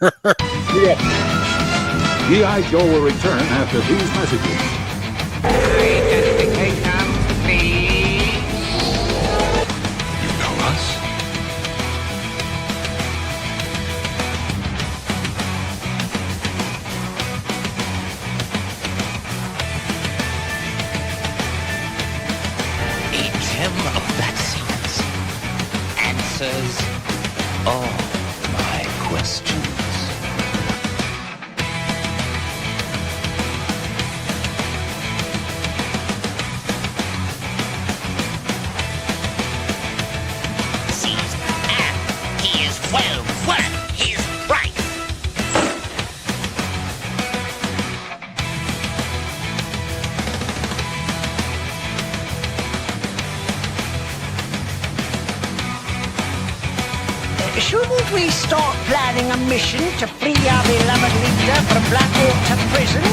Yeah. G.I. Joe will return after these messages. Identification, please. You know us? A gem of vaccines answers all my questions. Sees and he is well worth his price. Shouldn't we start planning a mission to free our beloved leader from Blackwater prison?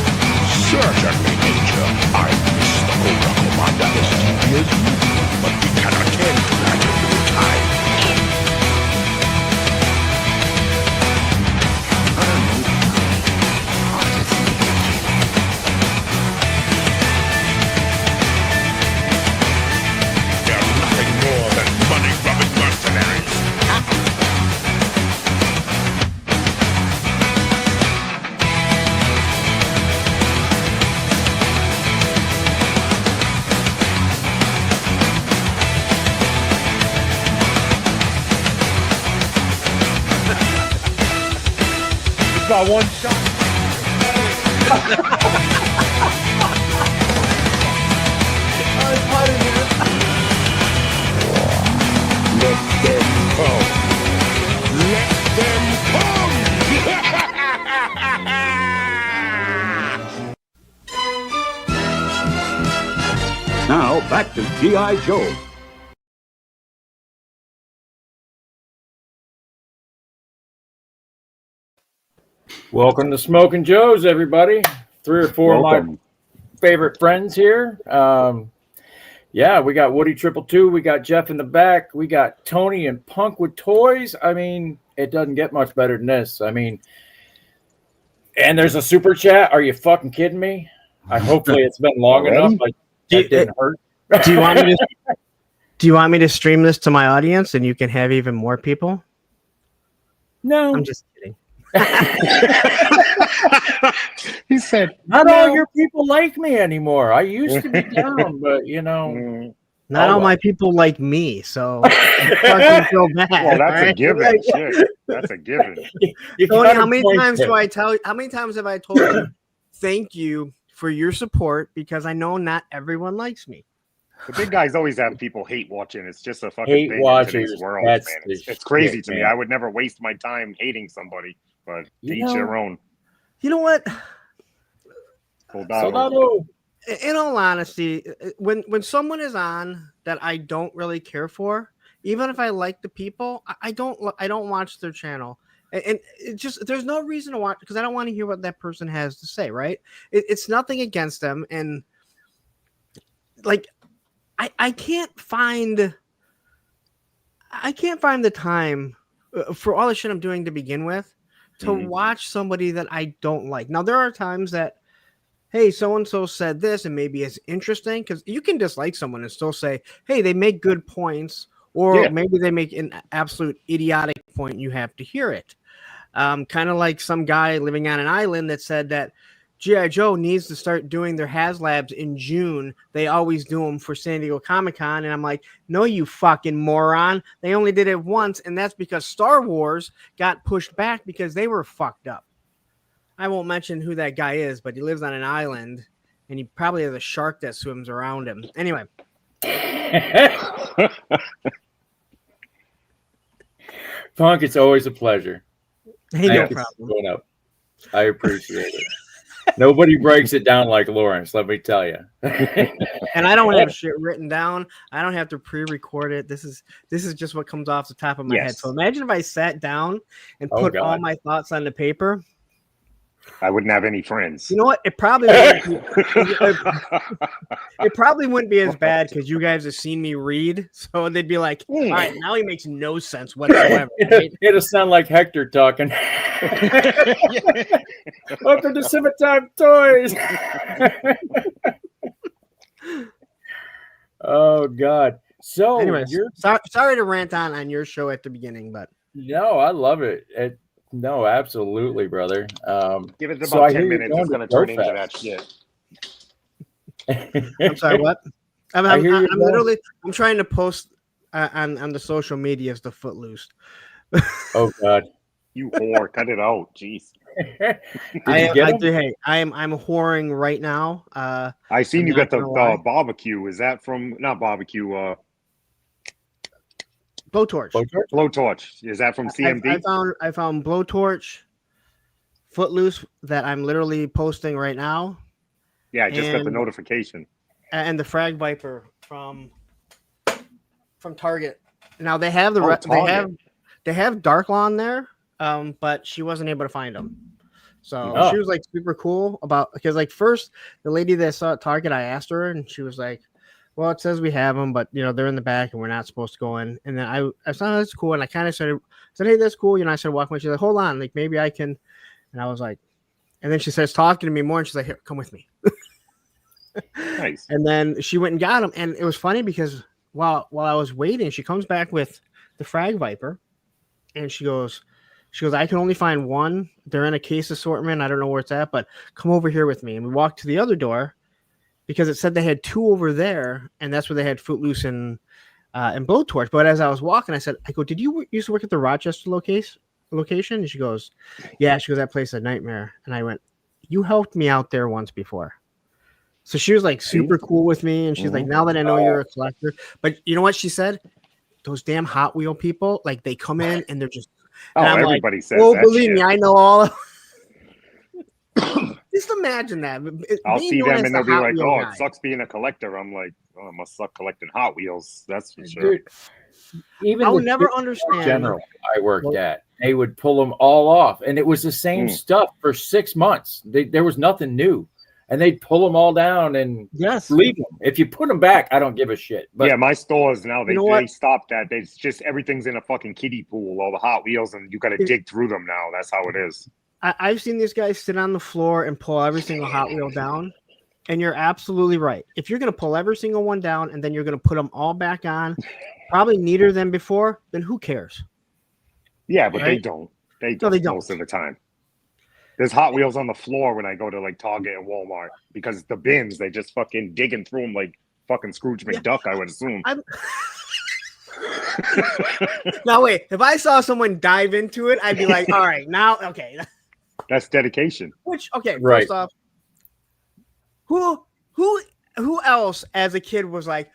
Certainly, Major. I miss the Cobra Commander as deeply as you do, but we cannot tend to that in no time. They're nothing more than money-grubbing mercenaries. About one shot. Let them come. Let them come! Now, back to G.I. Joe. Welcome to Smokin Joe's, everybody. 3 or 4 of my favorite friends here. Yeah, we got Woody 222. We got Jeff in the back. We got Tony and Punk with toys. I mean, it doesn't get much better than this. I mean, and there's a super chat. Are you fucking kidding me? Hopefully it's been long enough. Like, it didn't hurt. Do you want me to? Do you want me to stream this to my audience and you can have even more people? No, I'm just kidding. He said, not all your people like me anymore. I used to be down, but you know, Not all my people like me, so fucking feel bad. well, that's a right? given. Shit. That's a given. Tony, how many times do I tell you? How many times have I told you? Thank you for your support because I know not everyone likes me. The big guys always have people hate watching. It's just a fucking Hate thing in watchers, today's world, that's man. the It's crazy shit, to me. man. I would never waste my time hating somebody, but to You each know- their own. You know what? Soldado. Soldado. In all honesty, when someone is on that I don't really care for, even if I like the people, I don't watch their channel, and it just there's no reason to watch because I don't want to hear what that person has to say. Right? It's nothing against them, and like I can't find the time for all the shit I'm doing to begin with to watch somebody that I don't like. Now there are times that, hey, so-and-so said this and maybe it's interesting because you can dislike someone and still say, hey, they make good points, or maybe they make an absolute idiotic point. You have to hear it. Kind of like some guy living on an island that said that G.I. Joe needs to start doing their HasLabs in June. They always do them for San Diego Comic-Con. And I'm like, no, you fucking moron. They only did it once, and that's because Star Wars got pushed back because they were fucked up. I won't mention who that guy is, but he lives on an island, and he probably has a shark that swims around him. Anyway. Punk, it's always a pleasure. Hey, no problem. Going up. I appreciate it. Nobody breaks it down like Lawrence, let me tell you. And I don't have shit written down. I don't have to pre-record it. This is just what comes off the top of my head. So imagine if I sat down and put all my thoughts on the paper. I wouldn't have any friends. You know what? It probably wouldn't be, it probably wouldn't be as bad because you guys have seen me read, so they'd be like, "All right, now he makes no sense whatsoever." Right? It'll sound like Hector talking. Welcome to Summertime Toys. Oh God. So, anyways, sorry to rant on your show at the beginning, but no, I love it. No, absolutely, brother. Give it so about I 10 hear you're minutes. going It's to going to turn into JoeFest. that shit. I'm sorry, what? I'm I hear you're literally I'm trying to post on the social medias the Footloose. Oh God. You whore. Cut it out. Jeez. I'm whoring right now. I seen I'm you not got the gonna lie. barbecue. Is that from, not barbecue, Blowtorch. blowtorch. Is that from CMD? I found Blowtorch, Footloose that I'm literally posting right now, Yeah, I just got the and- notification. and the Frag Viper from Target. Now they have Target. they have Dark Lawn there, but she wasn't able to find them. So Oh. she was like super cool about, because like first the lady that saw at Target, I asked her and she was like, "Well, it says we have them, but they're in the back and we're not supposed to go in." And then I said, "Oh, that's cool," and I kind of said, "Hey, that's cool." I started walking. She's like, "Hold on, like maybe I can," and I was like, and then she starts talking to me more, and she's like, "Here, come with me." Nice. And then she went and got them, and it was funny because while I was waiting, she comes back with the Frag Viper, and she goes, "I can only find one. They're in a case assortment. I don't know where it's at, but come over here with me." And we walked to the other door because it said they had two over there, and that's where they had Footloose and Blowtorch. But as I was walking, I go, "Did you used to work at the Rochester location?" And she goes, "Yeah." She goes, "That place is a nightmare." And I went, "You helped me out there once before." So she was like super cool with me, and she's like, "Now that I know you're a collector," but you know what she said? Those damn Hot Wheel people, like they come in and they're just. And I'm everybody like, says "Oh, that believe shit. me, I know all." Just imagine that. I'll Being see known them as and the they'll be Hot like, Wheel "Oh, guy. it sucks being a collector." I'm like, "Oh, it must suck collecting Hot Wheels." That's for sure. Dude, even I'll the never Dollar understand. General I worked at, they would pull them all off, and it was the same stuff for 6 months. There was nothing new, and they'd pull them all down and Yes. leave them. If you put them back, I don't give a shit. But Yeah, my stores now, You know they what? stopped that. It's just everything's in a fucking kiddie pool, all the Hot Wheels, and you got to dig through them now. That's how it is. I've seen these guys sit on the floor and pull every single Hot Wheel down. And you're absolutely right. If you're going to pull every single one down and then you're going to put them all back on, probably neater than before, then who cares? Yeah, but they Right? don't. They No, they don't most don't. of the time. There's Hot Wheels on the floor when I go to like Target and Walmart because the bins, they just fucking digging through them like fucking Scrooge McDuck, I would assume. Now, wait. If I saw someone dive into it, I'd be like, all right, now, okay. That's dedication. Which, okay, Right. first off, who else as a kid was like,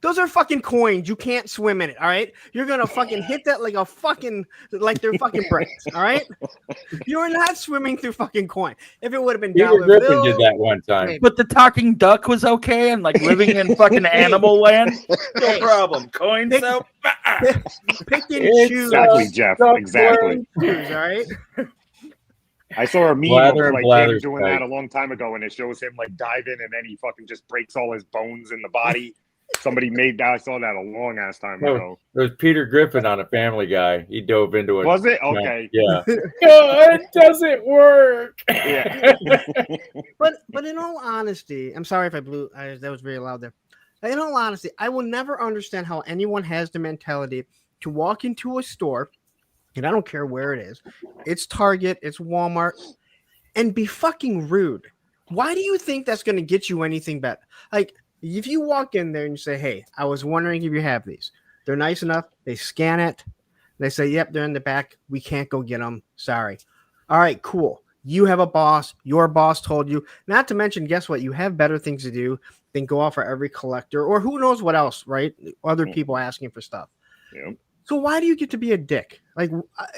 those are fucking coins. You can't swim in it. All right. You're going to fucking hit that like they're fucking bricks. All right. You're not swimming through fucking coin. If it would have been Peter dollar Griffin bill, did that one time. maybe. But the talking duck was okay, and like living in fucking animal land, no problem. Coins Pick- out. pick and It's choose. Exactly, Jeff. Stop Exactly. Choose, all right. I saw a meme Blather of and like blather him doing strike. that a long time ago, and it shows him like diving, and then he fucking just breaks all his bones in the body. Somebody made that. I saw that a long ass time No. ago. It was Peter Griffin on a Family Guy. He dove into it. Was it? Okay. Yeah. It doesn't work. Yeah. But in all honesty, I'm sorry if I blew. That was very loud there. In all honesty, I will never understand how anyone has the mentality to walk into a store, and I don't care where it is. It's Target, it's Walmart, and be fucking rude. Why do you think that's going to get you anything better? Like, if you walk in there and you say, "Hey, I was wondering if you have these." They're nice enough. They scan it. They say, "Yep, they're in the back. We can't go get them. Sorry." All right, cool. You have a boss. Your boss told you. Not to mention, guess what? You have better things to do than go out for every collector or who knows what else, right? Other people asking for stuff. Yep. So why do you get to be a dick? Like,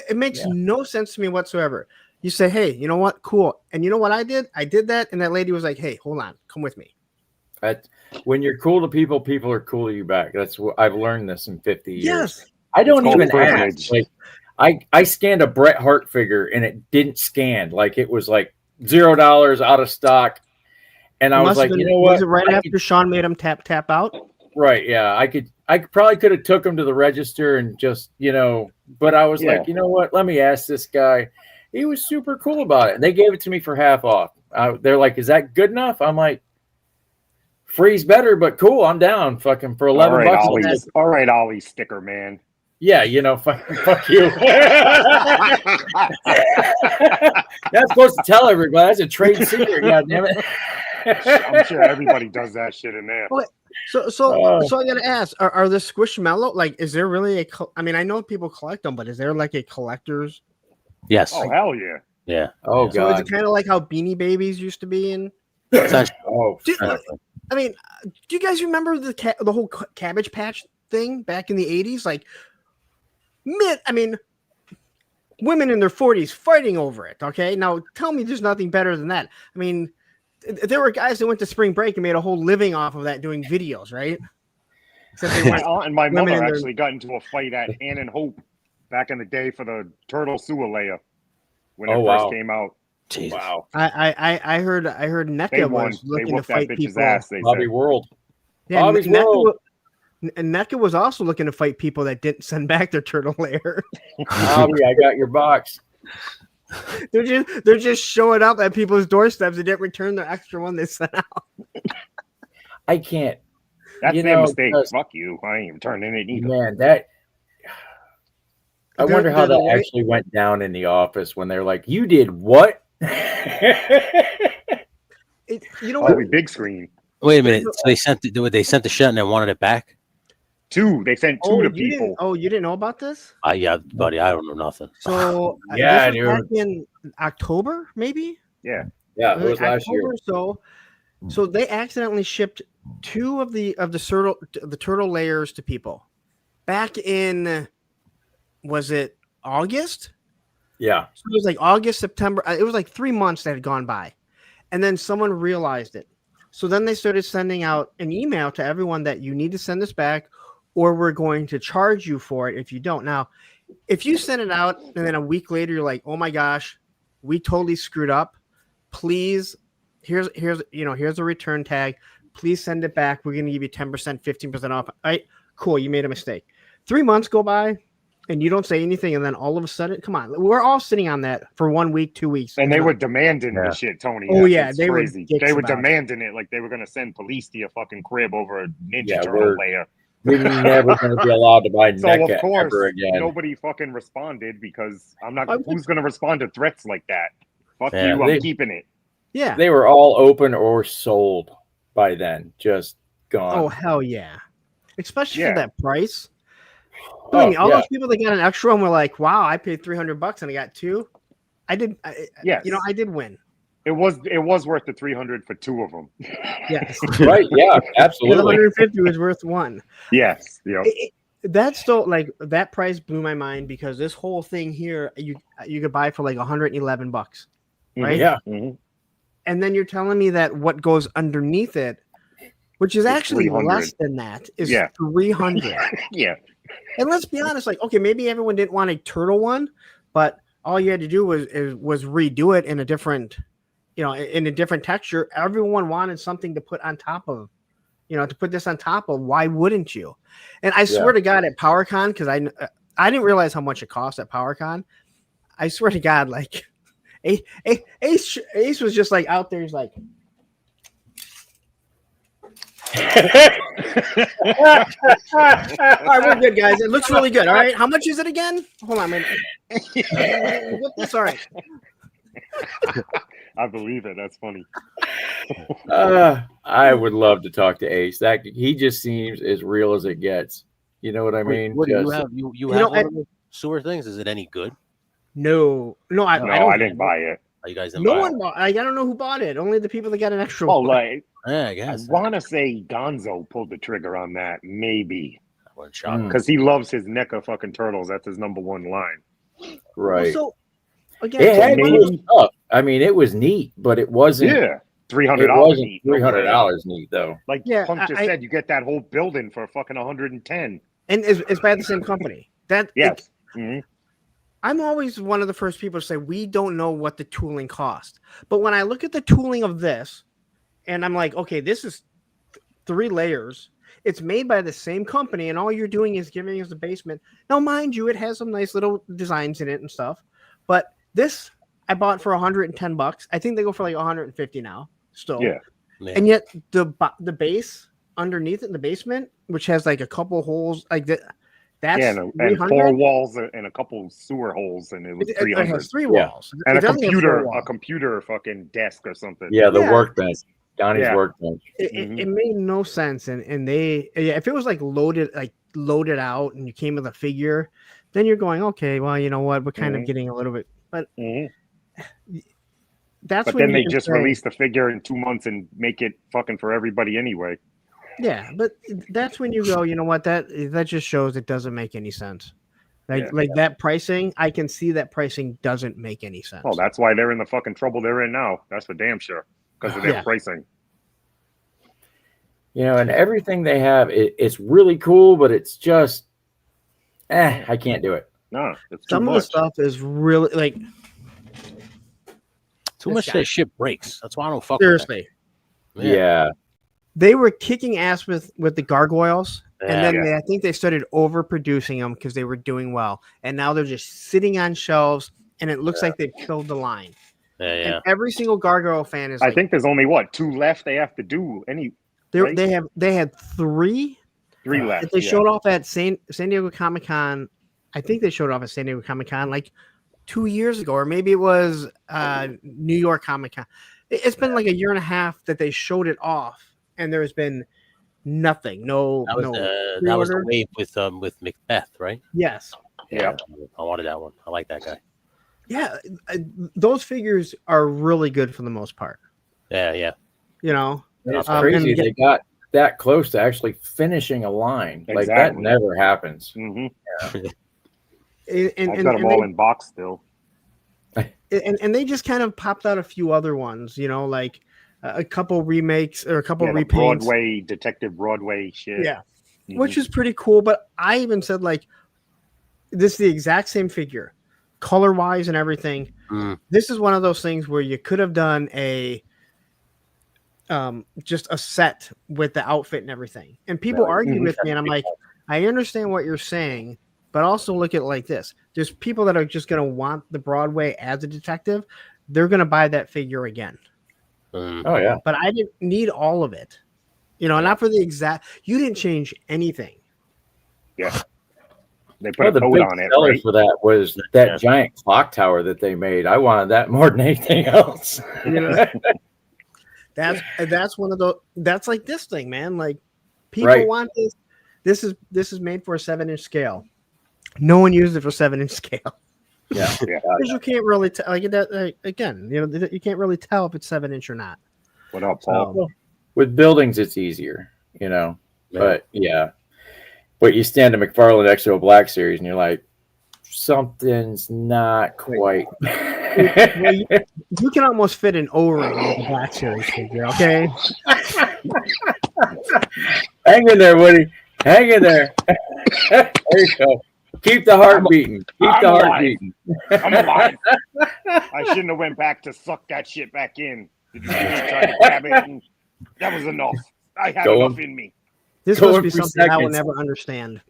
it makes no sense to me whatsoever. You say, "Hey, you know what? Cool." And you know what I did? I did that. And that lady was like, "Hey, hold on. Come with me." When you're cool to people, people are cool to you back. That's what I've learned this in 50 years. Yes. I don't It's even called ask. privilege. Like, I scanned a Bret Hart figure and it didn't scan. Like it was like $0 out of stock. And I was like, you know what? Was it right after Sean made him tap out? Right, yeah. I probably could have took him to the register and just, but I was like, you know what? Let me ask this guy. He was super cool about it. And they gave it to me for half off. They're like, is that good enough? I'm like, free's better, but cool. I'm down. Fucking for $11. All right, Ollie sticker man. Yeah, fuck you. That's supposed to tell everybody. That's a trade secret. God damn it. I'm sure everybody does that shit in there. So I gotta ask: Are the Squishmallow like? Is there really I mean, I know people collect them, but is there like a collector's? Yes. Oh hell yeah. Yeah. Oh so god. is it kind of like how Beanie Babies used to be in? I mean, do you guys remember the whole Cabbage Patch thing back in the 80s? Like, women in their 40s fighting over it. Okay, now tell me there's nothing better than that. I mean, there were guys that went to spring break and made a whole living off of that doing videos, right? My aunt and my mother actually got into a fight at Ann and Hope back in the day for the turtle sewer layer when it first came out. Jesus. Wow. I heard NECA was looking to fight people. Ass, Bobby World. Yeah, Bobby's World. NECA was also looking to fight people that didn't send back their turtle layer. Bobby, I got your box. They're just showing up at people's doorsteps and didn't return their extra one they sent out. I can't. That's their mistake. Fuck you. I ain't returning it either. Man, I wonder how that actually went down in the office when they're like, "You did what?" What? Big screen. Wait a minute. So they sent the shit and they wanted it back? They sent two to people. You didn't know about this? Yeah, buddy. I don't know nothing. So yeah, this was back in October, maybe. Yeah, it was last year. So they accidentally shipped two of the turtle layers to people back in. Was it August? Yeah. So it was like August, September. It was like 3 months that had gone by. And then someone realized it. So then they started sending out an email to everyone that you need to send this back or we're going to charge you for it if you don't. Now, if you send it out and then a week later you're like, oh my gosh, we totally screwed up. Please, here's a return tag. Please send it back. We're going to give you 10%, 15% off. All right, cool. You made a mistake. 3 months go by. And you don't say anything, and then all of a sudden, come on, we're all sitting on that for 1 week, 2 weeks. And they were demanding the shit, Tony. Oh, yeah, they were crazy. They were demanding it like they were going to send police to your fucking crib over a Ninja Turtle layer. We're never going to be allowed to buy NECA of course, ever again. Nobody fucking responded because I'm not. Who's going to respond to threats like that? Fuck you, I'm keeping it. Yeah. They were all open or sold by then, just gone. Oh, hell yeah. Especially for that price. All those people that got an extra one were like, "Wow, I paid $300 and I got two." I did. I did win. It was worth the $300 for two of them. Yes. Right. Yeah. Absolutely. The $150 was worth one. Yes. Yeah. That's still like that price blew my mind because this whole thing here you could buy for like $111, right? Yeah. Mm-hmm. And then you're telling me that what goes underneath it, which is actually less than that, is $300. Yeah. And let's be honest, like, okay, maybe everyone didn't want a turtle one, but all you had to do was redo it in a different, in a different texture. Everyone wanted something to put on top of, to put this on top of. Why wouldn't you? And I swear to God, at PowerCon, because I didn't realize how much it cost at PowerCon. I swear to God, like, Ace was just like out there. He's like. All right, we're good, guys. It looks really good. All right, how much is it again? Hold on, man. It's all right. I believe it. That's funny. I would love to talk to Ace. That he just seems as real as it gets. You know what I mean? What do you have? You have one of the sewer things? Is it any good? No, I didn't buy it. Oh, you guys didn't no buy one it? bought. I don't know who bought it. Only the people that got an extra. Oh, one. like yeah, I guess. I want to say Gonzo pulled the trigger on that, maybe because he loves his NECA fucking turtles. That's his number one line. Right. So again, it had cool stuff. I mean, it was neat, but it wasn't. Yeah. $300 neat. $300 neat though. Like Punk just said, you get that whole building for fucking $110. And it's by the same company. That yes. I'm always one of the first people to say we don't know what the tooling cost. But when I look at the tooling of this, and I'm like, okay, this is 3 layers. It's made by the same company, and all you're doing is giving us a basement. Now, mind you, it has some nice little designs in it and stuff. But this I bought for $110. I think they go for like 150 now. Still, Yeah. And yet the base underneath it in the basement, which has like a couple holes, like that. That's and 4 walls and a couple sewer holes, and it was 300. It has 3 walls, and it a computer fucking desk or something. Yeah, the workbench, Donnie's workbench. It made no sense, and they if it was like loaded out, and you came with a figure, then you're going, okay, well, you know what, we're kind of getting a little bit, but that's but when then they just release the figure in 2 months and make it fucking for everybody anyway. Yeah, but that's when you go, you know what, that just shows it doesn't make any sense. Like that pricing, I can see that pricing doesn't make any sense. Oh, that's why they're in the fucking trouble they're in now. That's for damn sure, because of their pricing. You know, and everything they have, it's really cool, but it's just, I can't do it. No, it's some of the stuff is really like too much. That shit breaks. That's why I don't fuck. Seriously, with that. Yeah. They were kicking ass with the gargoyles, and then I think they started overproducing them because they were doing well, and now they're just sitting on shelves, and it looks like they've killed the line. And every single gargoyle fan is. I think there's only 2 left. They have to do any. They had 3 left. They showed off at San Diego Comic-Con. I think they showed off at San Diego Comic-Con like 2 years ago, or maybe it was New York Comic-Con. It's been like a year and a half that they showed it off. And there's been nothing. That was the wave with Macbeth, right? Yes. Yeah. I wanted that one. I like that guy. Yeah, those figures are really good for the most part. Yeah. You know, it's crazy they got that close to actually finishing a line. Exactly. Like that never happens. Mm-hmm. Yeah. I've got them all in box still. And they just kind of popped out a few other ones. You know, like. A couple remakes or a couple repaints. Broadway, Detective Broadway shit. Yeah. Which is pretty cool. But I even said, like, this is the exact same figure, color-wise and everything. This is one of those things where you could have done just a set with the outfit and everything. And people argue with me, and I'm like, I understand what you're saying, but also look at it like this. There's people that are just going to want the Broadway as a detective. They're going to buy that figure again. Oh yeah, but I didn't need all of it, not for the exact. You didn't change anything. Yeah, they put a coat on it. Right? For that was that giant clock tower that they made. I wanted that more than anything else. That's one of those. That's like this thing, man. Like people want this. This is made for a 7-inch scale. No one used it for 7-inch scale. Yeah, because you can't really tell. Like that again, you can't really tell if it's 7-inch or not. What up, Paul? With buildings, it's easier, But but you stand a McFarlane next to a Black Series, and you're like, something's not quite. Well, you can almost fit an O-ring in the Black Series figure. Okay. Hang in there, Woody. Hang in there. There you go. Keep the heart beating. Keep the heart beating. I'm alive. I shouldn't have went back to suck that shit back in. Did you try to grab it? And that was enough. I had enough in me. This must be something I will never understand.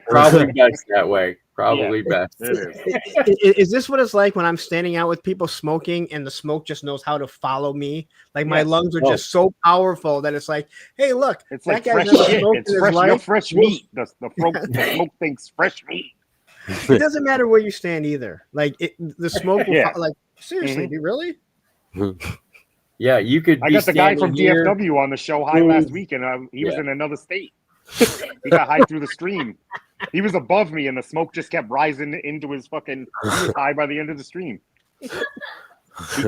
Probably best that way. Probably best. Is this what it's like when I'm standing out with people smoking and the smoke just knows how to follow me? Like my lungs are just so powerful that it's like, hey, look, it's like fresh shit. It's fresh meat. The smoke thinks fresh meat. It doesn't matter where you stand either. Like the smoke will like seriously, do you really? Yeah, you could. I got the guy from DFW on the show high last week, and he was in another state. He got high through the stream. He was above me, and the smoke just kept rising into his fucking. He was high by the end of the stream. He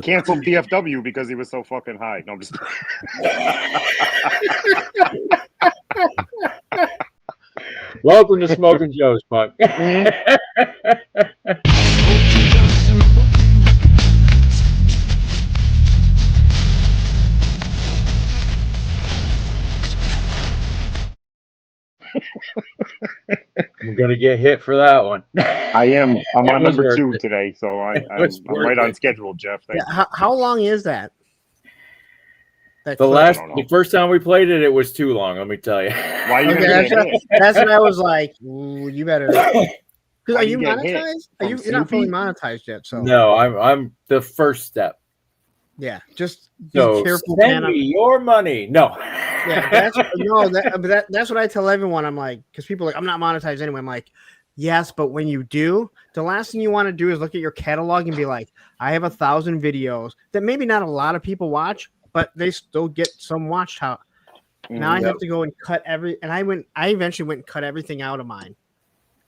canceled DFW because he was so fucking high. No, I'm just. Welcome to Smokin Joe's, Punk. I'm gonna get hit for that one. I am. I'm It on was number worth 2 it. today, so I'm was right worth on it. schedule, Jeff. Thank you. How long is that? That The clip? the first time we played it, it was too long. Let me tell you. Why are you Okay, gonna that's get what, hit? that's what I was like. Ooh, you better. Because Why are do you you get hit? monetized? From You're not fully Snoopy? monetized yet, so No, I'm the first step. yeah. Just be So careful, send man. me your money. No. Yeah, that's what I tell everyone. I'm like, because people are like, I'm not monetized anyway. I'm like, yes, but when you do, the last thing you want to do is look at your catalog and be like, I have 1,000 videos that maybe not a lot of people watch, but they still get some watched out. Now I have to go and cut I eventually went and cut everything out of mine.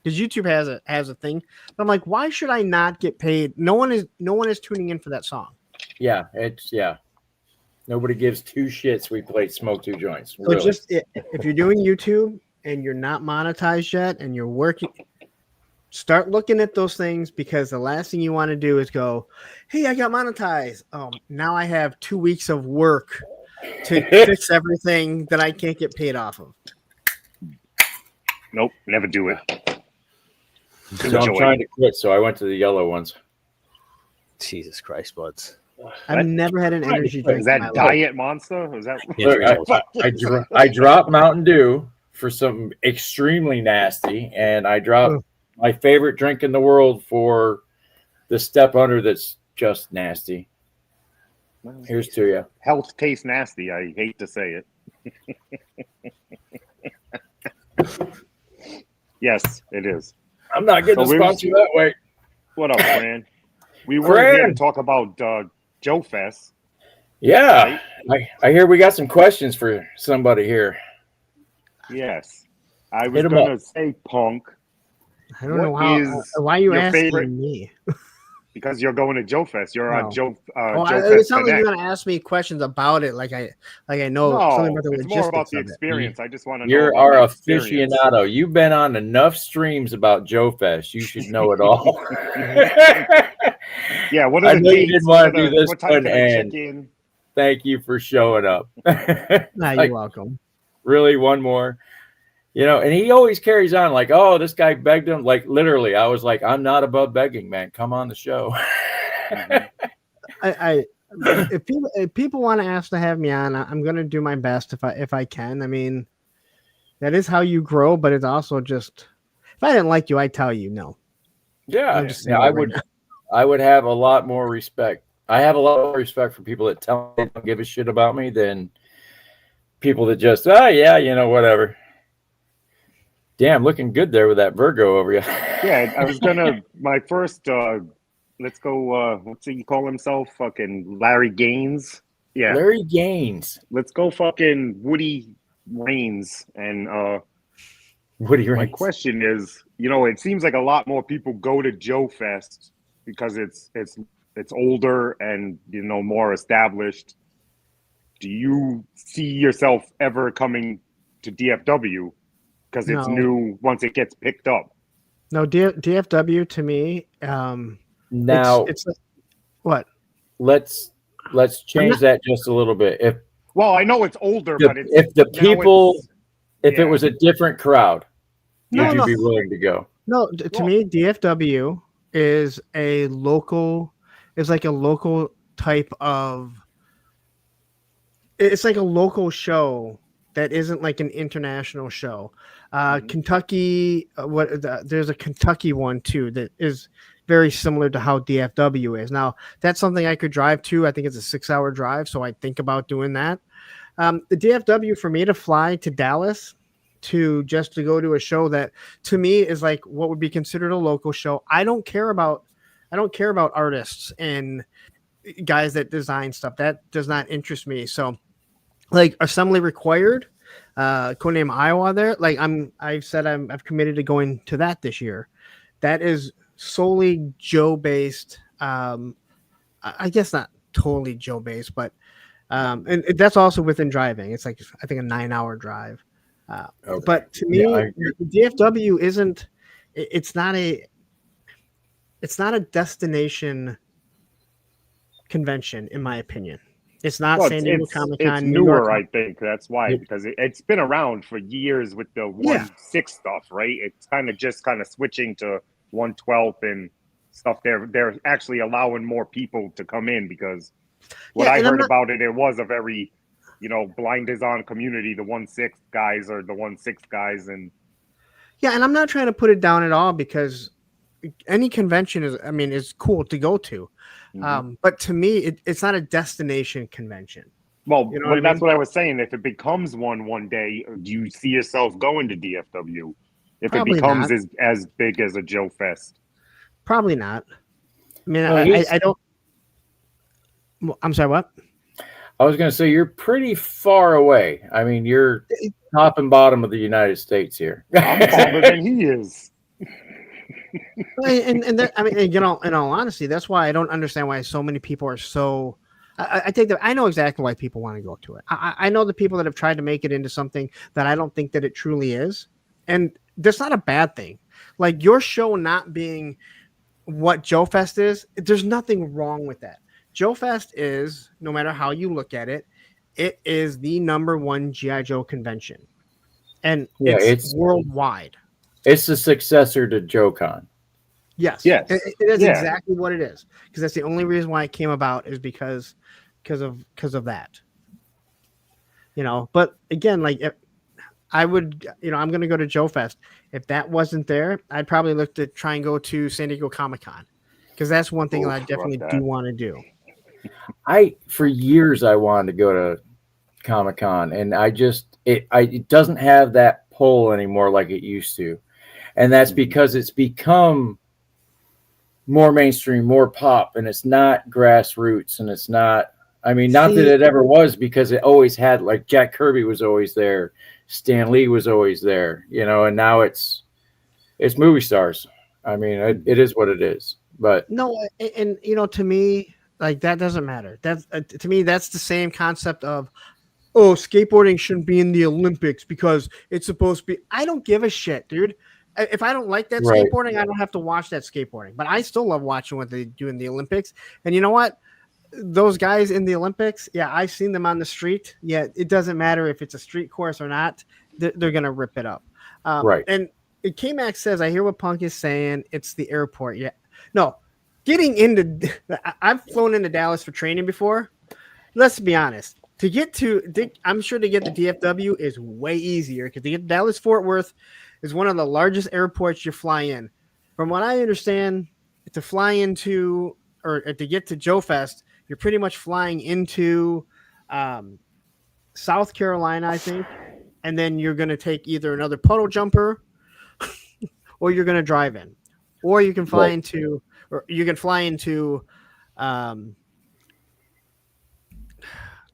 Because YouTube has a thing. But I'm like, why should I not get paid? No one is tuning in for that song. Yeah, nobody gives two shits. We played Smoke Two Joints. So Really. if you're doing YouTube and you're not monetized yet and you're working, start looking at those things, because the last thing you want to do is go, hey, I got monetized. Now I have 2 weeks of work to fix everything that I can't get paid off of. Nope, never do it. So I'm trying to quit, so I went to the yellow ones. Jesus Christ, buds. I've never had an energy drink. Is that Diet Monster? Or is that? Look, I dropped Mountain Dew for some extremely nasty, and I dropped my favorite drink in the world for the step under that's just nasty. Here's to you. Health tastes nasty. I hate to say it. Yes, it is. I'm not getting a sponsor that way. What up, Fran? We were here to talk about JoeFest. Yeah, right? I hear we got some questions for somebody here. Yes, I was going to say, Punk. I don't know why you asking me. Because you're going to JoeFest. You're on JoeFest. It sounds like you're going to ask me questions about it. Like I know something about the logistics. It's more about the experience. I just want to know. You're our aficionado. You've been on enough streams about JoeFest. You should know it all. Yeah. What are I the know dates? you didn't want to do this one, and thank you for showing up. You're welcome. Really, one more. You know, and he always carries on like, oh, this guy begged him. Like, literally, I was like, I'm not above begging, man. Come on the show. If people want to ask to have me on, I'm going to do my best if I can. I mean, that is how you grow, but it's also just, if I didn't like you, I'd tell you no. Yeah, I would have a lot more respect. I have a lot more respect for people that tell me they don't give a shit about me than people that just, whatever. Damn, looking good there with that Virgo over you. Yeah, I was my first, let's go, what's he call himself? Fucking Larry Gaines. Yeah. Larry Gaines. Let's go fucking Woody Raines. And Woody Raines. My question is, it seems like a lot more people go to JoeFest because it's older and, more established. Do you see yourself ever coming to DFW? Because it's new once it gets picked up. No, DFW to me. Now, it's what? Let's change that just a little bit. I know it's older, but if it was a different crowd, would you be willing to go? No, to me, DFW is a local. It's like a local type of. It's like a local show that isn't like an international show. Kentucky, there's a Kentucky one too that is very similar to how DFW is. Now, that's something I could drive to. I think it's a 6-hour drive, so I think about doing that. The DFW, for me to fly to Dallas to go to a show that to me is like what would be considered a local show. I don't care about artists and guys that design stuff. That does not interest me. So, like Assembly Required, codename Iowa there. Like I've committed to going to that this year. That is solely Joe based. I guess not totally Joe based, but and that's also within driving. It's like I think a 9-hour drive. Okay. But to me, DFW isn't. It's not a destination convention, in my opinion. It's not Well, San Diego Comic Con. it's New York. newer, I think. That's why, because it's been around for years with the 1/6 stuff, right? It's kind of switching to 1/12 and stuff. They're actually allowing more people to come in because what I heard about it, it was a very, blinders on community. The 1/6 guys are the 1/6 guys, and and I'm not trying to put it down at all because any convention is cool to go to. But to me, it's not a destination convention. Well, that's what I was saying. If it becomes one day, do you see yourself going to DFW? If Probably it becomes not. as big as a JoeFest? Probably not. I mean, I don't. I'm sorry, what? I was going to say you're pretty far away. I mean, you're top and bottom of the United States here. I'm farther than he is. And that, I mean, in all honesty, that's why I don't understand why so many people are so. I know exactly why people want to go to it. I know the people that have tried to make it into something that I don't think that it truly is, and that's not a bad thing. Like your show not being what JoeFest is, there's nothing wrong with that. JoeFest is, no matter how you look at it, it is the #1 G.I. Joe convention, and it's worldwide. It's the successor to JoeCon. Yes. It is exactly what it is, because that's the only reason why it came about is because of that. But again, like if I would, I'm going to go to JoeFest. If that wasn't there, I'd probably look to try and go to San Diego Comic Con, because that's one thing that I definitely do want to do. For years I wanted to go to Comic Con, and it doesn't have that pull anymore like it used to. And that's because it's become more mainstream, more pop, and it's not grassroots, and it's not, not that it ever was, because it always had, like, Jack Kirby was always there, Stan Lee was always there, and now it's movie stars. It is what it is. But no, and to me, like, that doesn't matter. That's to me, that's the same concept of, skateboarding shouldn't be in the Olympics because it's supposed to be. I don't give a shit, dude. If I don't like that skateboarding, I don't have to watch that skateboarding. But I still love watching what they do in the Olympics. And you know what? Those guys in the Olympics, I've seen them on the street. Yeah, it doesn't matter if it's a street course or not. They're going to rip it up. And K-Max says, I hear what Punk is saying. It's the airport. Yeah. No, I've flown into Dallas for training before. Let's be honest. I'm sure to get the DFW is way easier, because to get Dallas Fort Worth is one of the largest airports you fly in. From what I understand, to fly into or to get to JoeFest, you're pretty much flying into South Carolina, I think, and then you're going to take either another puddle jumper or you're going to drive in, or you can fly into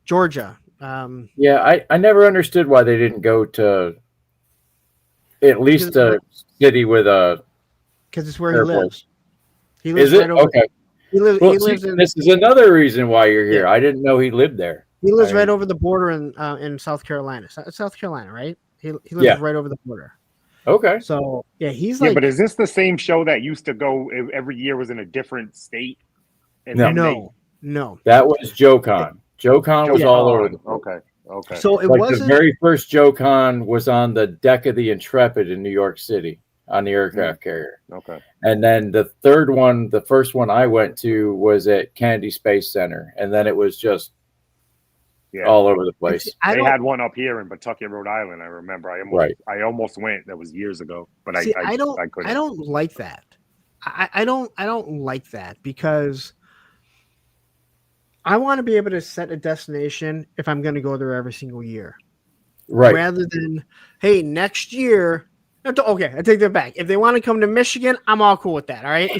Georgia. I never understood why they didn't go to at least a city with a, because it's where he lives. He lives right over. Okay. He lives in. This is another reason why you're here. I didn't know he lived there. He lives right over the border in South Carolina. South Carolina, right? He lives right over the border. Okay. So he's like. But is this the same show that used to go every year, was in a different state? And no. That was JoeCon. JoeCon was all over the place. Okay. So the very first JoeCon was on the deck of the Intrepid in New York City on the aircraft carrier. Okay. And then the third one, the first one I went to, was at Kennedy Space Center, and then it was just all over the place. They had one up here in Pawtucket, Rhode Island. I remember. I almost went. That was years ago, but I couldn't. I don't like that. I don't like that, because I want to be able to set a destination if I'm going to go there every single year. Right. Rather than, hey, next year. Okay, I take that back. If they want to come to Michigan, I'm all cool with that. All right.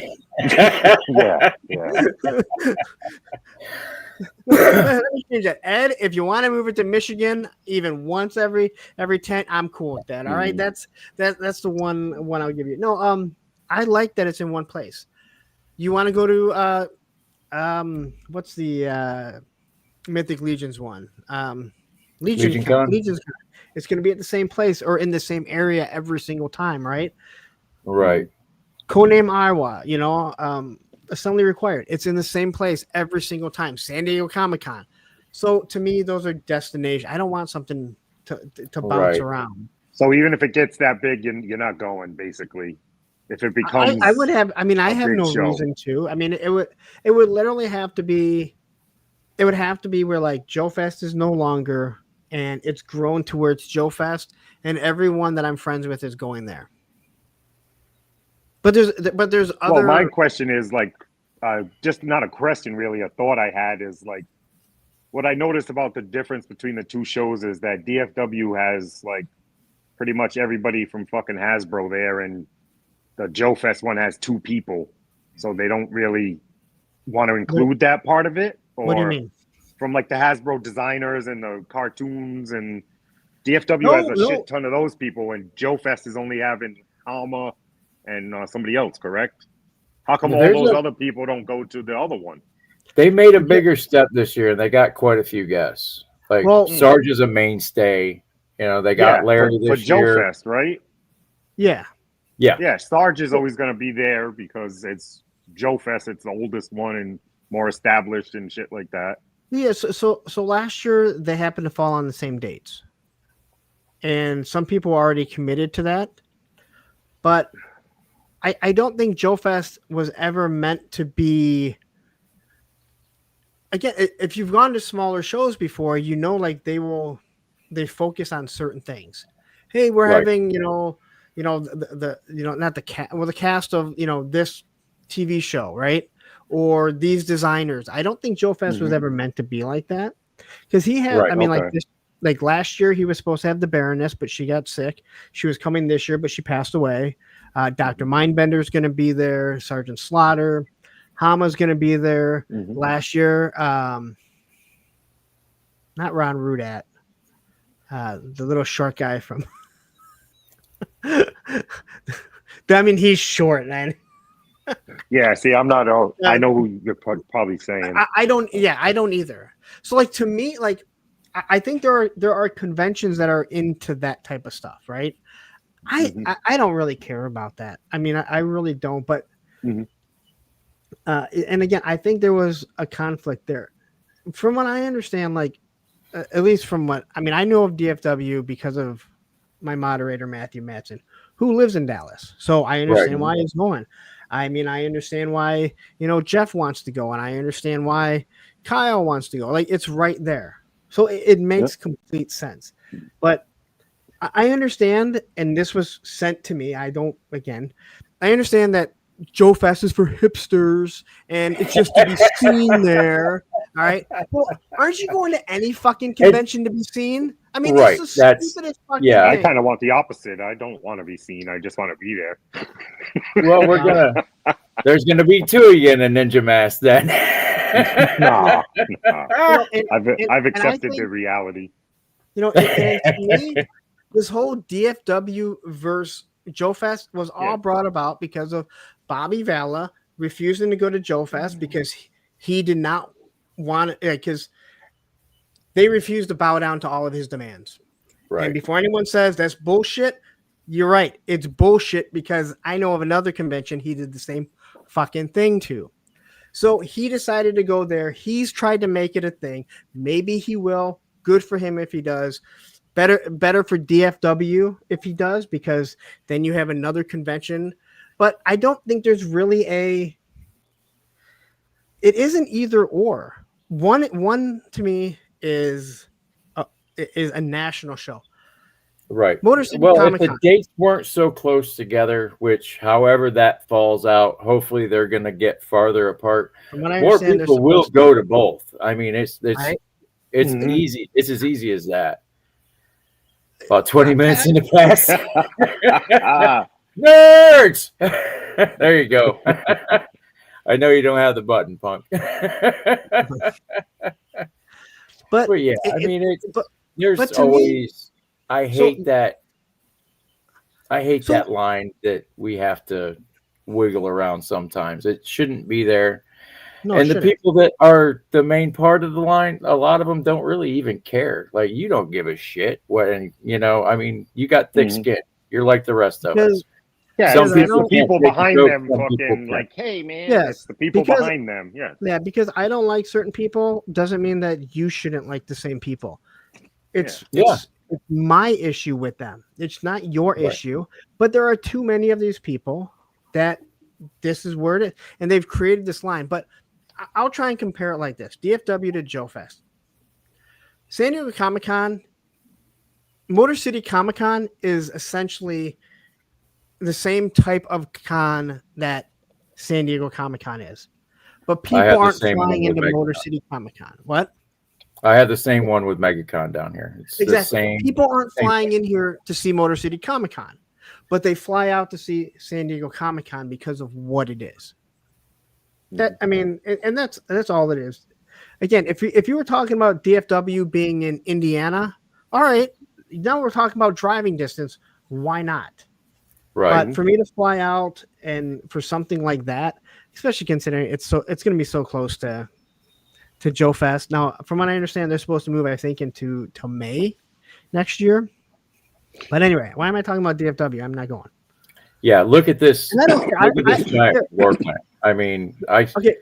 Yeah. Let me change that. Ed, if you want to move it to Michigan even once every 10, I'm cool with that. All right. That's the one I'll give you. No, I like that it's in one place. You want to go to what's the Mythic Legions one? Legion's Con. It's going to be at the same place or in the same area every single time, right? Right. Codename Iowa, assembly required. It's in the same place every single time. San Diego Comic Con. So to me, those are destinations. I don't want something to bounce Right. around. So even if it gets that big, you're not going, basically. If it becomes, I would have. I mean, I a have big no show. reason to. I mean, it would literally have to be. It would have to be where like JoeFest is no longer, and it's grown to where it's JoeFest, and everyone that I'm friends with is going there. But there's other. Well, my question is like, just not a question, really. A thought I had is like, what I noticed about the difference between the two shows is that DFW has like pretty much everybody from fucking Hasbro there, and the JoeFest one has 2 people, so they don't really want to include that part of it. Or What do you mean? From like the Hasbro designers and the cartoons, and DFW has a shit ton of those people, and JoeFest is only having Alma and somebody else, correct? How come all those other people don't go to the other one? They made a bigger step this year, and they got quite a few guests. Like Sarge is a mainstay. You know, they got Larry for this year. JoeFest, right? Yeah. Yeah, Sarge is always going to be there because it's JoeFest. It's the oldest one and more established and shit like that. Yeah. So last year they happened to fall on the same dates, and some people are already committed to that. But I don't think JoeFest was ever meant to be. Again, if you've gone to smaller shows before, you know, like they focus on certain things. Hey, we're having, the cast of, this TV show, right? Or these designers. I don't think JoeFest was ever meant to be like that. Because he had, like last year he was supposed to have the Baroness, but she got sick. She was coming this year, but she passed away. Dr. Mindbender is going to be there. Sergeant Slaughter. Hama's going to be there. Last year. Not Ron Rudat. The little short guy from. I mean, he's short, man. Yeah, see, I'm not. I know who you're probably saying. I don't. Yeah, I don't either. So, like, to me, like, I think there are conventions that are into that type of stuff, right? I don't really care about that. I mean, I really don't. But, and again, I think there was a conflict there. From what I understand, like, at least from what I mean, I know of DFW because of my moderator Matthew Matson, who lives in Dallas. So I understand why he's going. I mean, I understand why Jeff wants to go, and I understand why Kyle wants to go. Like, it's right there, so it makes complete sense. But I understand, and this was sent to me. I understand that JoeFest is for hipsters, and it's just to be seen there. All right. Well, aren't you going to any fucking convention to be seen? I mean, it's the stupidest fucking thing. I kind of want the opposite. I don't want to be seen. I just want to be there. Well, there's gonna be 2 of you in a ninja mask then. Nah. I've accepted the reality. And to me, this whole DFW versus JoeFest was all brought about because of Bobby Valla refusing to go to JoeFest because he did not want it, because they refused to bow down to all of his demands. Right. And before anyone says that's bullshit, you're right. It's bullshit, because I know of another convention he did the same fucking thing to. So he decided to go there. He's tried to make it a thing. Maybe he will. Good for him if he does. Better for DFW if he does, because then you have another convention. But I don't think there's really it isn't either or. One to me is a national show. Right. Motor City well, Comic-Con. if the dates weren't so close together, which however that falls out, hopefully they're going to get farther apart. More people will go to both. I mean, it's easy. It's as easy as that. About 20 minutes in the class. Nerds! There you go. I know you don't have the button, punk. but yeah, there's always. I hate that line that we have to wiggle around sometimes. It shouldn't be there. No, and the people that are the main part of the line, a lot of them don't really even care. Like, you don't give a shit. I mean, you got thick skin. You're like the rest of us. Yeah, Some it's the people people can't take behind the joke, them some people fucking can. like, hey man, Yes, it's the people because- behind them. Yeah. Yeah, because I don't like certain people doesn't mean that you shouldn't like the same people. It's my issue with them. It's not your Right. issue, but there are too many of these people that this is where it is, and they've created this line. But I'll try and compare it like this: DFW to JoeFest. San Diego Comic-Con, Motor City Comic-Con is essentially the same type of con that San Diego Comic-Con is. But I had people the aren't same one flying with into Motor MegaCon. City Comic-Con. What? I had the same one with MegaCon down here. It's Exactly. the same. People aren't same flying thing. in here to see Motor City Comic-Con, but they fly out to see San Diego Comic-Con because of what it is. That I mean, and that's all it is. Again, if you were talking about DFW being in Indiana, all right. Now we're talking about driving distance. Why not? Right. But for me to fly out and for something like that, especially considering it's going to be so close to JoeFest. Now, from what I understand, they're supposed to move, I think, to May next year. But anyway, why am I talking about DFW? I'm not going. Yeah, look at this. And I don't care. Look at this giant war plant. I mean, Okay.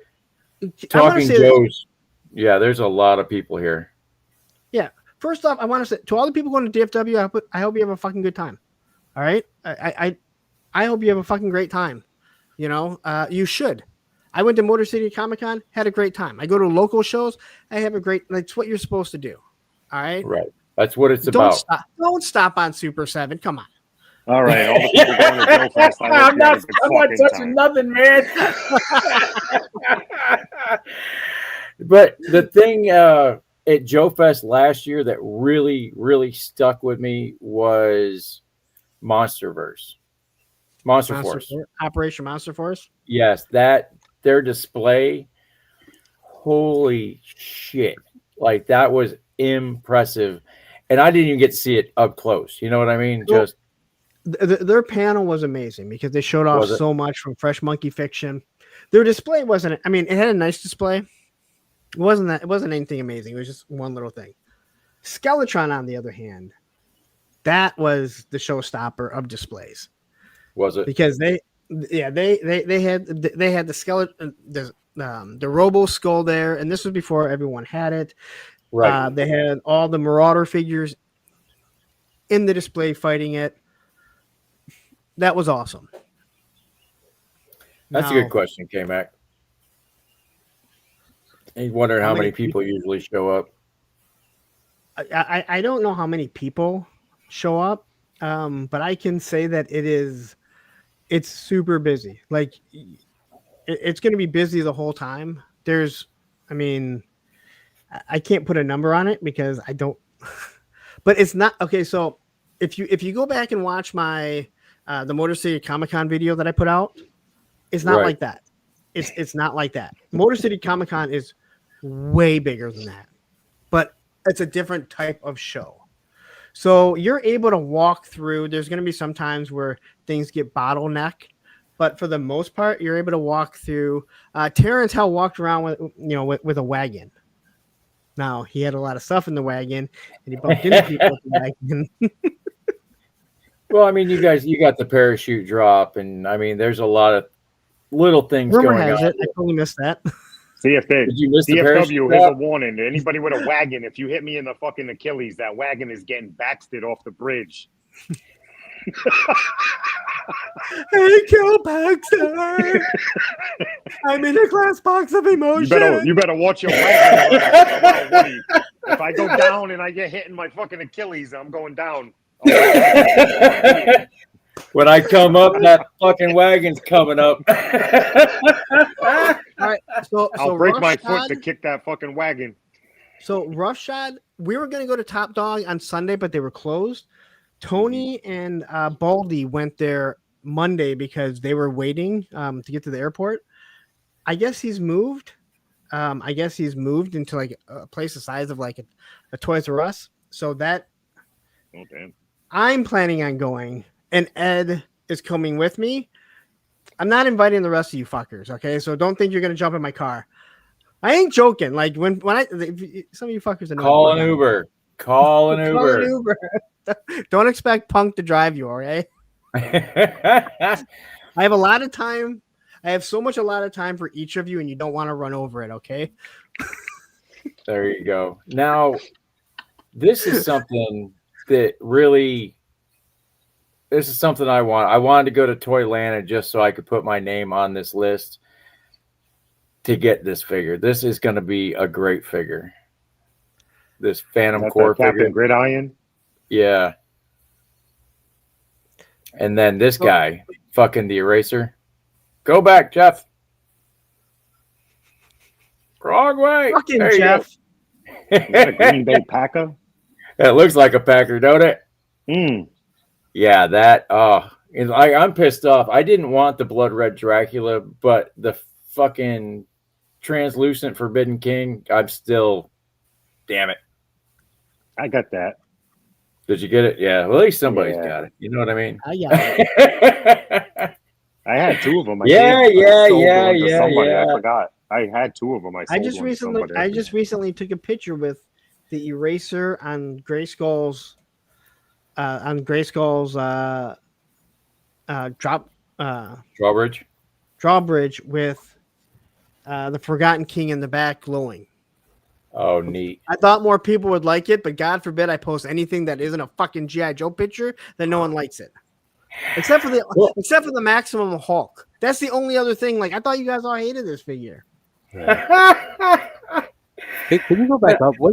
Talking Joe's. Yeah, there's a lot of people here. Yeah. First off, I want to say to all the people going to DFW, I hope you have a fucking good time. All right. I hope you have a fucking great time. You know, you should. I went to Motor City Comic-Con, had a great time. I go to local shows, I have a great. That's what you're supposed to do. All right. Right. That's what it's about. Don't stop on Super 7. Come on. All right, all the people going to JoeFest. I'm not touching nothing, man. But the thing at JoeFest last year that really, really stuck with me was Monster Force. Operation Monster Force. Yes, their display. Holy shit. Like that was impressive. And I didn't even get to see it up close. You know what I mean? Well, their panel was amazing because they showed off so much from Fresh Monkey Fiction. Their display wasn't, I mean, it had a nice display. It wasn't anything amazing. It was just one little thing. Skeletron, on the other hand, that was the showstopper of displays. Was it? Because they had the skeleton, the Robo Skull there, and this was before everyone had it. Right. They had all the Marauder figures in the display fighting it. That was awesome. That's a good question, K-Mac. He's wondering how many people usually show up. I don't know how many people show up, but I can say that it's super busy. Like it's going to be busy the whole time. I can't put a number on it because I don't, but it's not okay. So if you go back and watch my the Motor City Comic-Con video that I put out, it's not like that. It's not like that. Motor City Comic-Con is way bigger than that, but it's a different type of show. So you're able to walk through. There's going to be some times where things get bottleneck, but for the most part, you're able to walk through. Terrence Hell walked around with a wagon. Now he had a lot of stuff in the wagon, and he bumped into people with the wagon. Well, I mean, you got the parachute drop, and I mean, there's a lot of little things Rumor going has on. it. I totally missed that. Did you miss the DFW, parachute here's a drop? warning. Anybody with a wagon, if you hit me in the fucking Achilles, that wagon is getting baxted off the bridge. Hey, Kill Baxter! I'm in a glass box of emotion. You better watch your wagon. Woody. If I go down and I get hit in my fucking Achilles, I'm going down. When I come up, that fucking wagon's coming up. All right, so I'll break my Roughshod, foot to kick that fucking wagon. So Roughshod, we were going to go to Top Dog on Sunday, but they were closed. Tony and Baldy went there Monday because they were waiting to get to the airport. I guess he's moved. Into like a place the size of like a Toys R Us. So that I'm planning on going, and Ed is coming with me. I'm not inviting the rest of you fuckers, okay? So don't think you're gonna jump in my car. I ain't joking. Like when some of you fuckers are Call an Uber. Call an Uber. Don't expect Punk to drive you, all right? I have a lot of time. I have a lot of time for each of you, and you don't want to run over it, okay? There you go. Now, this is something that really. This is something I want. I wanted to go to Toylanta just so I could put my name on this list to get this figure. This is going to be a great figure. This Phantom Core figure. Captain Gridiron. Yeah. And then this guy, fucking the Eraser. Go back, Jeff. Wrong way. Fucking There you Jeff. Is that a Green Bay Packer? It looks like a Packer, don't it? Mm. Yeah, that. I'm pissed off. I didn't want the Blood Red Dracula, but the fucking translucent Forbidden King, I'm still. Damn it. I got that. Did you get it? Yeah. Well, at least somebody's got it. You know what I mean? I got it. I had two of them. Yeah. I forgot. I had two of them. I just recently took a picture with the Eraser on Grayskull's drawbridge with the Forgotten King in the back glowing. Oh, neat. I thought more people would like it, but God forbid I post anything that isn't a fucking G.I. Joe picture, then no one likes it. Except for the Maximum Hulk. That's the only other thing. Like, I thought you guys all hated this figure. Hey, can you go back up? What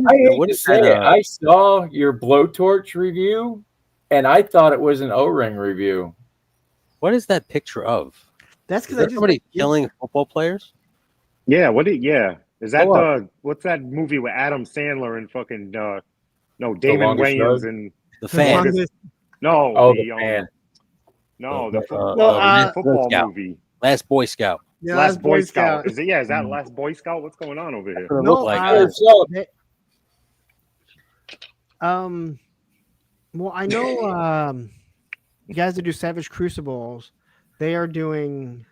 is that? I saw your blowtorch review, and I thought it was an O-ring review. What is that picture of? That's because somebody killing football players. Yeah. Is that what's that movie with Adam Sandler and fucking Damon Wayans and The Fan? The Fan. The football movie. Last Boy Scout. Yeah, Last Boy Scout. Is that Last Boy Scout? What's going on over here? Well, I know you guys that do Savage Crucibles, they are doing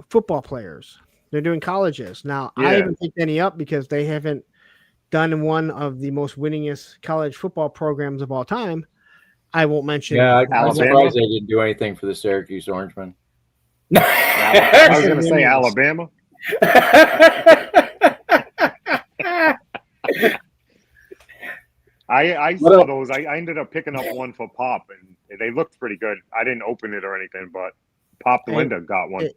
football players. They're doing colleges. Now, I haven't picked any up because they haven't done one of the most winningest college football programs of all time. I won't mention. Yeah, I'm surprised they didn't do anything for the Syracuse Orangemen. I was going to say Alabama. I saw those. I ended up picking up one for Pop, and they looked pretty good. I didn't open it or anything, but Pop Linda got one.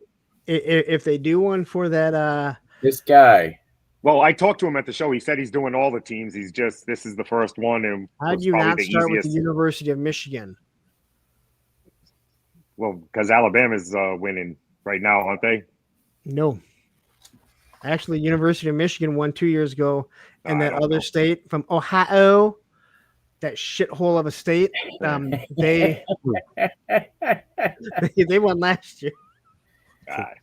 If they do one for that, this guy. Well, I talked to him at the show. He said he's doing all the teams. This is the first one. And how do you not start with the University of Michigan? Well, because Alabama's winning right now, aren't they? No. Actually, University of Michigan won 2 years ago, and that other state from Ohio, that shithole of a state, they won last year. God.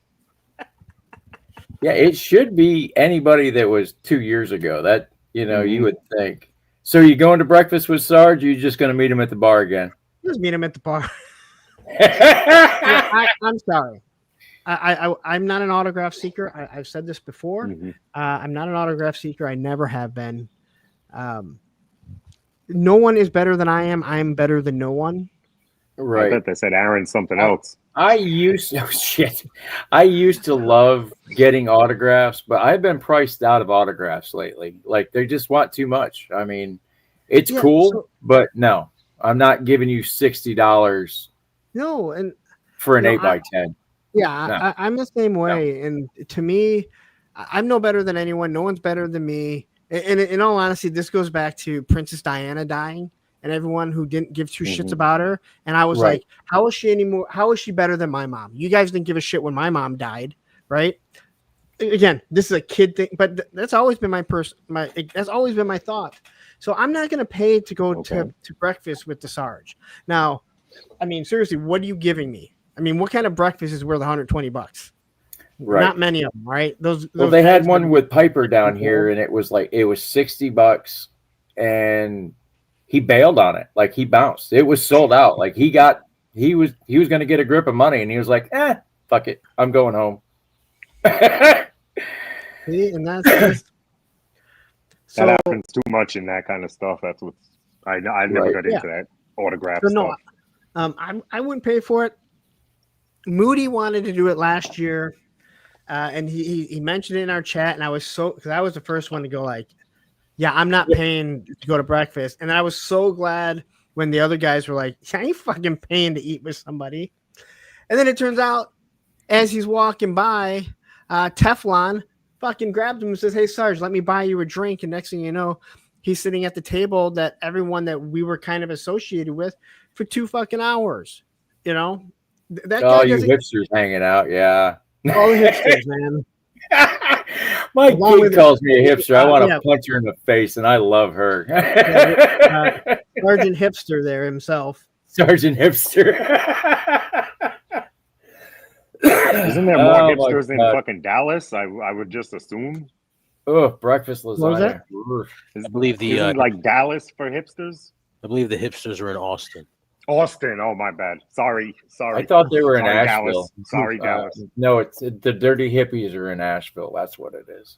Yeah, it should be anybody that was 2 years ago. That, you would think. So you going to breakfast with Sarge, or you just going to meet him at the bar again? Just meet him at the bar. I'm sorry. I'm not an autograph seeker. I've said this before. I'm not an autograph seeker. I never have been. No one is better than I am. I'm better than no one. Right. I bet they said Aaron's something else. I used to love getting autographs, but I've been priced out of autographs lately. Like, they just want too much. I mean, it's cool, but no, I'm not giving you $60. No, and for an 8x10. Yeah, no. I'm the same way. No. And to me, I'm no better than anyone. No one's better than me. And in all honesty, this goes back to Princess Diana dying and everyone who didn't give two shits about her. And I was like, how is she better than my mom? You guys didn't give a shit when my mom died, right? Again, this is a kid thing, but that's always been that's always been my thought. So I'm not going to pay to go to breakfast with the Sarge. Now, I mean, seriously, what are you giving me? I mean, what kind of breakfast is worth $120? Right. Not many of them, right? Those they had one with Piper down here, and it was $60, and he bailed on it. Like, he bounced. It was sold out. Like, he was going to get a grip of money, and he was like, fuck it, I'm going home. See, and that's so, that happens too much in that kind of stuff. That's what's I never got into that autograph stuff. I wouldn't pay for it. Moody wanted to do it last year, and he mentioned it in our chat, and I was because I was the first one to go like, yeah, I'm not paying to go to breakfast, and I was so glad when the other guys were like, I ain't fucking paying to eat with somebody. And then it turns out, as he's walking by, Teflon fucking grabbed him and says, hey, Sarge, let me buy you a drink. And next thing you know, he's sitting at the table that everyone that we were kind of associated with for 2 fucking hours. You know? That guy you hipsters hanging out, yeah. All the hipsters, man. My kid calls me a hipster. I want to punch her in the face, and I love her. Sergeant Hipster there himself. Sergeant Hipster. Isn't there more hipsters in fucking Dallas? I would just assume. Oh, breakfast lasagna. I believe Isn't like Dallas for hipsters. I believe the hipsters are in Austin. Austin. Oh, my bad. Sorry. I thought they were in Asheville. Dallas. Sorry, Dallas. No, it's the dirty hippies are in Asheville. That's what it is.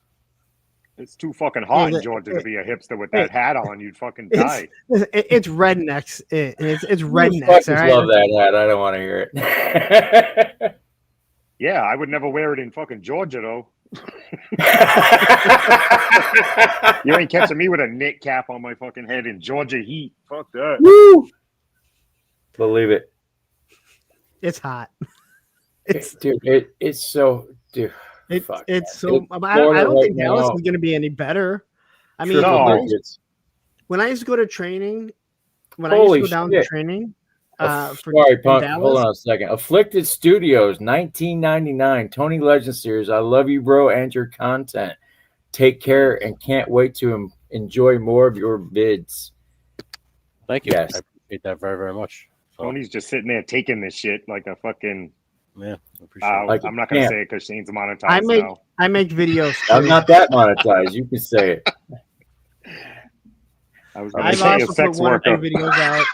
It's too fucking hot in Georgia to be a hipster with that hat on. You'd fucking die. It's rednecks. It's rednecks. I love that hat. I don't want to hear it. Yeah, I would never wear it in fucking Georgia, though. You ain't catching me with a knit cap on my fucking head in Georgia heat. Fuck that. Woo! Believe it. It's hot. It's so I don't think Dallas is going to be any better. I mean, when I used to go to training, when I used to go down to training, sorry, Punk. Hold on a second. Afflicted Studios, 1999, Tony Legend series. I love you, bro, and your content. Take care, and can't wait to enjoy more of your vids. Thank you. Yes. I appreciate that very, very much. So, Tony's just sitting there taking this shit like a fucking. Yeah, I appreciate it. I'm not gonna say it because Shane's monetized. I make videos. I'm not that monetized. You can say it. I've also put one or two videos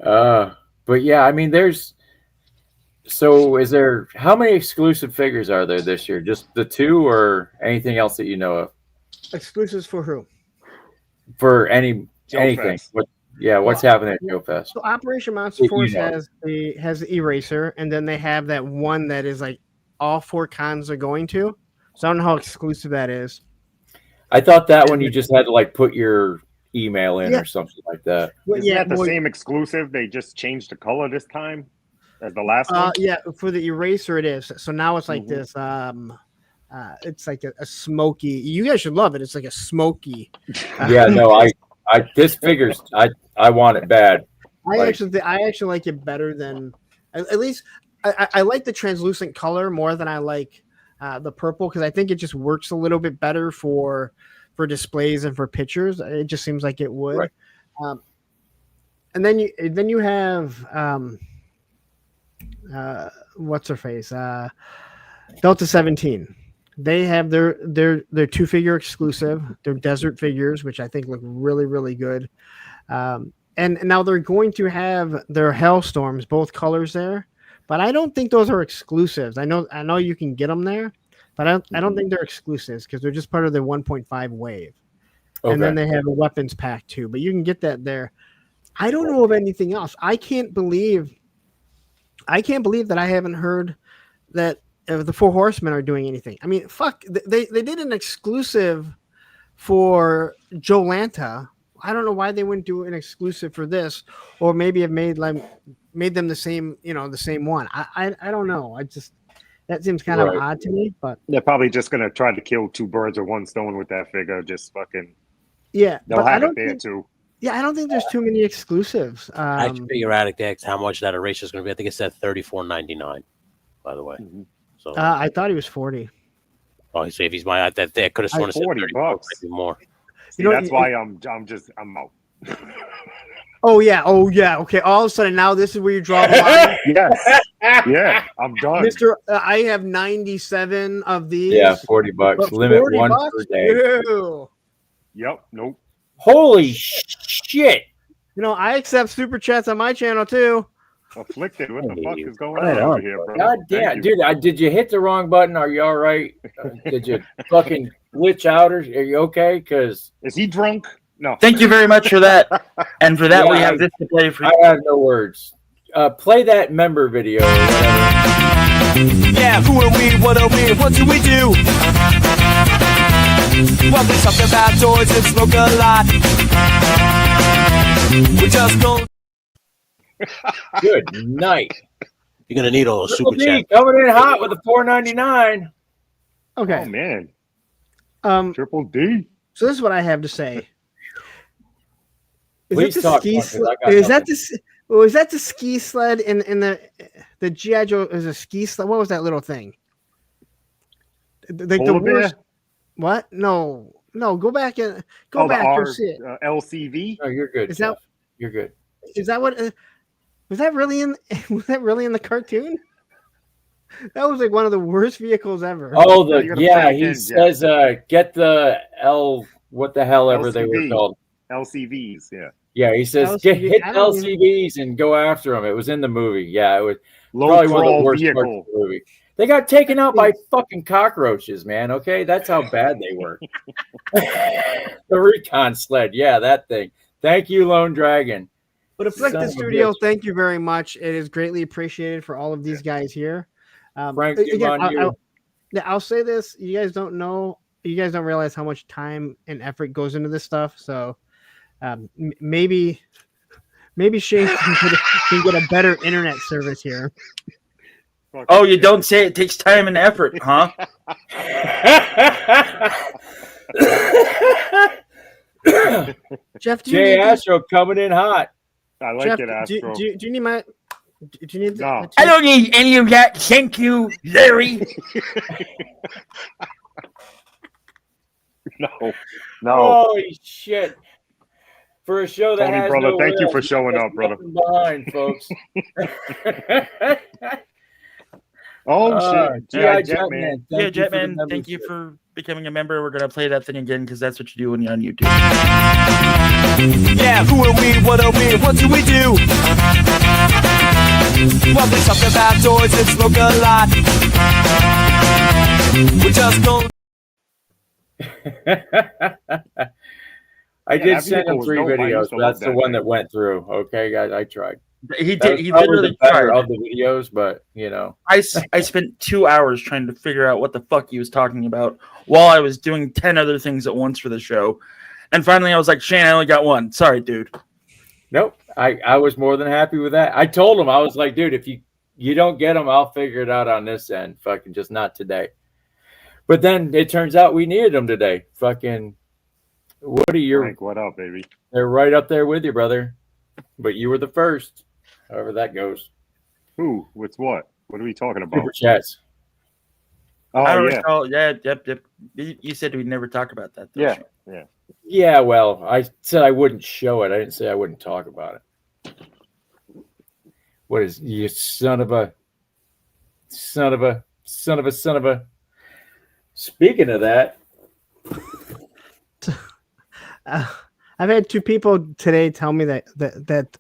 out. But yeah, I mean, is there how many exclusive figures are there this year? Just the 2 or anything else that you know of? Exclusives for who? For anything. What's happening at JoeFest? So Operation Monster Force has the eraser, and then they have that one that is like all 4 cons are going to. So I don't know how exclusive that is. I thought that one you just had to like put your email in or something like that. Isn't that the same exclusive? They just changed the color this time as the last one? Yeah, for the eraser it is. So now it's like this it's like a smoky. You guys should love it. It's like a smoky. Yeah, no, this figures I want it bad. I actually like it better than at least I like the translucent color more than I like the purple because I think it just works a little bit better for displays and for pictures. It just seems like it would. Right. And then you have what's her face? Delta 17. They have their 2-figure exclusive. They're desert figures, which I think look really, really good. And now they're going to have their Hellstorms, both colors there, but I don't think those are exclusives. I know you can get them there, but I don't think they're exclusives because they're just part of the 1.5 wave. Okay. And then they have a weapons pack too, but you can get that there. I don't know of anything else. I can't believe that I haven't heard that the 4 Horsemen are doing anything. I mean, fuck, they did an exclusive for Joe Lanta. I don't know why they wouldn't do an exclusive for this, or maybe have made them the same, the same one. I don't know. That seems kind of odd to me, but they're probably just gonna try to kill 2 birds with 1 stone with that figure. Just fucking they'll have it there too. Yeah, I don't think there's too many exclusives. I actually figure out how much that eraser is going to be. I think it said $34.99. By the way, so I thought he was 40. Oh, so if he's my that I could have sworn it said $40, maybe more. See, that's why I'm out. Oh yeah. Okay. All of a sudden, now this is where you draw the line. Yes. Yeah, I'm done. Mister, I have 97 of these. Yeah, $40. Limit $40 one per day. Ew. Yep. Nope. Holy shit! I accept super chats on my channel too. Afflicted. What the fuck is going on over here, bro? God damn, dude! Did you hit the wrong button? Are you all right? Did you fucking glitch out? Or are you okay? Because is he drunk? No. Thank you very much for that. And for that, we Yeah, have this to play for I have no words. Play that member video or whatever. Yeah, who are we? What are we? What do we do? Well, we talk about toys and smoke a lot. We just go. Good night. You're gonna need all those super Triple D chat. coming in hot with a $4.99. Okay. Oh man, Triple D. So this is what I have to say. Please talk. Is that the ski sled in the GI Joe? Is a ski sled? What was that little thing? The worst. What? No. Go back and go back and see it. LCV. Oh, you're good. You're good. Is that what? Was that really in? Was that really in the cartoon? That was like one of the worst vehicles ever. Oh, he says, get the L, what the hell ever they were called. LCVs, yeah. Yeah, he says, hit LCVs and go after them. It was in the movie. Yeah, it was probably one of the worst parts of the movie. They got taken out by fucking cockroaches, man. Okay, that's how bad they were. The recon sled. Yeah, that thing. Thank you, Lone Dragon. But Afflicted Studio, thank you very much. It is greatly appreciated for all of these guys here. Frank, again, I'll say this: you guys don't know, you guys don't realize how much time and effort goes into this stuff. So maybe Shane can get a better internet service here. Oh, you don't say it takes time and effort, huh? Jeff, Jay Astro coming in hot. I like Jeff, it, Astro. Do you need my? Do you need? No. I don't need any of that. Thank you, Larry. No. Holy shit. For a show that Tony, has brother, no thank you wheels, for showing up, brother. Behind, folks. Oh, shit. G.I. Jetman. Yeah, Jetman, thank you for becoming a member. We're going to play that thing again because that's what you do when you're on YouTube. Yeah, who are we? What are we? What do we do? Well, we talk about toys and smoke a lot. We just go. I did send him 3 videos, but that's the one that went through. Okay, guys, I tried. He did. He literally tried of the videos, but you know, I spent 2 hours trying to figure out what the fuck he was talking about while I was doing 10 other things at once for the show, and finally I was like, Shane, I only got one. Sorry, dude. Nope. I was more than happy with that. I told him, I was like, dude, if you don't get them, I'll figure it out on this end. Fucking just not today. But then it turns out we needed them today. Fucking Woody, what up, baby? They're right up there with you, brother. But you were the first. However that goes. Who? What's what? What are we talking about? Super chats. Oh, I don't yeah. recall. Yeah, yep. You said we'd never talk about that. Yeah. Yeah, well, I said I wouldn't show it. I didn't say I wouldn't talk about it. What is you son of a. Speaking of that. I've had 2 people today tell me that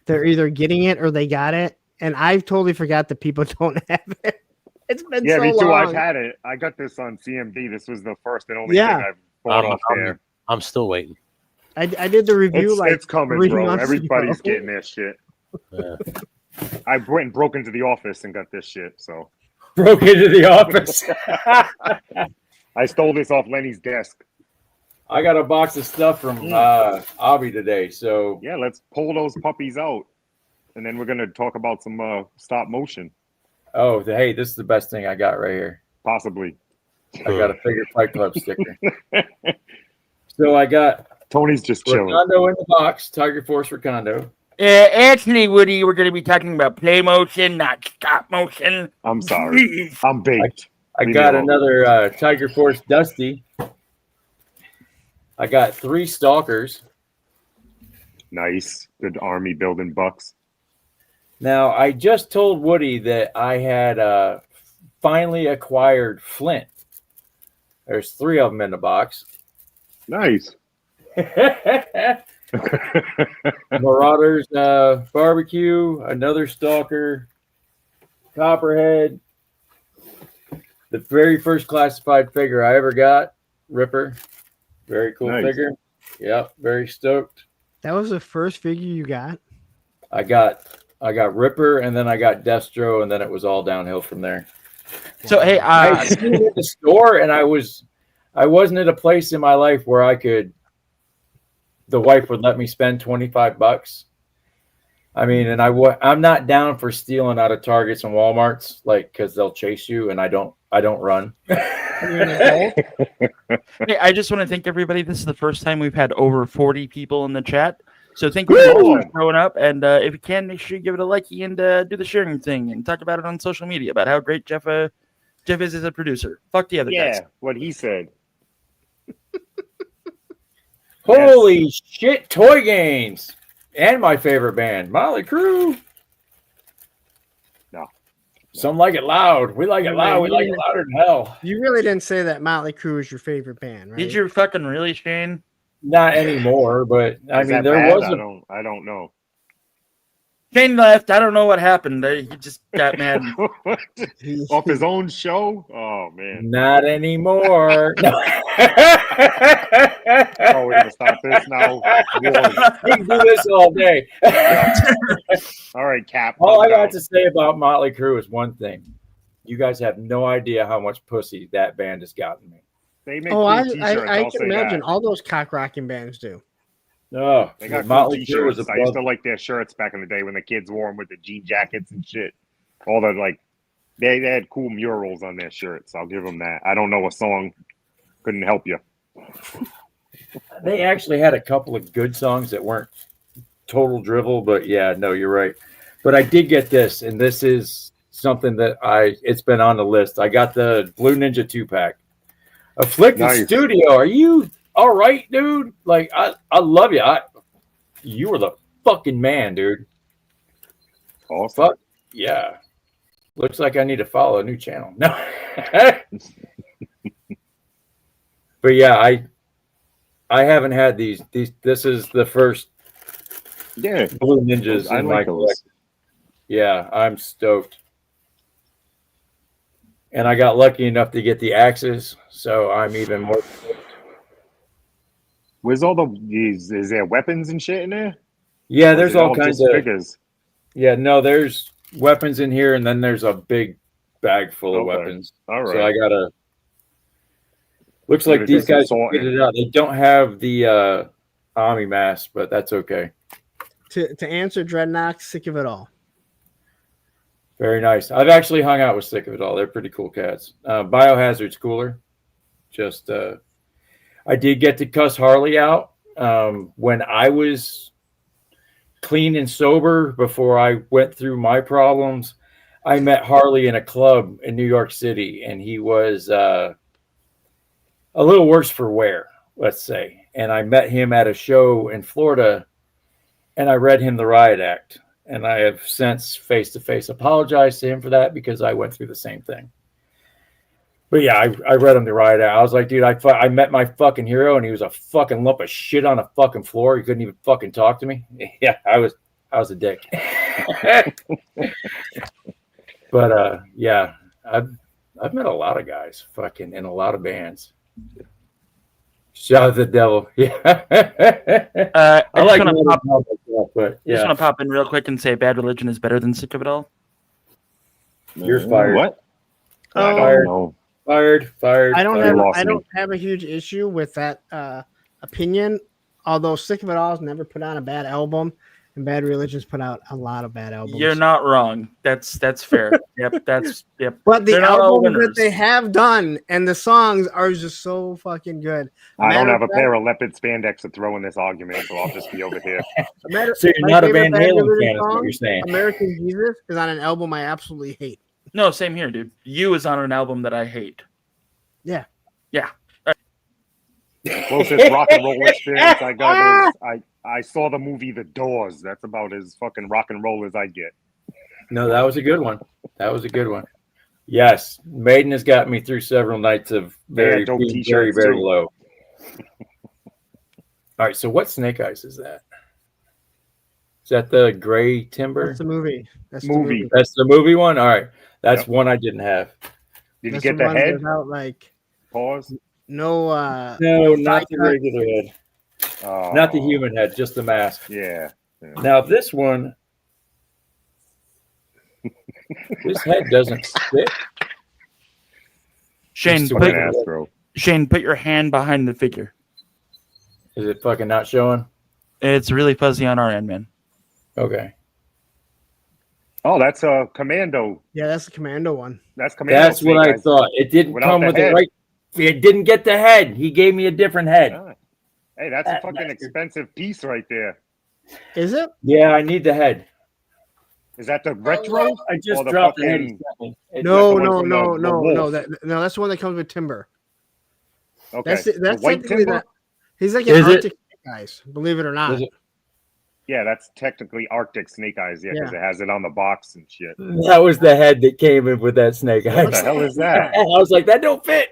they're either getting it or they got it, and I've totally forgot that people don't have it. It's been so long. Me too. I've had it. I got this on CMD. This was the first and only thing I've bought off there. I'm still waiting. I did the review it's coming, 3 bro. months Everybody's ago. getting this shit. Yeah. I went and broke into the office and got this shit. So broke into the office. I stole this off Lenny's desk. I got a box of stuff from Avi today, so yeah, let's pull those puppies out, and then we're gonna talk about some stop motion. Oh, hey, this is the best thing I got right here. Possibly. I got a Figure Fight Club sticker. So I got Tony's just chilling. Recondo in the box, Tiger Force Recondo. Actually, Woody, we're going to be talking about playmotion, not stop motion. I'm sorry. I'm baked. I got another Tiger Force Dusty. I got 3 Stalkers. Nice. Good army building bucks. Now, I just told Woody that I had finally acquired Flint. There's 3 of them in the box. Nice. Marauders Barbecue, another Stalker, Copperhead, the very first classified figure I ever got, Ripper. Very cool figure. Yep, very stoked. That was the first figure you got? I got Ripper, and then I got Destro, and then it was all downhill from there. So hey, I seen it in the store, and I wasn't at a place in my life where the wife would let me spend $25. I mean, and I'm not down for stealing out of Targets and Walmarts, like, because they'll chase you, and I don't run. Hey, I just want to thank everybody. This is the first time we've had over 40 people in the chat. So thank you for showing up. And if you can, make sure you give it a likey and do the sharing thing and talk about it on social media about how great Jeff is as a producer. Fuck the other guys. Yeah, what he said. Holy shit, toy games. And my favorite band, Motley Crue. No. Some like it loud. We like it loud. We like it louder than hell. You really didn't say that Motley Crue is your favorite band, right? Did you fucking really, Shane? Not anymore, but I Is mean, that there bad? was I don't know. Shane left. I don't know what happened. He just got mad. Off his own show? Oh, man. Not anymore. No. Oh, we're going to stop this now. We can do this all day. All right, Cap. All I got to say about Motley Crue is one thing. You guys have no idea how much pussy that band has gotten me. They make I t-shirts, I'll can say imagine. that. All those cock rocking bands do. Oh, They got Motley cool Crue was t-shirts. a I used to like their shirts back in the day when the kids wore them with the jean jackets and shit. All the, like, they had cool murals on their shirts. I'll give them that. I don't know a song. Couldn't help you. They actually had a couple of good songs that weren't total drivel, but yeah, no, you're right. But I did get this, and this is something that it's been on the list. I got the Blue Ninja 2-pack. Afflicted Studio. Are you all right, dude? Like, I love you. You were the fucking man, dude. Awesome. Fuck yeah. Looks like I need to follow a new channel. No. But yeah, I haven't had these. This is the first Blue Ninjas in my collection. Yeah, I'm stoked. And I got lucky enough to get the axes, so I'm even more stoked. Where's all is there weapons and shit in there? Yeah, there's all kinds of figures. Yeah, no, there's weapons in here, and then there's a big bag full of weapons. All right. So I gotta. Looks like these guys figured it out. They don't have the Army mask, but that's okay. To answer Dreadnought, sick of it all. Very nice. I've actually hung out with Sick of It All. They're pretty cool cats. Biohazard's cooler. Just I did get to cuss Harley out when I was clean and sober before I went through my problems. I met Harley in a club in New York City, and he was a little worse for wear, let's say. And I met him at a show in Florida, and I read him the riot act. And I have since face-to-face apologized to him for that because I went through the same thing. But yeah, I read him the riot act. I was like, dude, I met my fucking hero, and he was a fucking lump of shit on a fucking floor. He couldn't even fucking talk to me. Yeah, I was a dick. But yeah, I've met a lot of guys fucking in a lot of bands. Shout out the devil. Yeah. I like just want to pop in real quick and say Bad Religion is better than Sick of It All. You're fired. What? I don't know. Fired. I don't have a huge issue with that opinion. Although Sick of It All has never put out a bad album, and Bad Religion's put out a lot of bad albums. You're not wrong. That's fair. Yep. But the They're not all albums that winners. they have done and the songs are just so fucking good. I don't have a pair of leopard spandex to throw in this argument, so I'll just be over here. So you're not a Van Halen fan, is what you're saying. American Jesus is on an album I absolutely hate. No, same here, dude. You is on an album that I hate. Yeah. Closest rock and roll experience I got is I saw the movie The Doors. That's about as fucking rock and roll as I get. No, that was a good one. Yes, Maiden has got me through several nights of very, very low. All right, so what Snake Eyes is that? Is that the Gray Timber? That's the movie. That's the movie one? All right. That's one I didn't have. Did you get the head? Without, like, pause? No, not the regular head. Not the human head, just the mask. Yeah. Now this one, this head doesn't fit. Shane, put your hand behind the figure. Is it fucking not showing? It's really fuzzy on our end, man. Okay. Oh, that's a Commando. Yeah, that's the Commando one. That's Commando. That's what I thought. It didn't come with the right. It didn't get the head. He gave me a different head. Ah. Hey, that's a fucking expensive piece right there. Is it? Yeah, I need the head. Is that the retro? I just dropped the head. No. That's the one that comes with timber. Okay. That's white technically timber? that. He's like an Arctic guys, believe it or not. Yeah, that's technically Arctic snake eyes. Yeah, because it has it on the box and shit. That was the head that came in with that snake eyes. What the hell is that? I was like, that don't fit.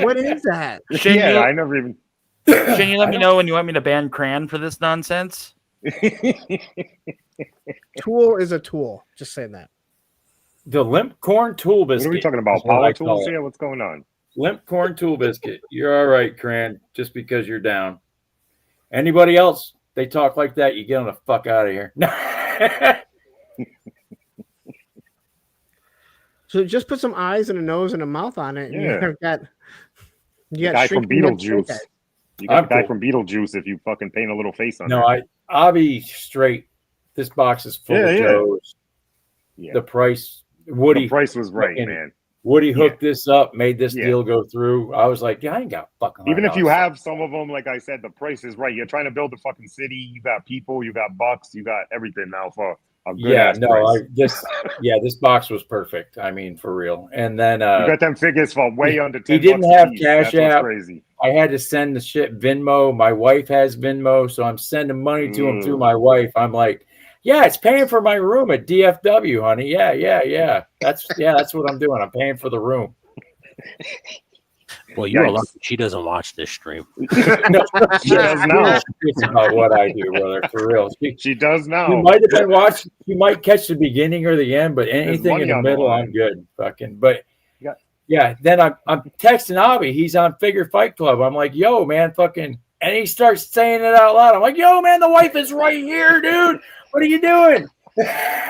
What is that? Shane, I never even. Shane, you let me know when you want me to ban Cran for this nonsense. Tool is a tool. Just saying that. The limp corn tool biscuit. What are we talking about? Power tools here? What's going on? Limp corn tool biscuit. You're all right, Cran, just because you're down. Anybody else, they talk like that, you get them the fuck out of here. So just put some eyes and a nose and a mouth on it. And Yeah. you got guy from Beetlejuice. You got I'm the guy cool. from Beetlejuice if you fucking paint a little face on No, it. I'll be straight. This box is full of Joes. Yeah. The price, Woody. The price was right, fucking- man. Woody hooked this up, made this Yeah. deal go through. I was like, yeah, I ain't got fucking. Even if you $100. have some of them, like I said, the price is right. You're trying to build a fucking city. You got people, you got bucks, you got everything now for a good ass price. This box was perfect. I mean, for real. And then you got them figures for way under 10 he didn't bucks a have piece. Cash That's what's App. crazy. I had to send the shit Venmo. My wife has Venmo, so I'm sending money to him through my wife. I'm like, yeah, it's paying for my room at DFW, honey. Yeah. That's what I'm doing. I'm paying for the room. Well, you're lucky she doesn't watch this stream. No, She does now. It's about what I do, brother. For real. She does now. You might have been watching. You might catch the beginning or the end, but anything in the middle, I'm good. Fucking. But yeah. Then I'm texting Avi. He's on Figure Fight Club. I'm like, yo, man, fucking. And he starts saying it out loud. I'm like, yo, man, the wife is right here, dude. What are you doing?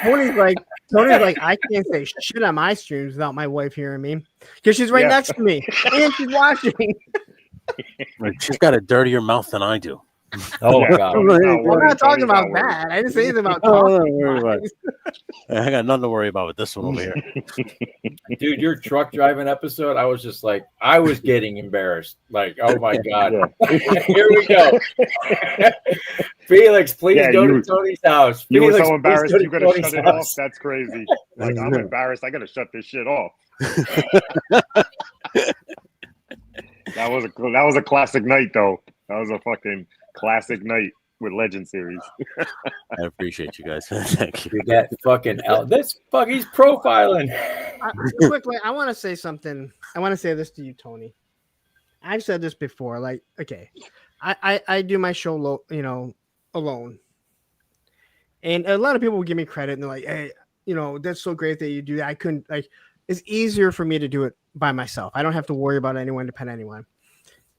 Tony's like, I can't say shit on my streams without my wife hearing me because she's right next to me and she's watching. She's got a dirtier mouth than I do. Oh God! We're not talking about that. I didn't say anything about talking. I got nothing to worry about with this one over here. Dude, your truck driving episode, I was just like, I was getting embarrassed. Like, oh my God. Here we go. Felix, please go to Tony's house. You Felix, were so embarrassed you gotta shut it off. house. That's crazy. Like, I'm embarrassed. I gotta shut this shit off. That was a classic night though. That was a fucking classic night with Legend Series. I appreciate you guys. Thank you. That fucking he's profiling. Quickly, I want to say something. I want to say this to you, Tony. I've said this before. Like, okay, I do my show, alone, and a lot of people will give me credit, and they're like, "Hey, that's so great that you do that." I couldn't like. It's easier for me to do it by myself. I don't have to worry about anyone, depend on anyone.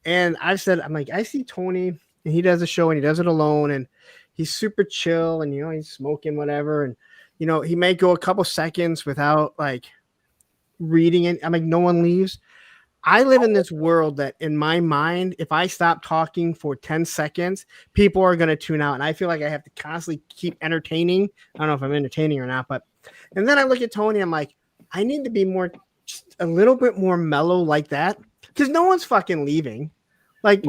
And I've said, I'm like, I see Tony, and he does a show, and he does it alone, and he's super chill, and he's smoking whatever, and he may go a couple seconds without like reading it. I'm like, no one leaves. I live in this world that in my mind, if I stop talking for 10 seconds, people are going to tune out. And I feel like I have to constantly keep entertaining. I don't know if I'm entertaining or not, and then I look at Tony, I'm like, I need to be just a little bit more mellow like that. Because no one's fucking leaving. Like,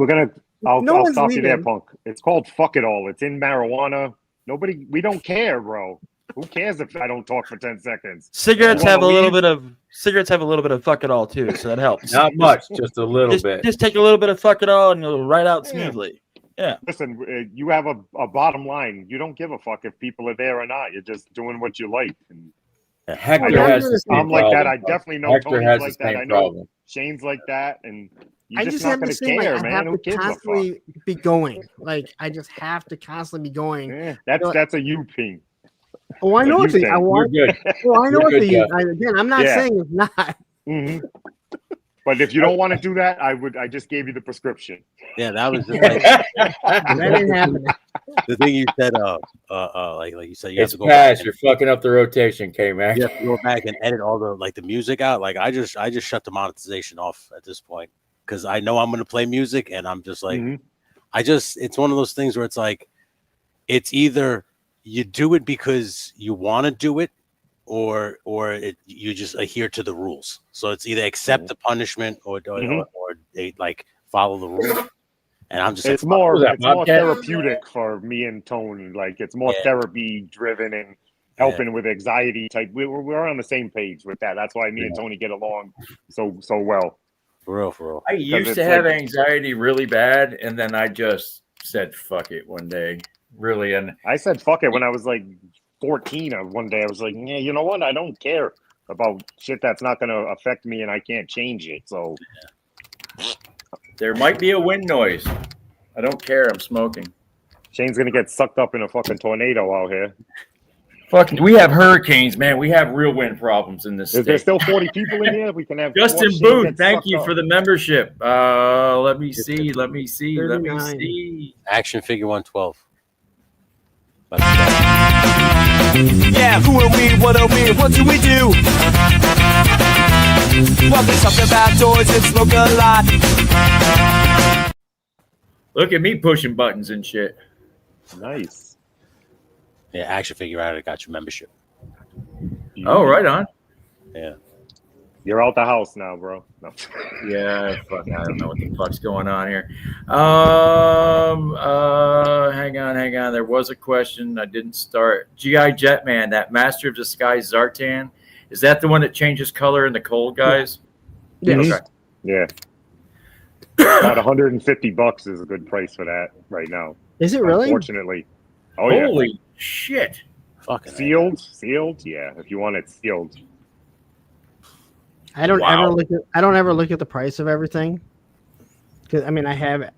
I'll stop you there, punk. It's called fuck it all. It's in marijuana. We don't care, bro. Who cares if I don't talk for 10 seconds? Cigarettes have a little bit of fuck it all too, so that helps. Not much, just a little bit. Just take a little bit of fuck it all and you'll ride out smoothly. Yeah. Listen, you have a bottom line. You don't give a fuck if people are there or not. You're just doing what you like. And Hector has the same I'm like problem. that. I definitely know Hector Tony's has like the that. same I know problem. Shane's like that, and I just have not to gonna say, care, I man. have Who to gives a fuck? constantly be going. Like, I just have to constantly be going. Yeah, that's a you thing. Oh, I know it's a. I want. You're good. Well, I know You're it's a good, you. Again, I'm not saying it's not. Mm-hmm. But if you don't want to do that, I just gave you the prescription. Yeah, that was just like That ain't happening. the thing you said. Like you said, you have It's to go back. past. You're fucking up the rotation, K-Mac. You have to go back and edit all the music out. Like I just shut the monetization off at this point because I know I'm going to play music, and I'm just like, it's one of those things where it's like, it's either you do it because you want to do it, or you just adhere to the rules. So it's either accept the punishment or they like follow the rules. And I'm just it's more therapeutic for me and Tony. Like it's more therapy driven and helping with anxiety type. We're on the same page with that. That's why me and Tony get along so well. For real. I used to have anxiety really bad, and then I just said fuck it one day. Really, and I said fuck it when I was like 14. One day I was like, yeah, you know what? I don't care about shit that's not going to affect me, and I can't change it. So there might be a wind noise. I don't care. I'm smoking. Shane's going to get sucked up in a fucking tornado out here. Fucking, we have hurricanes, man. We have real wind problems in this state. Is there still 40 people in here? We can have Justin Booth. Thank you for the membership. Let me see. 39. Action figure 112. Yeah, who are we? What are we? What do we do? Well, we talk about toys and smoke a lot. Look at me pushing buttons and shit. Nice. Yeah, action figure out. I got your membership. Oh, right on. Yeah. You're out the house now, bro. No. Yeah, fuck, I don't know what the fuck's going on here. Hang on. There was a question. I didn't start. G.I. Jetman, that Master of Disguise Zartan, is that the one that changes color in the cold, guys? Yeah. Yes. Okay. Yeah. About $150 is a good price for that right now. Is it really? Unfortunately. Oh yeah. Holy shit. Fucking Sealed? Yeah. If you want it sealed. I don't ever look at the price of everything. Because I have That's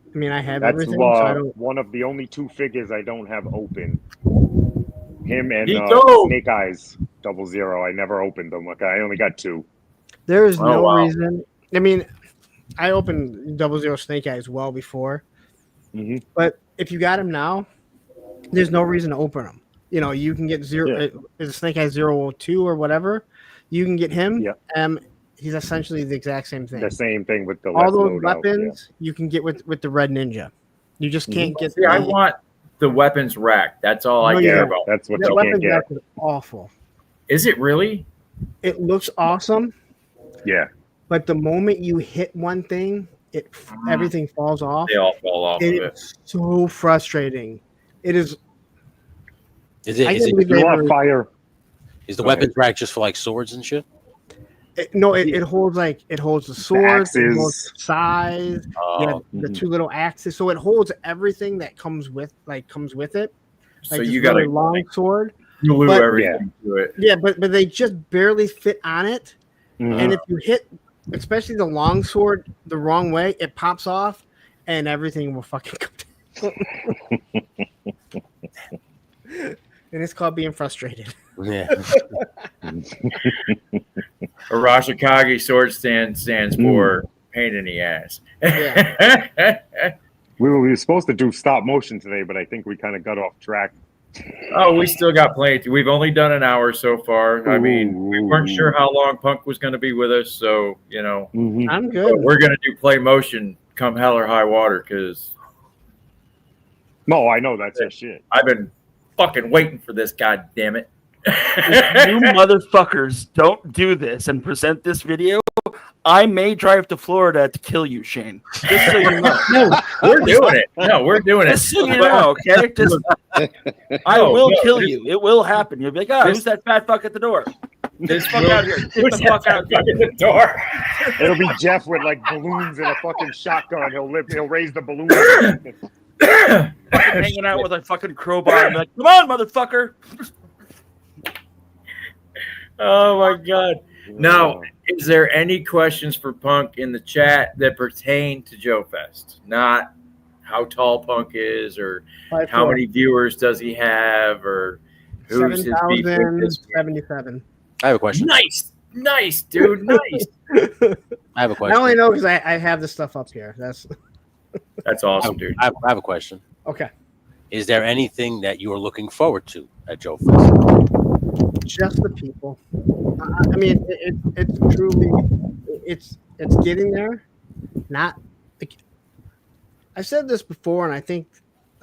everything. So I don't... one of the only two figures I don't have open. Him and Snake Eyes 00. I never opened them. Okay, I only got two. There is no reason. I opened 00 Snake Eyes well before. Mm-hmm. But if you got him now, there's no reason to open them. You can get Snake Eyes 002 or whatever. You can get him. Yeah. He's essentially the exact same thing. The same thing with the all those weapons you can get with the Red Ninja. You just can't get. See, I want the weapons rack. That's all I care about. That's what that you weapons can't rack get. is awful. Is it really? It looks awesome. Yeah. But the moment you hit one thing, everything falls off. They all fall off of it. It's so frustrating. It is. Is it you want fire? Is the weapons rack just for like swords and shit? It holds the swords, it holds the size, the two little axes. So it holds everything that comes with it. So you got a long sword. Glue everything to it. Yeah, but they just barely fit on it. Mm-hmm. And if you hit, especially the long sword, the wrong way, it pops off, and everything will fucking go down. And it's called being frustrated. Yeah. Arashikage sword stands for pain in the ass. Yeah. We were supposed to do stop motion today, but I think we kind of got off track. Oh, we still got plenty. We've only done an hour so far. I mean, we weren't sure how long Punk was going to be with us, so I'm good. We're going to do play motion come hell or high water because. No, I know that's your shit. I've been fucking waiting for this. God damn it! You motherfuckers don't do this and present this video, I may drive to Florida to kill you, Shane. Just so you know. No, we're doing it. No, we're doing it. Just so you know, okay? I will kill you. It will happen. You'll be like, who's that fat fuck at the door? This fuck out here. Get the fuck out here. The door. It'll be Jeff with like balloons and a fucking shotgun. He'll raise the balloon. Hanging out with a fucking crowbar and be like, come on, motherfucker. Oh my god. Now, is there any questions for Punk in the chat that pertain to JoeFest? Not how tall Punk is or how many viewers does he have or who's his beef with this? 7,077. I have a question. Nice, dude, nice. I have a I question. only know because I have this stuff up here. That's awesome, dude. I have a question. Okay. Is there anything that you are looking forward to at JoeFest? Just the people. I mean, it's truly it's getting there. Not. I've said this before, and I think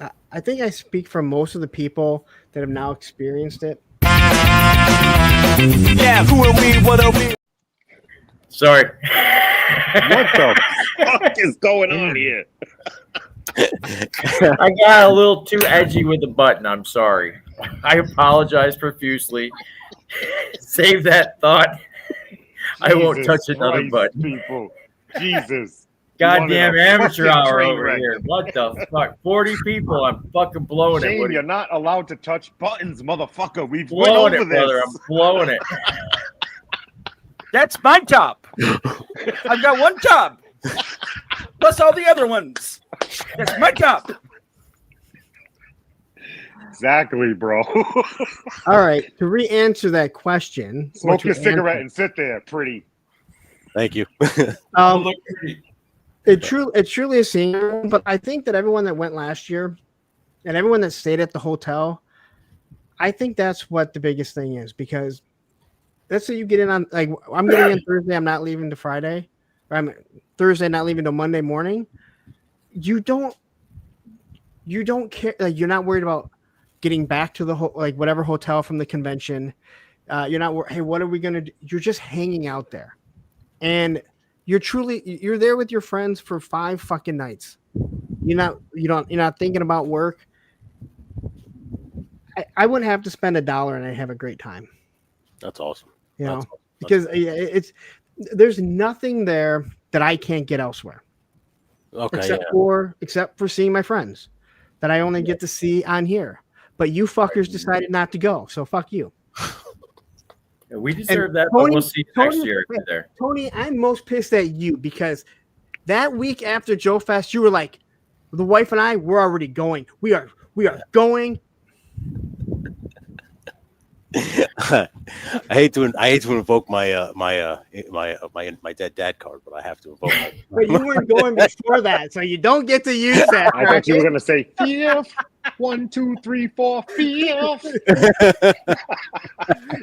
I speak for most of the people that have now experienced it. Yeah, who are we? What are we? Sorry. What the fuck is going on here? I got a little too edgy with the button. I'm sorry. I apologize profusely. Save that thought. I won't Jesus touch another Christ, button. People, Jesus. Goddamn You wanted a amateur fucking hour train over wreck. here. What the fuck? 40 people. I'm fucking blowing it. Shane, What are you're you not allowed to touch buttons, motherfucker. We've went blowing over it, brother? this. I'm blowing it. That's my job. I've got one job, plus all the other ones. That's my job. Exactly, bro. All right, to re-answer that question, Smoke what your you cigarette answered, and sit there, pretty. Thank you. it truly is seeing everyone, but I think that everyone that went last year and everyone that stayed at the hotel, I think that's what the biggest thing is, because let's say you get in on, like, I'm getting in Thursday, I'm not leaving to Friday, or I'm Thursday, not leaving till Monday morning. You don't care, like, you're not worried about getting back to the like whatever hotel from the convention. You're not hey, what are we gonna do? You're just hanging out there, and you're there with your friends for 5 fucking nights. You're not thinking about work. I wouldn't have to spend $1 and I have a great time. That's awesome. You know, That's because there's nothing there that I can't get elsewhere. Okay. Except for seeing my friends that I only get to see on here. But you fuckers decided not to go, so fuck you. Yeah, we deserve that, Tony, but we'll see you next year if you're there. Tony, I'm most pissed at you because that week after JoeFest, you were like, the wife and I, we're already going. We are going. I hate to invoke my my dead dad card, but I have to invoke. But you weren't going before that, so you don't get to use that. I thought you were gonna say fifth. 1, 2, 3, 4, fifth.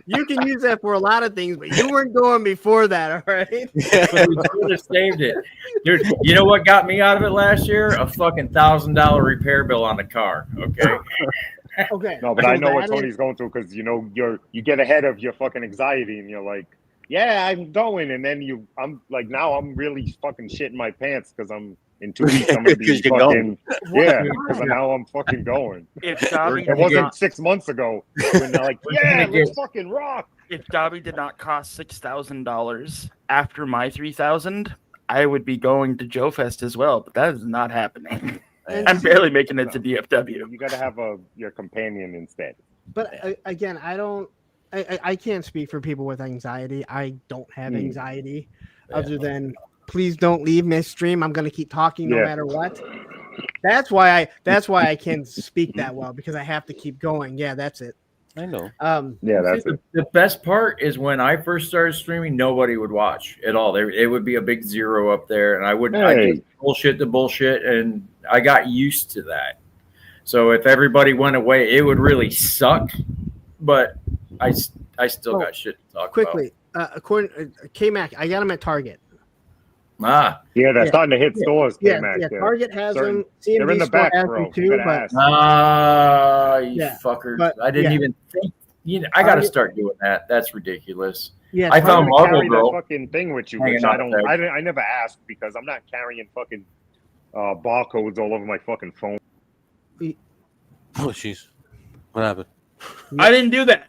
You can use that for a lot of things, but you weren't going before that, all right? We should have saved it, dude. You know what got me out of it last year? A fucking $1,000 repair bill on the car. Okay. Okay. No, but I know what Tony's going through because you get ahead of your fucking anxiety and you're like, yeah, I'm going, and then I'm like, now I'm really fucking shitting my pants because I'm in 2 weeks I'm gonna be fucking because now I'm fucking going. If Dobby It wasn't 6 months ago when they're like, yeah, let's fucking rock. If Dobby did not cost $6,000 after my $3,000, I would be going to JoeFest as well. But that is not happening. I'm barely making it to DFW. You got to have your companion instead. But again, I can't speak for people with anxiety. I don't have anxiety, other than please don't leave midstream. I'm going to keep talking no matter what. That's why I can speak that well, because I have to keep going. Yeah, that's it. I know. That's it. The best part is when I first started streaming, nobody would watch at all. It would be a big 0 up there, and I just bullshit the bullshit, and I got used to that. So if everybody went away, it would really suck. But I still got shit to talk quickly. According K-Mac, I got them at Target. Yeah, they're starting to hit stores. Yeah, Target has them. CMB they're in the back, bro. too, you fuckers! But, I didn't even think. I got to start doing that. That's ridiculous. Yeah, I found Marvel carry Girl. that fucking thing with you, which I don't. I never asked because I'm not carrying fucking barcodes all over my fucking phone. Oh, jeez. What happened? I didn't do that.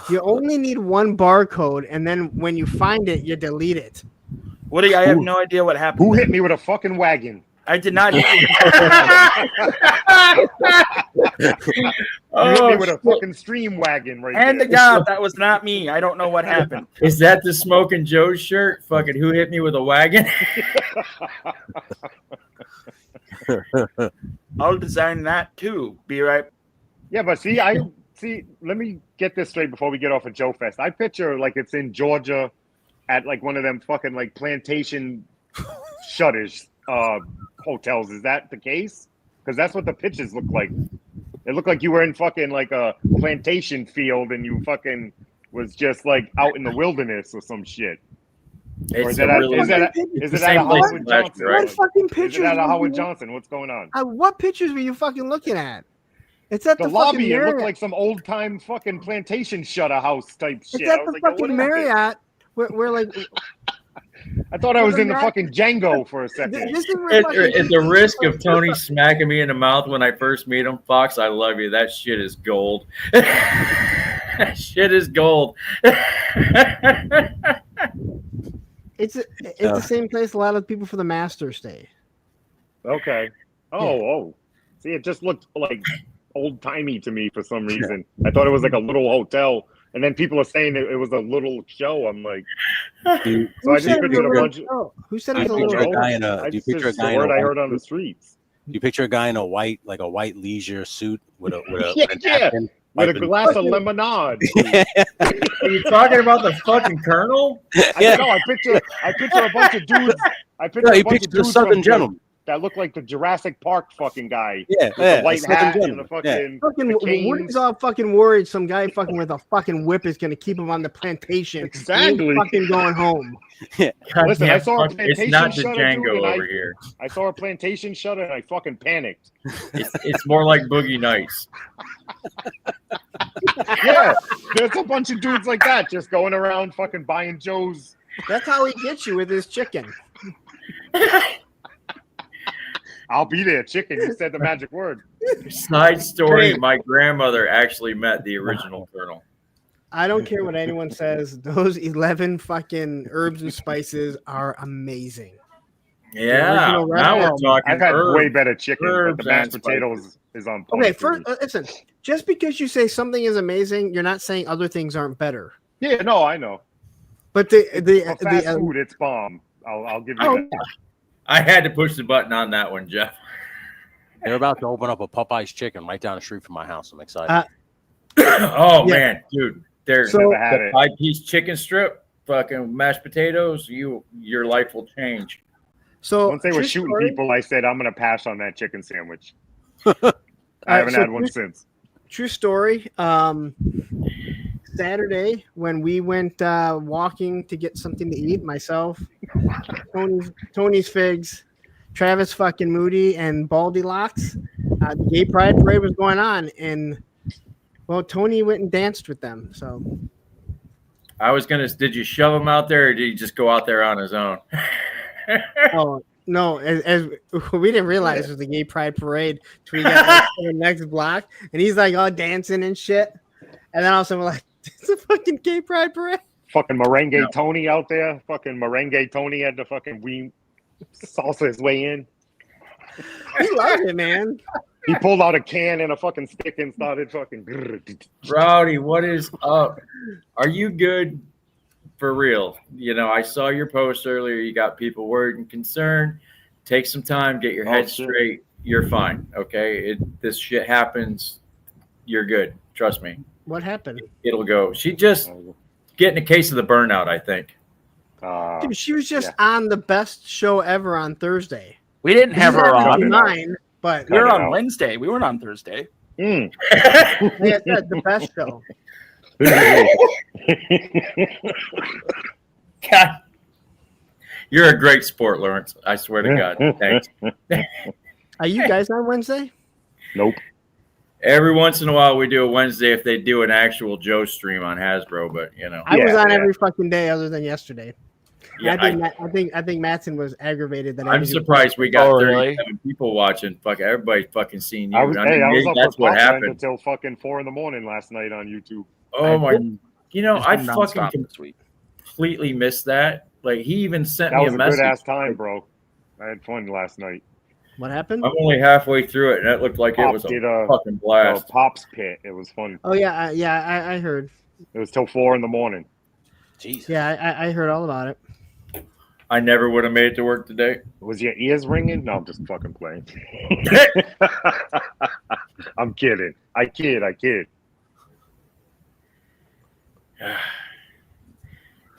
You only need one barcode, and then when you find it, you delete it. Woody, I have no idea what happened. Who hit me with a fucking wagon? I did not. You hit me with a fucking stream wagon right And there. to God, that was not me. I don't know what happened. Is that the Smokin Joe shirt? Fucking who hit me with a wagon? I'll design that too. Be right. Yeah, but see, let me get this straight before we get off of JoeFest. I picture like it's in Georgia, at like one of them fucking like plantation shutters hotels. Is that the case? Because that's what the pictures look like. It looked like you were in fucking like a plantation field and you fucking was just like out in the wilderness or some shit. Or is it at a Howard Johnson? What fucking pictures? Is it at a Howard Johnson? What's going on? What pictures were you fucking looking at? It's at the lobby. It looked like some old time fucking plantation shutter house type shit. It's at the fucking Marriott. We're like. I thought I was in the fucking Django for a second. At the risk of Tony smacking me in the mouth when I first meet him, Fox, I love you. That shit is gold. That shit is gold. It's the same place a lot of people for the Masters stay. Okay. Oh. See, it just looked like old timey to me for some reason. I thought it was like a little hotel, and then people are saying it was a little show. I'm like, so I just pictured a bunch. Who said it was a little guy in a? Do you picture a guy in a? I heard on the streets. Do you picture a guy in a white leisure suit with a with a glass of lemonade? Are you talking about the fucking Colonel? I picture a bunch of dudes. I picture a bunch of dudes the Southern gentleman that look like the Jurassic Park fucking guy. Yeah, the white hat and the fucking. Woody's all fucking worried. Some guy fucking with a fucking whip is gonna keep him on the plantation. Exactly. Fucking going home. Yeah. Listen, I saw a plantation it's not the shutter, Django dude, over here. I saw a plantation shutter and I fucking panicked. It's more like Boogie Nights. Yeah, there's a bunch of dudes like that just going around fucking buying Joe's. That's how he gets you with his chicken. I'll be there, chicken. You said the magic word. Side story: my grandmother actually met the original Colonel. I don't care what anyone says. Those 11 fucking herbs and spices are amazing. Yeah, now we're talking. I've had way better chicken, but the mashed potatoes is on point. Okay, first, listen. Just because you say something is amazing, you're not saying other things aren't better. Yeah, no, I know. But food, it's bomb. I'll give you that. I had to push the button on that one, Jeff. They're about to open up a Popeye's chicken right down the street from my house. I'm excited. Man, dude, there's the 5-piece chicken strip, fucking mashed potatoes. Your life will change. So once they were shooting people, I said I'm gonna pass on that chicken sandwich. I haven't had one since. True story. Saturday when we went walking to get something to eat, myself, Tony's Figs, Travis fucking Moody, and Baldy Locks, the gay pride parade was going on, and well, Tony went and danced with them. So I was gonna. Did you shove him out there, or did he just go out there on his own? Oh no! As we didn't realize it was the gay pride parade till we got to the next block, and he's like all dancing and shit, and then all of a sudden we're like, "It's a fucking gay pride parade." Fucking merengue Tony out there. Fucking merengue Tony had to fucking salsa his way in. He loved it, man. He pulled out a can and a fucking stick and started fucking. Rowdy, what is up? Are you good? For real, I saw your post earlier. You got people worried and concerned. Take some time, get your head straight. You're fine, okay? This shit happens. You're good. Trust me. What happened? It'll go. She just getting a case of the burnout, I think. Dude, she was just on the best show ever on Thursday. We didn't have her on. But we were on Wednesday. We weren't on Thursday. Yeah, the best show. God, you're a great sport, Lawrence. I swear to God. Thanks. Are you guys on Wednesday? Nope. Every once in a while, we do a Wednesday if they do an actual Joe stream on Hasbro, but I was on every fucking day other than yesterday. Yeah, I think Mattson was aggravated that I'm surprised we got 37 people watching. Fuck, everybody fucking seeing you. I was up that's what happened until happened fucking 4 a.m. last night on YouTube. Oh my! I fucking completely missed that. Like he even sent me a message. Good ass time, bro. I had fun last night. What happened? I'm only halfway through it, and it looked like it was a fucking blast. Pop's pit. It was fun. Oh yeah, I heard. It was till 4 a.m. Jeez. Yeah, I heard all about it. I never would have made it to work today. Was your ears ringing? No, I'm just fucking playing. I'm kidding. I kid.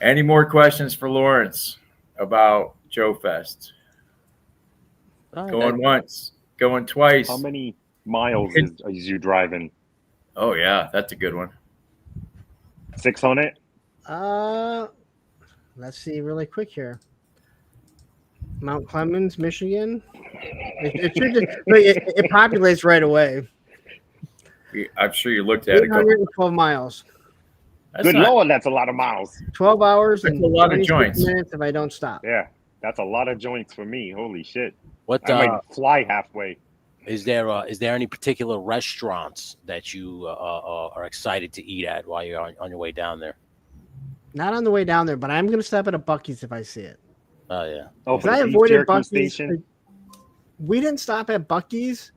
Any more questions for Lawrence about JoeFest? Going once, going twice. How many miles is you driving? Oh yeah, that's a good one. 600. Let's see really quick here. Mount Clemens, Michigan. It populates right away. I'm sure you looked at it. 812 miles. Good Lord, that's a lot of miles. 12 hours and a lot of 26 joints. minutes if I don't stop. Yeah, that's a lot of joints for me. Holy shit! What I might fly halfway. is there any particular restaurants that you are excited to eat at while you're on your way down there? Not on the way down there, but I'm going to stop at a Buc-ee's if I see it. Oh yeah. Oh, for I the beef avoided jerky Buc-ee's. station. We didn't stop at Buc-ee's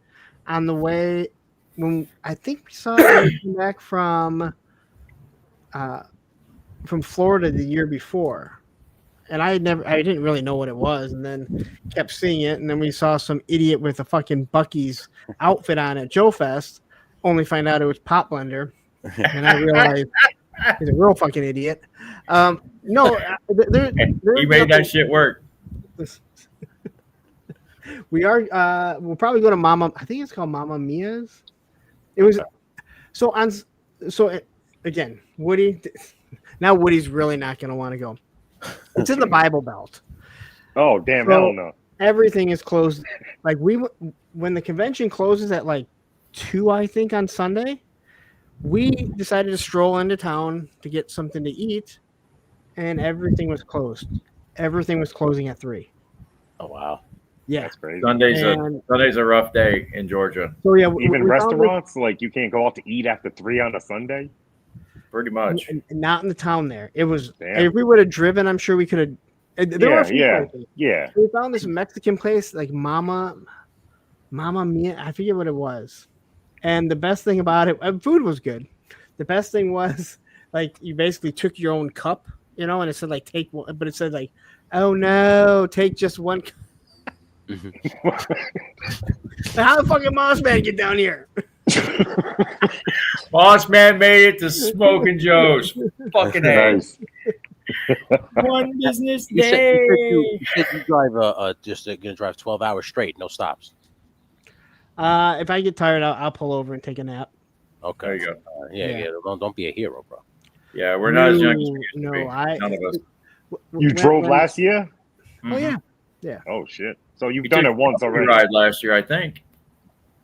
on the way when I think we saw it back from Florida the year before, and I didn't really know what it was, and then kept seeing it, and then we saw some idiot with a fucking Buc-ee's outfit on at JoeFest, only find out it was Pop Blender, and I realized he's a real fucking idiot. No, he made that shit work. We'll probably go to Mama. I think it's called Mama Mia's. It was again, Woody. Now Woody's really not going to want to go. It's in the Bible Belt. Oh damn! Hell no. Everything is closed. Like when the convention closes at like 2, I think on Sunday, we decided to stroll into town to get something to eat, and everything was closed. Everything was closing at 3. Oh wow. Yeah, That's crazy. Sunday's a rough day in Georgia. So yeah, Even restaurants, like you can't go out to eat after 3 on a Sunday. Pretty much. Not in the town there. It was. Damn. If we would have driven, I'm sure we could have. There were a few places. Yeah. We found this Mexican place like Mama Mia. I forget what it was. And the best thing about it, food was good. The best thing was like you basically took your own cup, and it said like take one, but it said like, oh no, take just one cup. How the fucking Moss Man get down here? Boss Man made it to Smokin Joe's. Fucking Nice. One business You day. said you drive just gonna drive 12 hours straight, no stops. If I get tired, I'll pull over and take a nap. Okay. There you go. Yeah. Don't be a hero, bro. Yeah, we're not as young as we used to No, be. None of us. You drove last year? Oh yeah. Oh shit! So you've You done took it once the already. ride last year, I think.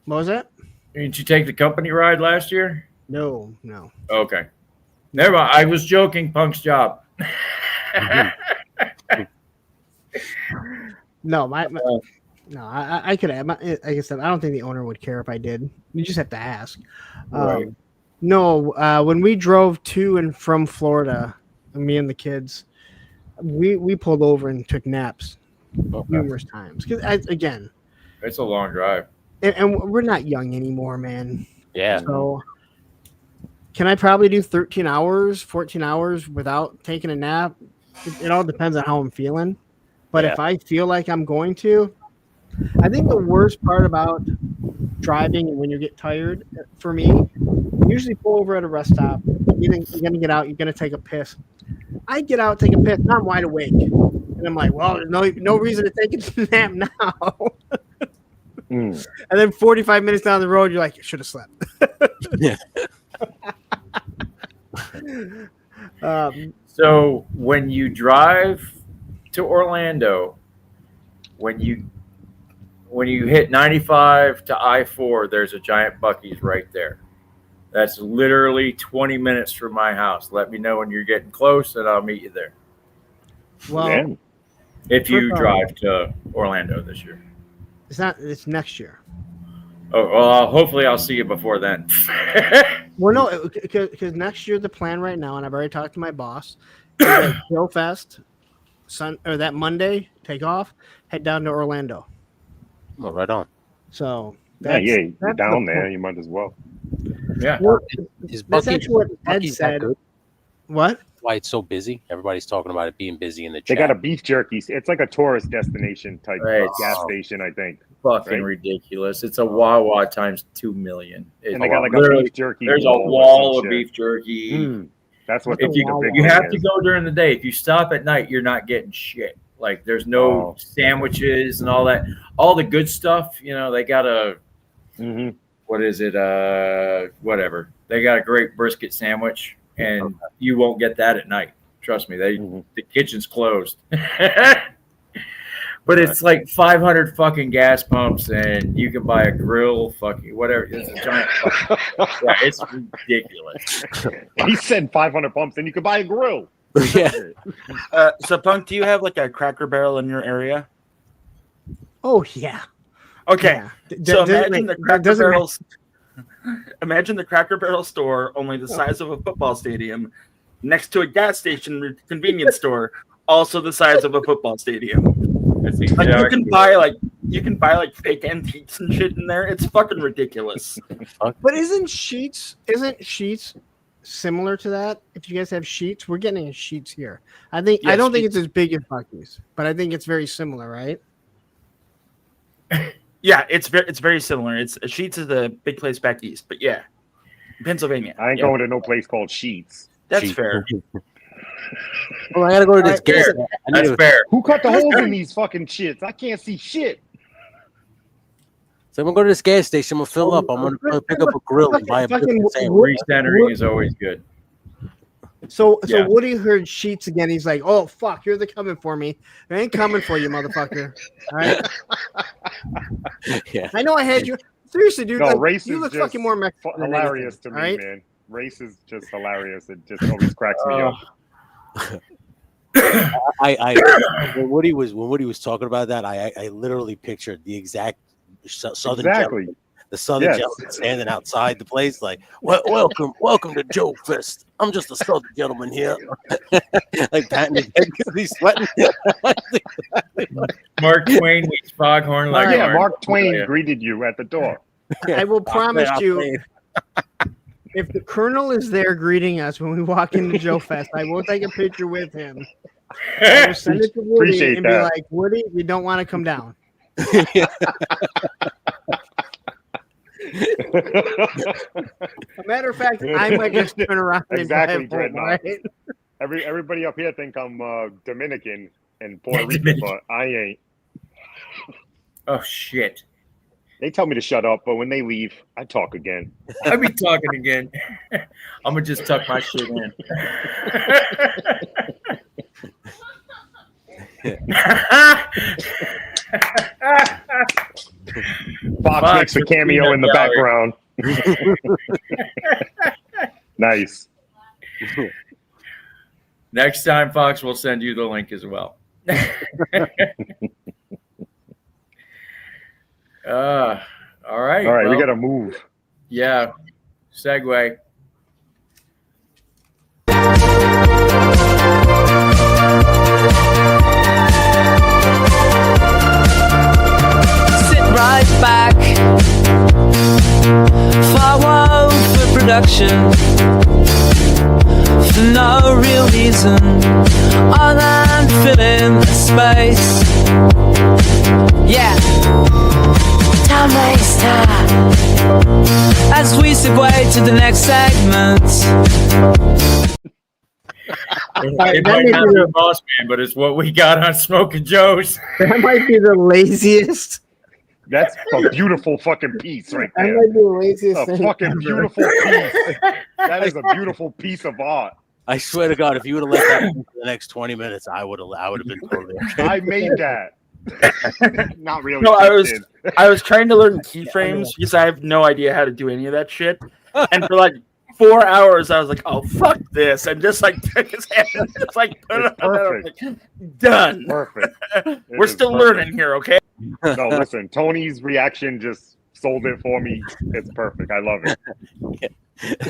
What was that? Didn't you take the company ride last year? No. Okay. Never mind. I was joking. Punk's job. No, I could have. Like I said, I don't think the owner would care if I did. You just have to ask. Right. No, when we drove to and from Florida, me and the kids, we pulled over and took naps numerous times. Because again, It's a long drive. and we're not young anymore, man. Yeah. So can I probably do 13 hours, 14 hours without taking a nap? It all depends on how I'm feeling. But if I feel like I'm going to, I think the worst part about driving and when you get tired, for me, you usually pull over at a rest stop. You're going to get out. You're going to take a piss. I get out, take a piss, and I'm wide awake. And I'm like, well, there's no reason to take a nap now. And then 45 minutes down the road, you're like, you should have slept. Yeah. So when you drive to Orlando, when you hit 95 to I-4, there's a giant Buc-ee's right there. That's literally 20 minutes from my house. Let me know when you're getting close, and I'll meet you there. Well, if you drive to Orlando this year. It's next year. Oh, well, hopefully I'll see you before then. Well, no, because next year the plan right now, and I've already talked to my boss, is that JoeFest, that Monday, take off, head down to Orlando. Well, right on. So you're down there. You might as well. Yeah. Well, Is that's Buc-ee's, actually what Ed Buc-ee's that said. good? What? Why it's so busy? Everybody's talking about it being busy in the They chat. got a beef jerky. It's like a tourist destination type gas station, I think. Fucking ridiculous. It's a Wawa times 2 million. And they got like a beef jerky. There's a bowl or wall some of shit. beef jerky. That's what If the you big have thing to is. go during the day. If you stop at night, you're not getting shit. Like there's no sandwiches and all that. All the good stuff, they got a what is it? Whatever. They got a great brisket sandwich, and you won't get that at night. Trust me. The kitchen's closed. But it's like 500 fucking gas pumps, and you can buy a grill, fucking whatever. It's a giant. Yeah, it's ridiculous. He said 500 pumps, and you could buy a grill. Yeah. So, Punk, do you have like a Cracker Barrel in your area? Oh yeah. Okay. Yeah. So imagine the Cracker Barrel. Imagine the Cracker Barrel store, only the size of a football stadium, next to a gas station convenience store, also the size of a football stadium. Like you can buy like fake antiques and shit in there. It's fucking ridiculous. But isn't Sheets similar to that? If you guys have Sheets, we're getting a Sheets here. I don't think it's as big as Buc-ee's, but I think it's very similar, right? Yeah, it's very similar. It's Sheets is a big place back east, but yeah, Pennsylvania. I ain't going to no place called Sheets. That's fair. Well, I gotta go to this gas. That's fair. Who cut the holes in these fucking shits? I can't see shit. So I'm gonna go to this gas station. I'm gonna fill up. I'm gonna pick up a grill and buy a brisket sandwich. Recentering is always good. So Woody heard Sheets again. He's like, "Oh fuck, you're coming for me. I ain't coming for you, motherfucker." All right. Yeah. I know I had you. Seriously, dude. No, like, you look fucking more Mexican. Hilarious to me, man. Race is just hilarious. It just always cracks me up. When Woody was talking about that, I literally pictured the exact southern gentleman, the southern gentleman standing outside the place, like, welcome to JoeFest. I'm just a southern gentleman here, like patting his head because he's sweating. Mark Twain meets Foghorn Leghorn. Yeah, Mark Twain greeted you at the door. I will promise you, if the Colonel is there greeting us when we walk into JoeFest, I will take a picture with him. I will send it to Woody Appreciate be that. like, Woody, you don't want to come down. A matter of fact, I might just turn around and Exactly, drive home, Dreadnought. right? Everybody up here think I'm Dominican and Puerto Rican, but I ain't. Oh shit! They tell me to shut up, but when they leave, I talk again. I be talking again. I'm gonna just tuck my shit in. Fox makes a cameo in the background. Nice. Next time, Fox will send you the link as well. All right. All right, we got to move. Yeah. Segue. Sit right back. Forward for production. For no real reason other than filling the space. Yeah. Time waster. As we segue to the next segment. It might not be the Boss Man, but it's what we got on Smokin Joe's. That might be the laziest. That's a beautiful fucking piece right That there. might be the laziest A thing fucking ever. beautiful piece. That is a beautiful piece of art. I swear to God, if you would have let that for the next 20 minutes, I would have been totally okay. I made that. Not really. No, I was trying to learn keyframes because I have no idea how to do any of that shit. And for like 4 hours, I was like, "Oh fuck this!" and just like took his hand and just like put it on. I was like, done. Perfect. We're still learning here, okay? No, listen. Tony's reaction just sold it for me. It's perfect. I love it.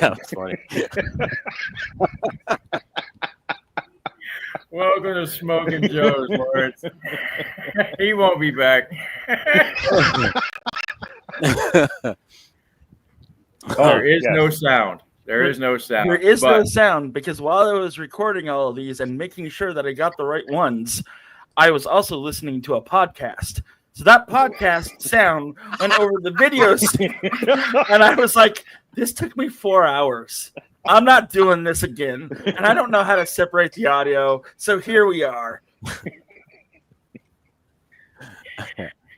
That was funny. Welcome to Smokin Joe's, Lawrence. He won't be back. There is no sound. There is no sound. There is no sound because while I was recording all of these and making sure that I got the right ones, I was also listening to a podcast. So that podcast sound went over the videos, and I was like, "This took me 4 hours I'm not doing this again, and I don't know how to separate the audio. So here we are.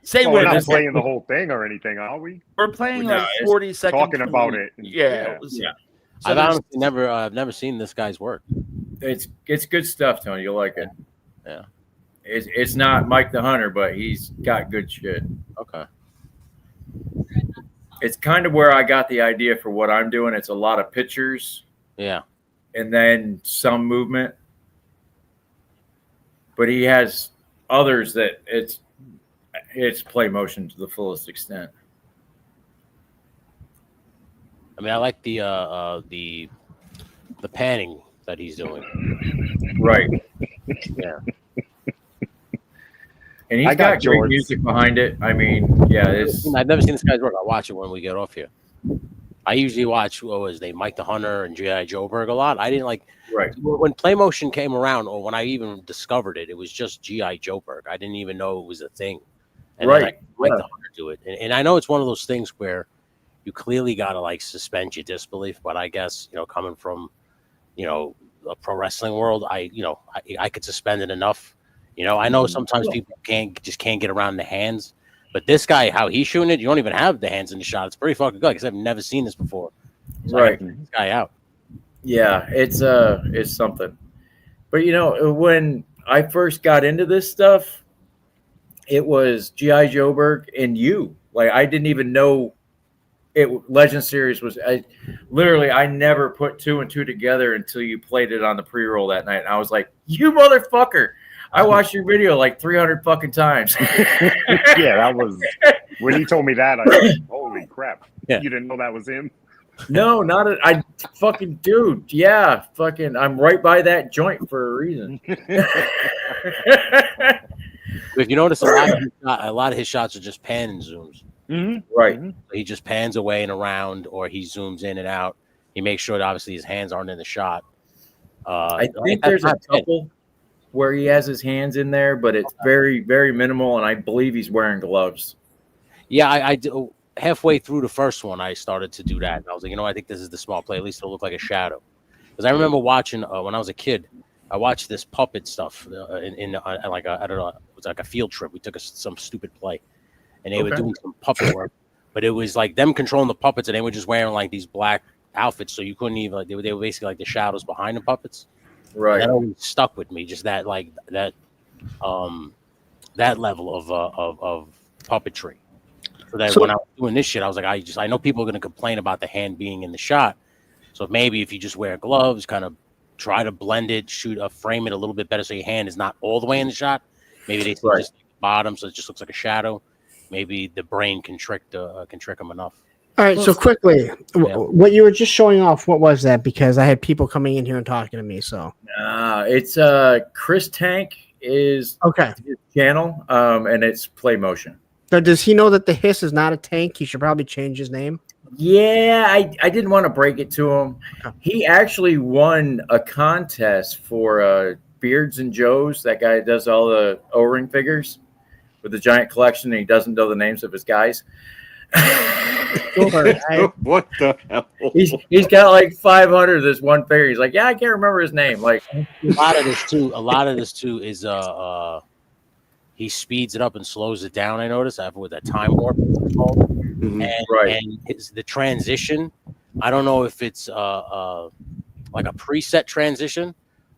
Say We're not when playing the whole thing or anything, are we? we're playing like 40 seconds. Talking about it. Yeah. So I've honestly never seen this guy's work. it's good stuff, Tony. You'll like it. Yeah. It's not Mike the Hunter, but he's got good shit. Okay. It's kind of where I got the idea for what I'm doing. It's a lot of pictures. Yeah. And then some movement. But he has others that it's play motion to the fullest extent. I mean, I like the panning that he's doing. Right. Yeah. And he's got great music behind it. I mean, yeah, I've never seen this guy's work. I'll watch it when we get off here. I usually watch Mike the Hunter and G.I. Joeberg a lot. I didn't like when playmotion came around, or when I even discovered it. It was just G.I. Joeberg. I didn't even know it was a thing. And then Mike the Hunter do it, and I know it's one of those things where you clearly got to like suspend your disbelief. But I guess coming from a pro wrestling world, I could suspend it enough. I know sometimes people can't get around the hands, but this guy, how he's shooting it, you don't even have the hands in the shot. It's pretty fucking good because I've never seen this before. So I this guy out. Yeah, it's something. But when I first got into this stuff, it was G.I. Joeberg and you. Like I didn't even know Legend Series was. I never put 2 and 2 together until you played it on the pre-roll that night, and I was like, "You motherfucker!" I watched your video like 300 fucking times. Yeah, that was when he told me that. I was like, holy crap! Yeah. You didn't know that was him? No, not it. I fucking dude. Yeah, fucking. I'm right by that joint for a reason. If you notice, a lot of his shots are just pan and zooms. Mm-hmm. Right. He just pans away and around, or he zooms in and out. He makes sure that obviously his hands aren't in the shot. I think there's a couple where he has his hands in there, but it's very, very minimal, and I believe he's wearing gloves. Yeah, I do. Halfway through the first one, I started to do that. And I was like, I think this is the small play. At least it'll look like a shadow. Because I remember watching when I was a kid, I watched this puppet stuff in like I don't know, it was like a field trip. We took some stupid play, and they were doing some puppet work, but it was like them controlling the puppets, and they were just wearing like these black outfits, so you couldn't even they were basically like the shadows behind the puppets. Right. And that always stuck with me, just that that level of puppetry. So that when I was doing this shit, I was like, I know people are going to complain about the hand being in the shot. So maybe if you just wear gloves, kind of try to blend it, frame it a little bit better, so your hand is not all the way in the shot. Maybe they just the bottom, so it just looks like a shadow. Maybe the brain can trick them enough. All right, so quickly, what you were just showing off, what was that? Because I had people coming in here and talking to me. So it's Chris Tank is his channel, and it's play motion. So does he know that the hiss is not a tank? He should probably change his name. Yeah, I didn't want to break it to him. He actually won a contest for Beards and Joe's. That guy does all the O-ring figures with the giant collection, and he doesn't know the names of his guys. What the hell? He's got like 500 of this one figure. He's like, yeah, I can't remember his name. Like a lot of this too is he speeds it up and slows it down. I notice with that time warp, and the transition. I don't know if it's like a preset transition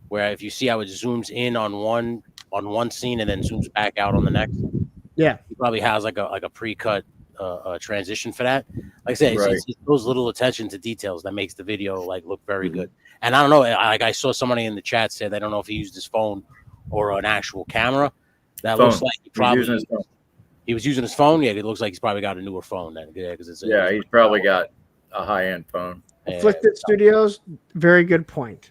where if you see how it zooms in on one scene and then zooms back out on the next. Yeah, he probably has like a pre-cut transition for that. Like I said, it's those little attention to details that makes the video like look very good. And I don't know, like I saw somebody in the chat say they don't know if he used his phone or an actual camera. That looks like he was using his phone. Yeah, it looks like he's probably got a newer phone then. Yeah, because he's probably got a high-end phone. Afflicted Studios, very good point.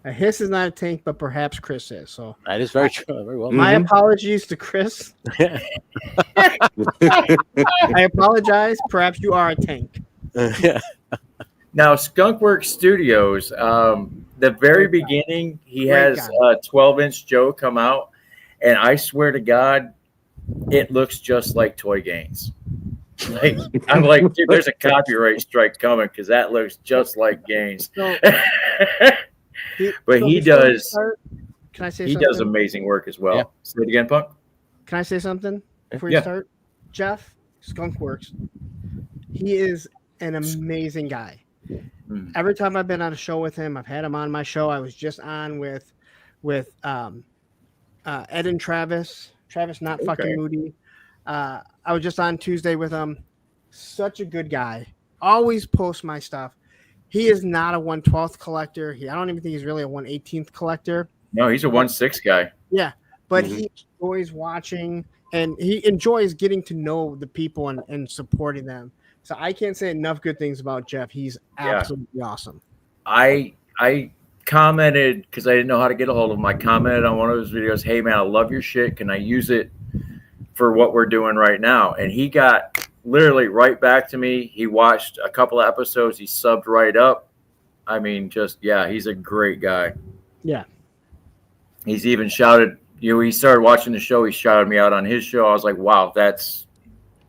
A hiss is not a tank, but perhaps Chris is. So that is very true. Very well. My apologies to Chris. I apologize. Perhaps you are a tank. Now, Skunkworks Studios, the very beginning, he has a 12-inch Joe come out, and I swear to God, it looks just like Toy Gaines. Like, I'm like, dude, there's a copyright strike coming because that looks just like Gaines. So, But so he before we does. start, can I say He something? does amazing work as well. Yeah. Say it again, Punk. Can I say something before Yeah. you start? Jeff Skunkworks. He is an amazing guy. Every time I've been on a show with him, I've had him on my show. I was just on with Ed and Travis. Travis, not fucking Moody. I was just on Tuesday with him. Such a good guy. Always posts my stuff. He is not a 1/12th collector. I don't even think he's really a 1/18th collector. No, he's a 1/6 guy. Yeah, but he enjoys watching and he enjoys getting to know the people and supporting them. So I can't say enough good things about Jeff. He's absolutely awesome. I commented because I didn't know how to get a hold of him. I commented on one of his videos, "Hey man, I love your shit. Can I use it for what we're doing right now?" And he got literally right back to me. He watched a couple of episodes. He subbed right up. I mean, he's a great guy. Yeah. He's even shouted, he started watching the show. He shouted me out on his show. I was like, wow, that's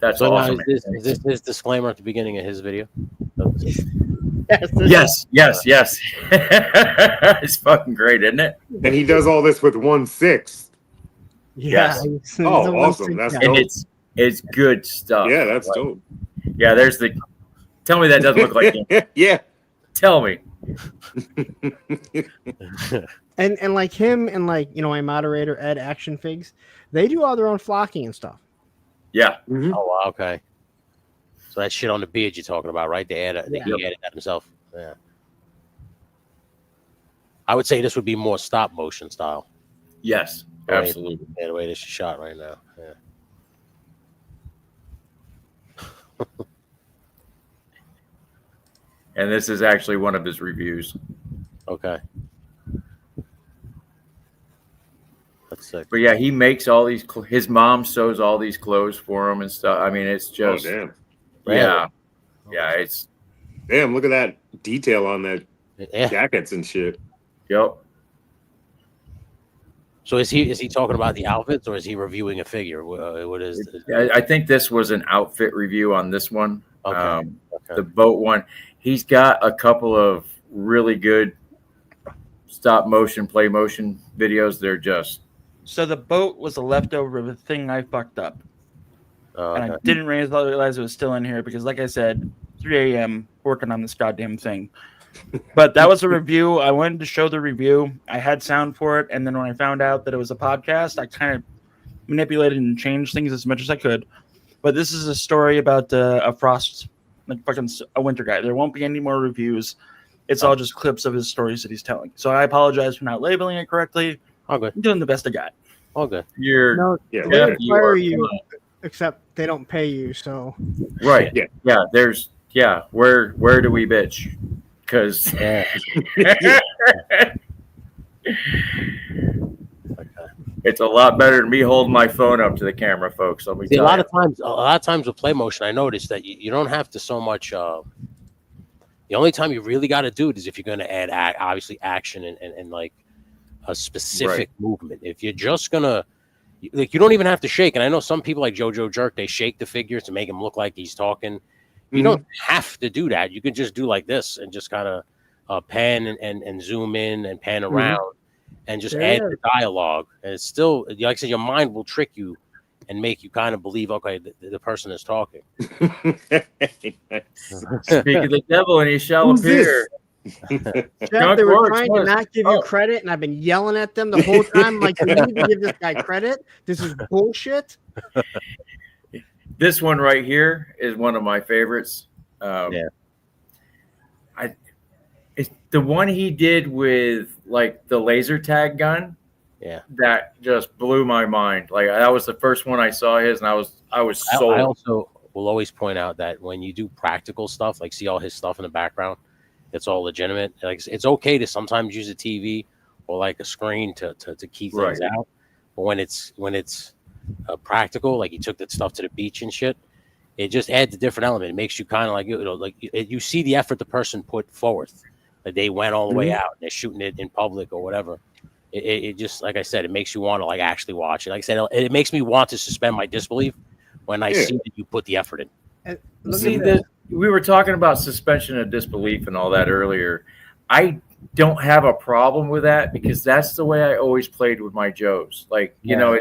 So now awesome. is this his disclaimer at the beginning of his video? Yes. It's fucking great, isn't it? And he does all this with 1/6. Yeah. Yes. Oh, awesome. That's And dope. it's good stuff. Yeah, that's dope. Yeah, tell me that doesn't look like him. Yeah. Tell me. And like him and like, my moderator, Ed Action Figs, they do all their own flocking and stuff. Yeah. Oh, wow, okay. So that shit on the beard you're talking about, right? He added that himself. Yeah. I would say this would be more stop motion style. Yes, absolutely. The way this is shot right now. Yeah. And this is actually one of his reviews. Okay. That's sick. But yeah, he makes all these. His mom sews all these clothes for him and stuff. I mean, it's just. Oh, damn. Yeah. Yeah, it's. Damn, look at that detail on that jackets and shit. Yep. So is he talking about the outfits or is he reviewing a figure? What is? I think this was an outfit review on this one. Okay. The boat one. He's got a couple of really good stop motion, play motion videos. They're just. So the boat was a leftover of a thing I fucked up. And I didn't realize it was still in here because, like I said, 3 a.m. working on this goddamn thing. But that was a review. I wanted to show the review. I had sound for it. And then when I found out that it was a podcast, I kind of manipulated and changed things as much as I could. But this is a story about a frost, like fucking a winter guy. There won't be any more reviews. It's all just clips of his stories that he's telling. So I apologize for not labeling it correctly. All good. I'm doing the best I got. All good. They fire you, except they don't pay you. So right. Yeah. There's Where do we bitch? Because it's a lot better than me holding my phone up to the camera, folks. Let me tell you. A lot of times with playmotion, I noticed that you don't have to so much. The only time you really got to do it is if you're going to add obviously action and like a specific movement. If you're just gonna, like, you don't even have to shake. And I know some people like JoJo Jerk, they shake the figure to make him look like he's talking. You don't have to do that. You could just do like this and just kind of pan and zoom in and pan around and just add the dialogue. And it's still, like I said, your mind will trick you and make you kind of believe, okay, the person is talking. Speak of the devil and he shall appear. Jeff, they were trying to not give you credit, and I've been yelling at them the whole time. Like, you need to give this guy credit. This is bullshit. This one right here is one of my favorites. It's the one he did with like the laser tag gun. Yeah, that just blew my mind. Like, that was the first one I saw his, and I was sold. I also will always point out that when you do practical stuff, like see all his stuff in the background, it's all legitimate. Like, it's okay to sometimes use a TV or like a screen to keep things out. But when it's practical, like he took that stuff to the beach and shit, it just adds a different element. It makes you kind of like, you see the effort the person put forth. Like, they went all the way out and they're shooting it in public or whatever. It just, like I said, it makes you want to like actually watch it. Like I said, it makes me want to suspend my disbelief when I see that you put the effort in. See, we were talking about suspension of disbelief and all that earlier. I don't have a problem with that because that's the way I always played with my Joes. Like, you know,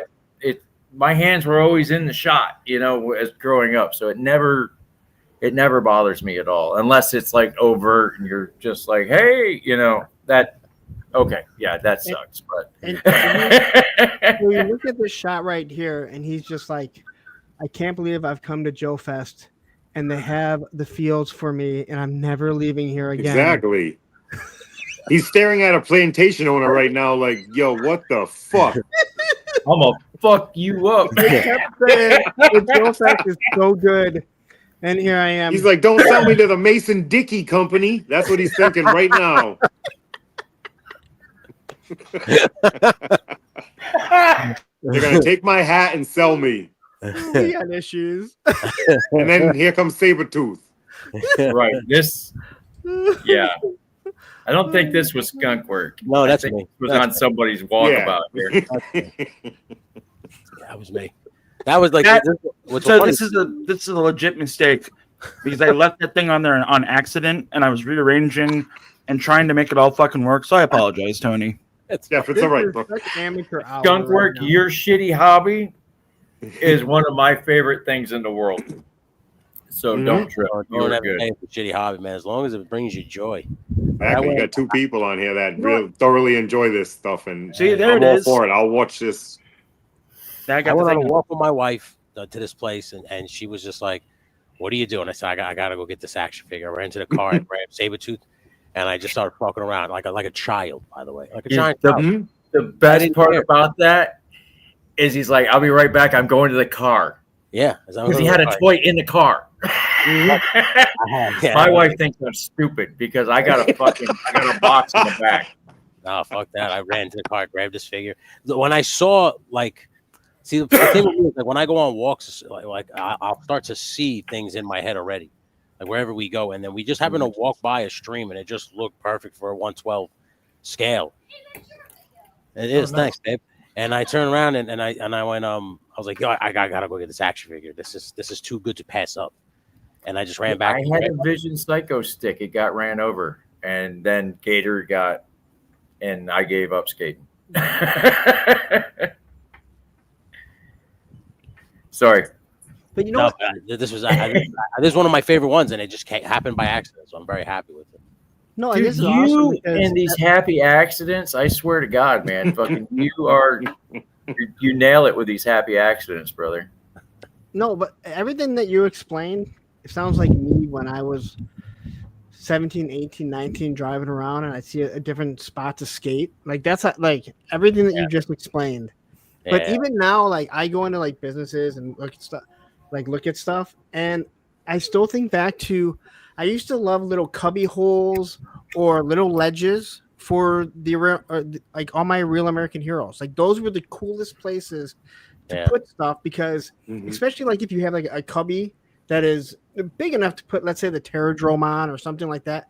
my hands were always in the shot, you know, as growing up. So it never bothers me at all, unless it's like overt and you're just like, hey, you know, that. Okay, yeah, that sucks. But you look at this shot right here, and he's just like, I can't believe I've come to JoeFest, and they have the fields for me, and I'm never leaving here again. Exactly. He's staring at a plantation owner right now, like, yo, what the fuck? I'm gonna fuck you up. JoeFest is so good, and here I am. He's like, don't sell me to the Mason Dickey Company. That's what he's thinking right now. They're gonna take my hat and sell me. We got issues. And then here comes Sabretooth. Right. Yeah. I don't think this was skunk work. No, that's I think me. It was on somebody's walkabout here. That was me. That was like this is a legit mistake because I left that thing on there on accident and I was rearranging and trying to make it all fucking work. So I apologize, Tony. It's all right, bro. Skunk work, your shitty hobby is one of my favorite things in the world. So don't trip. Don't ever pay for shitty hobby, man. As long as it brings you joy. Actually, we got two people on here that really thoroughly enjoy this stuff, and see, there I'm it all is. for it. I'll watch this. I went on a walk with my wife to this place, and she was just like, "What are you doing?" I said, "I gotta go get this action figure." I ran to the car and grabbed Sabretooth, and I just started fucking around like a child, by the way, like a giant child. The best part about that is he's like, "I'll be right back. I'm going to the car." Yeah, because he had a toy in the car. My wife thinks I'm stupid because I got a box in the back. Oh, fuck that. I ran to the car, grabbed this figure. When I saw, like, see, the thing with me is, like, when I go on walks, like I'll start to see things in my head already, like wherever we go. And then we just happen to walk by a stream, and it just looked perfect for a 1/12 scale. It is. Thanks, babe. And I turned around and I went, I was like, yo, I gotta go get this action figure. This is too good to pass up. And I just ran back. I had a Vision Psycho stick. It got ran over, and then Gator got, and I gave up skating. Sorry, but you know, this was this is one of my favorite ones, and it just happened by accident. So I'm very happy with it. No, dude, this is you awesome and these happy accidents. I swear to God, man, fucking you nail it with these happy accidents, brother. No, but everything that you explained, it sounds like me when I was 17, 18, 19 driving around and I see a different spot to skate. Like that's like everything that you just explained. Yeah. But even now, like I go into like businesses and look at stuff, and I still think back to I used to love little cubby holes or little ledges for like all my Real American Heroes. Like those were the coolest places to put stuff because especially like if you have like a cubby that is big enough to put, let's say, the Terradrome on or something like that.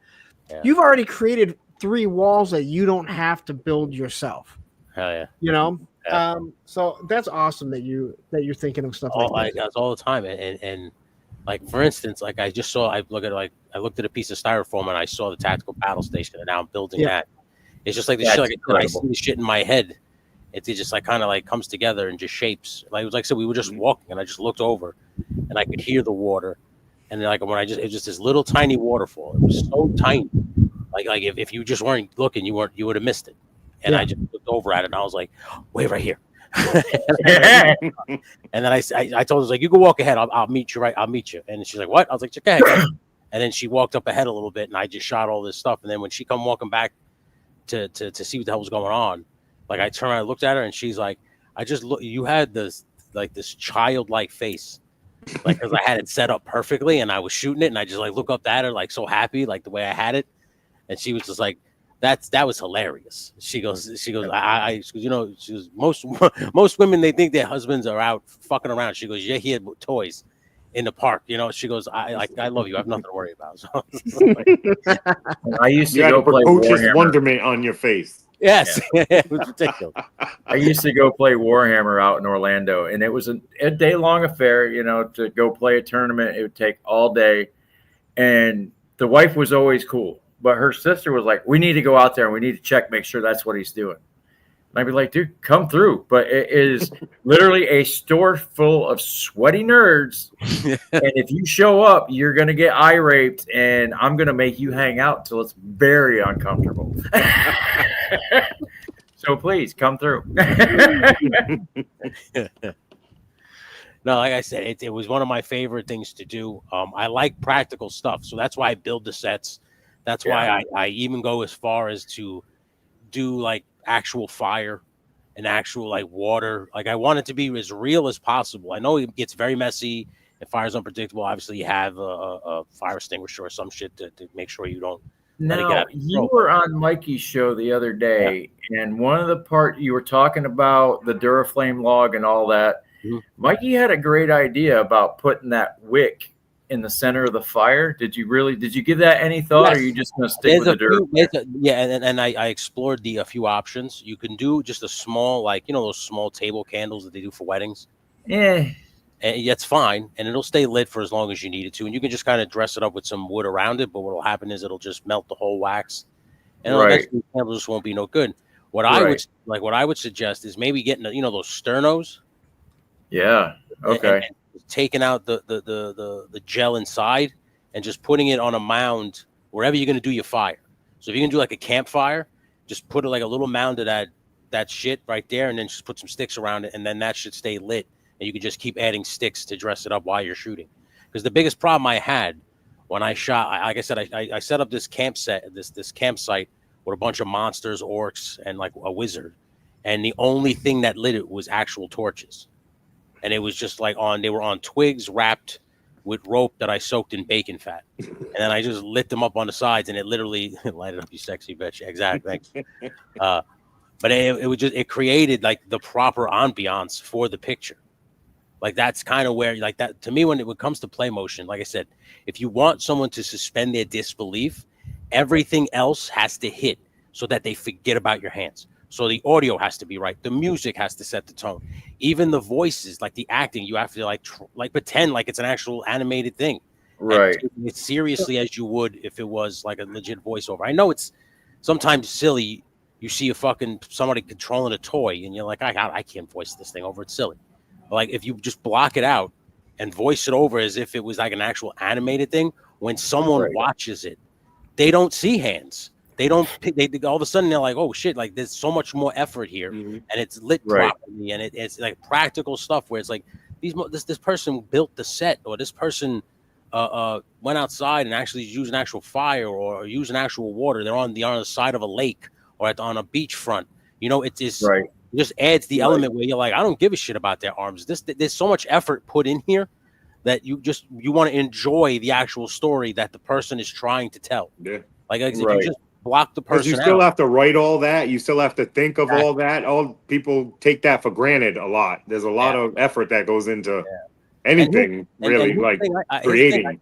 Yeah. You've already created 3 walls that you don't have to build yourself. Hell yeah. You know? Yeah. So that's awesome that you're thinking of stuff like that. That's all the time. And like, for instance, like I just saw, I looked at a piece of styrofoam and I saw the tactical battle station, and now I'm building that. It's just like this shit, like I see this shit in my head. It just like kind of like comes together and just shapes. Like it was like, so we were just walking and I just looked over and I could hear the water. And then like when it was just this little tiny waterfall. It was so tiny. Like if you just weren't looking, you would have missed it. And I just looked over at it and I was like, wait right here. And then I told her, like, you can walk ahead. I'll meet you I'll meet you. And she's like, what? I was like, check ahead. And then she walked up ahead a little bit and I just shot all this stuff. And then when she come walking back to see what the hell was going on, like I turned around and looked at her and she's like, you had this childlike face. Like, because I had it set up perfectly and I was shooting it and I just like look up at her like so happy, like the way I had it. And she was just like, that was hilarious. She goes, she goes, most women, they think their husbands are out fucking around. She goes, yeah, he had toys in the park. You know, she goes, I love you. I have nothing to worry about. So, I used to go play precocious Warhammer. wonderment on your face. Yes, it was ridiculous. I used to go play Warhammer out in Orlando, and it was a day-long affair. To go play a tournament, it would take all day. And the wife was always cool, but her sister was like, "We need to go out there and we need to make sure that's what he's doing." And I'd be like, "Dude, come through!" But it is literally a store full of sweaty nerds, and if you show up, you're gonna get eye raped, and I'm gonna make you hang out until it's very uncomfortable. So please come through. No, like I said, it was one of my favorite things to do. I like practical stuff, so that's why I build the sets. That's why I even go as far as to do like actual fire and actual like water. Like I want it to be as real as possible. I know it gets very messy and fire's unpredictable. Obviously, you have a fire extinguisher or some shit to make sure you don't. Now, you were on Mikey's show the other day, and one of the part you were talking about the Duraflame log and all that. Mm-hmm. Mikey had a great idea about putting that wick in the center of the fire. Did you give that any thought, or are you just going to stick with the Duraflame? And I explored a few options. You can do just a small, like, those small table candles that they do for weddings. Yeah. And that's fine, and it'll stay lit for as long as you need it to. And you can just kind of dress it up with some wood around it, but what will happen is it'll just melt the whole wax, and the candles just won't be no good. What I would suggest is maybe getting those sternos. Yeah. Okay. And taking out the gel inside and just putting it on a mound wherever you're going to do your fire. So if you can do like a campfire, just put like a little mound of that shit right there, and then just put some sticks around it, and then that should stay lit. And you can just keep adding sticks to dress it up while you're shooting. Because the biggest problem I had when I shot, like I said, I set up this campsite with a bunch of monsters, orcs, and like a wizard. And the only thing that lit it was actual torches. And it was just like they were on twigs wrapped with rope that I soaked in bacon fat. And then I just lit them up on the sides, and it literally lighted up, you sexy bitch. Exactly. But it created like the proper ambiance for the picture. Like that's kind of where, like that to me, when it comes to play motion, like I said, if you want someone to suspend their disbelief, everything else has to hit so that they forget about your hands. So the audio has to be right. The music has to set the tone. Even the voices, like the acting, you have to like pretend like it's an actual animated thing. Right. And take it seriously as you would if it was like a legit voiceover. I know it's sometimes silly. You see somebody controlling a toy, and you're like, I can't voice this thing over. It's silly. Like if you just block it out and voice it over as if it was like an actual animated thing, when someone watches it, they don't see hands. They don't. They all of a sudden they're like, oh shit! Like there's so much more effort here, and it's lit properly, and it's like practical stuff where it's like this person built the set, or this person went outside and actually used an actual fire or used an actual water. They're on the side of a lake or on a beachfront. It just adds the element where you're like, I don't give a shit about their arms. There's so much effort put in here that you want to enjoy the actual story that the person is trying to tell. Yeah. Like if you just block the person you still have to write all that. You still have to think of all that. All people take that for granted a lot. There's a lot of effort that goes into anything, really, like creating.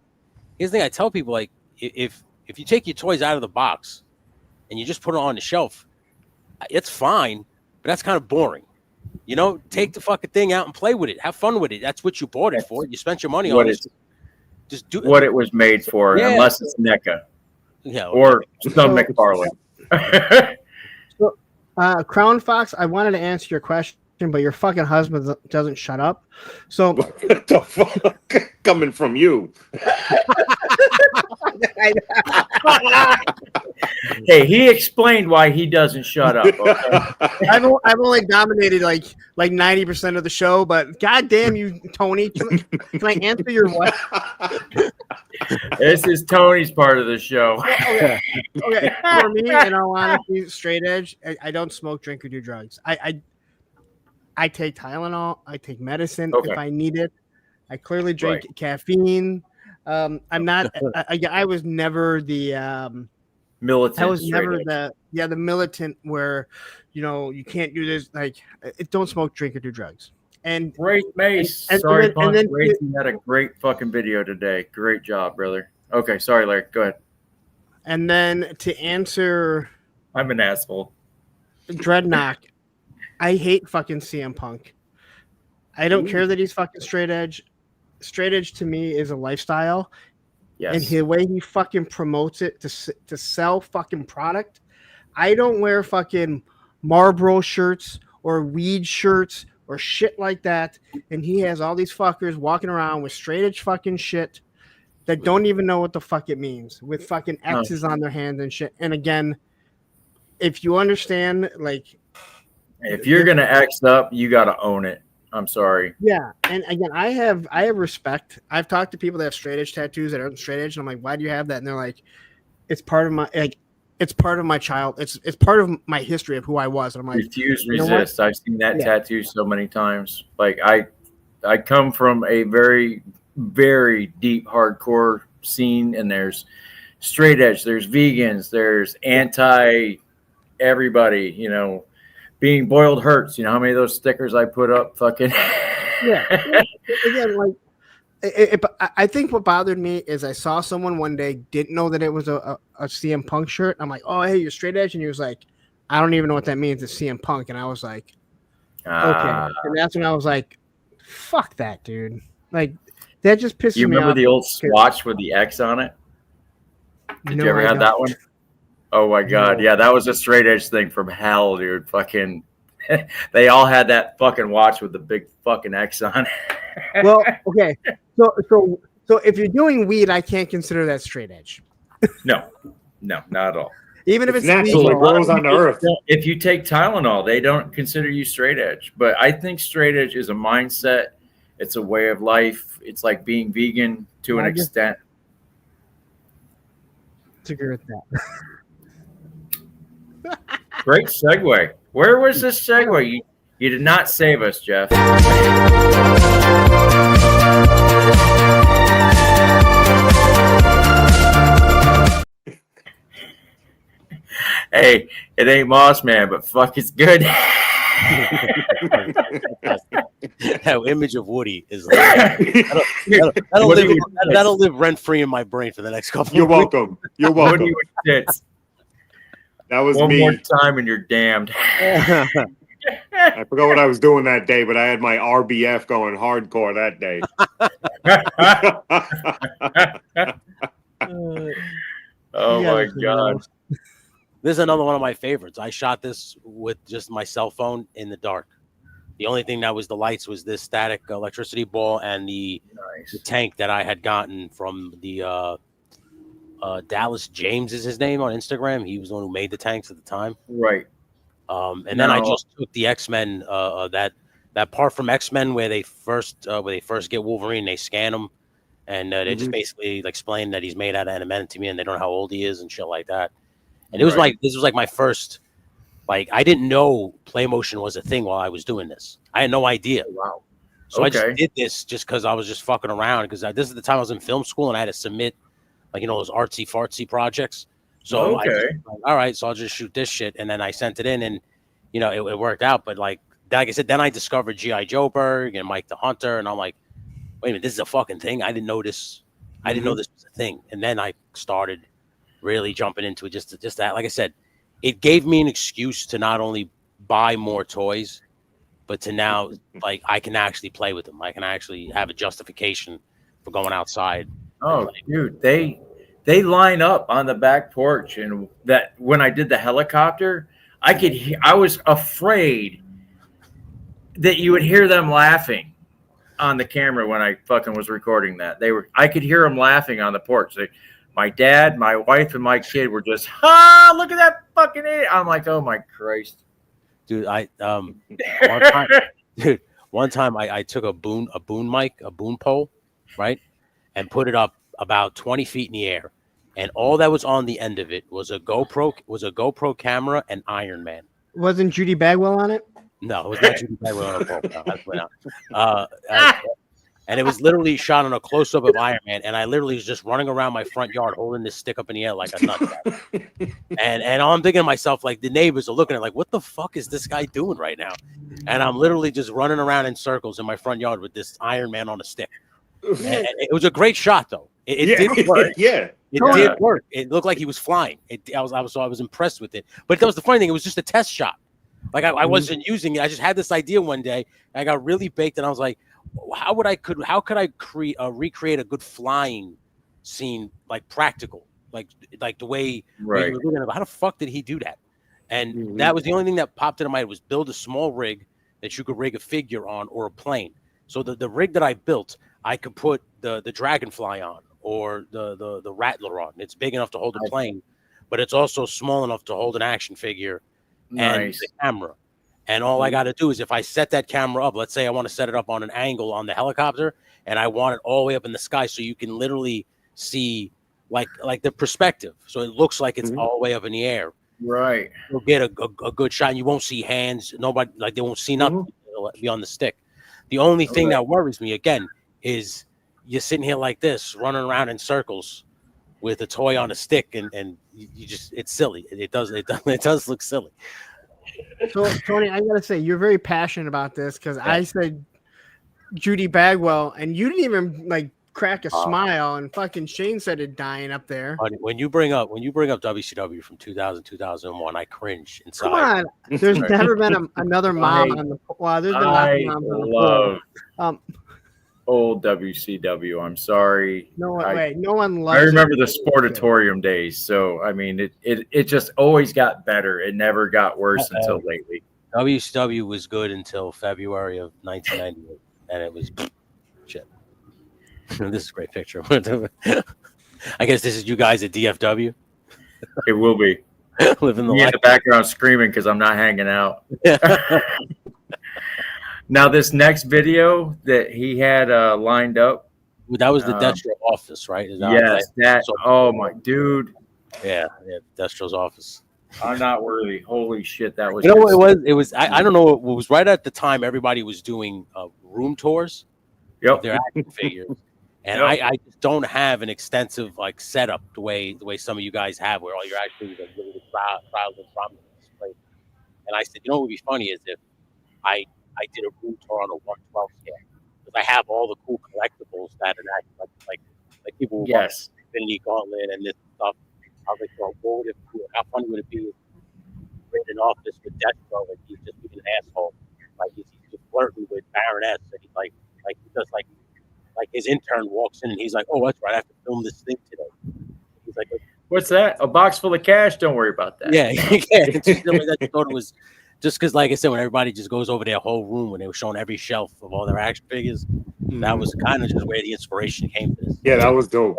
Here's the thing I tell people, like, if you take your toys out of the box and you just put it on the shelf, it's fine, but that's kind of boring. Take the fucking thing out and play with it. Have fun with it. That's what you bought it for. You spent your money on it. Just do what it was made for, unless it's NECA. Yeah, or some McFarlane. So, Crown Fox, I wanted to answer your question, but your fucking husband doesn't shut up. So what the fuck coming from you? Hey, he explained why he doesn't shut up. Okay? I've only dominated like 90% of the show, but goddamn you, Tony, can I answer your what? This is Tony's part of the show. Okay. For me, in all honesty, straight edge, I don't smoke, drink, or do drugs. I take Tylenol. I take medicine if I need it. I clearly drink caffeine. I'm not. I was never the militant. I was never the militant where you can't do this. Like, don't smoke, drink, or do drugs. And great, Mace. Sorry, Punk. You had a great fucking video today. Great job, brother. Okay, sorry, Larry. Go ahead. And then to answer, I'm an asshole. Dreadnought. I hate fucking CM Punk. I don't care that he's fucking straight edge. Straight edge to me is a lifestyle. Yes. And the way he fucking promotes it to sell fucking product. I don't wear fucking Marlboro shirts or weed shirts or shit like that. And he has all these fuckers walking around with straight edge fucking shit that don't even know what the fuck it means, with fucking X's on their hands and shit. And again, if you understand, like, if you're gonna X up, you gotta own it. I'm sorry. Yeah, and again, I have respect. I've talked to people that have straight edge tattoos that aren't straight edge, and I'm like, why do you have that? And they're like, it's part of my it's part of my child. It's part of my history of who I was. And I'm like, refuse, resist. I've seen that tattoo so many times. Like I come from a very, very deep hardcore scene, and there's straight edge, there's vegans, there's anti everybody, you know. Being boiled hurts. You know how many of those stickers I put up? Fucking yeah. Again, like I think what bothered me is I saw someone one day didn't know that it was a CM Punk shirt. I'm like, oh hey, you're straight edge, and he was like, I don't even know what that means. It's CM Punk, and I was like, okay. And that's when I was like, fuck that, dude. Like that just pisses me off. You remember the old Swatch with the X on it? Did you ever have that one? Oh my God. Yeah, that was a straight edge thing from hell, dude. Fucking they all had that fucking watch with the big fucking X on it. Well, okay. So if you're doing weed, I can't consider that straight edge. No, not at all. Even if it's natural, it grows on the earth. If you take Tylenol, they don't consider you straight edge. But I think straight edge is a mindset. It's a way of life. It's like being vegan to an extent. I agree with that. Great segue. Where was this segue? You did not save us, Jeff. Hey, it ain't Moss Man, but fuck, it's good. That image of Woody is that'll live rent free in my brain for the next couple. You're welcome. You're welcome. Woody with tits. That was one me. more time and you're damned. I forgot what I was doing that day, but I had my RBF going hardcore that day. Oh my God. This is another one of my favorites. I shot this with just my cell phone in the dark. The only thing that was the lights was this static electricity ball and the tank that I had gotten from the Dallas James is his name on Instagram. He was the one who made the tanks at the time. Right. And then I just took the X-Men, that part from X-Men where they first get Wolverine, they scan him, and they just basically explain that he's made out of adamantium and they don't know how old he is and shit like that. And it was like, this was like my first, like, I didn't know playmotion was a thing while I was doing this. I had no idea. Wow. So I just did this just because I was just fucking around, because this is the time I was in film school and I had to submit, like, you know, those artsy fartsy projects. So I just, like, all right, so I'll just shoot this shit. And then I sent it in and, you know, it worked out. But like I said, then I discovered G.I. Joe Berg and Mike the Hunter. And I'm like, wait a minute, this is a fucking thing. I didn't know this. I didn't know this was a thing. And then I started really jumping into it, just that. Like I said, it gave me an excuse to not only buy more toys, but to now, like, I can actually play with them. I can actually have a justification for going outside. Oh, dude, they line up on the back porch, and that when I did the helicopter, I was afraid that you would hear them laughing on the camera when I fucking was recording that. I could hear them laughing on the porch. My dad, my wife, and my kid were just, look at that fucking idiot. I'm like, oh my Christ. Dude, one time I took a boom pole, right? And put it up about 20 feet in the air. And all that was on the end of it was a GoPro camera and Iron Man. Wasn't Judy Bagwell on it? No, it was not Judy Bagwell on a pole. No, and it was literally shot on a close-up of Iron Man, and I literally was just running around my front yard holding this stick up in the air like a nutcase. and I'm thinking to myself, like, the neighbors are looking at it like, what the fuck is this guy doing right now? And I'm literally just running around in circles in my front yard with this Iron Man on a stick. And it was a great shot, though. It did work. Yeah. It did work. It looked like he was flying. I was impressed with it. But that was the funny thing. It was just a test shot. Like I wasn't using it. I just had this idea one day. And I got really baked, and I was like, how could I recreate a good flying scene, like practical, like the way where you were looking at, how the fuck did he do that? And that was the only thing that popped into my head, was build a small rig that you could rig a figure on, or a plane. So the rig that I built, I could put the dragonfly on, or the rattler on. It's big enough to hold a plane, but it's also small enough to hold an action figure and the camera. And all I got to do is, if I set that camera up, let's say I want to set it up on an angle on the helicopter, and I want it all the way up in the sky, so you can literally see like the perspective, so it looks like it's all the way up in the air. Right. You'll get a good shot, and you won't see hands. Nobody, like, they won't see nothing. It'll be on the stick. The only thing that worries me, again, is you're sitting here like this, running around in circles with a toy on a stick, and you just, it's silly. It does look silly. So, Tony, I gotta say, you're very passionate about this, because I said Judy Bagwell, and you didn't even like crack a smile, and fucking Shane started dying up there. When you bring up WCW from 2000, 2001, I cringe inside. Come on, there's never been another mom on the. Well, there's been lots of moms on the pool. Old WCW. I'm sorry. No one loves. I remember the Sportatorium days. So I mean, it just always got better. It never got worse until lately. WCW was good until February of 1998, and it was shit. This is a great picture. I guess this is you guys at DFW. It will be. Living the life. In the background screaming because I'm not hanging out. Now, this next video that he had lined up. That was the Destro office, right? Yes. Oh, my dude. Yeah, Destro's office. I'm not worthy. Holy shit, that was. You know what it was? I don't know. It was right at the time everybody was doing room tours. Yep. Of their action figures. And I just don't have an extensive like setup the way some of you guys have, where all your action figures are really proud and prominent display. And I said, you know what would be funny is if I did a room tour on a 1/12 scale, because I have all the cool collectibles that are like people who want Infinity Gauntlet and this stuff. I was like, well, what would it be? How funny would it be if we're in an office with Destro and he's just being an asshole, like he's just flirting with Baroness, and he's like he does like his intern walks in and he's like, oh, that's right, I have to film this thing today. He's like, what's that? A box full of cash? Don't worry about that. Yeah. I thought it was just because, like I said, when everybody just goes over their whole room, when they were showing every shelf of all their action figures, that was kind of just where the inspiration came to this. Yeah, that was dope.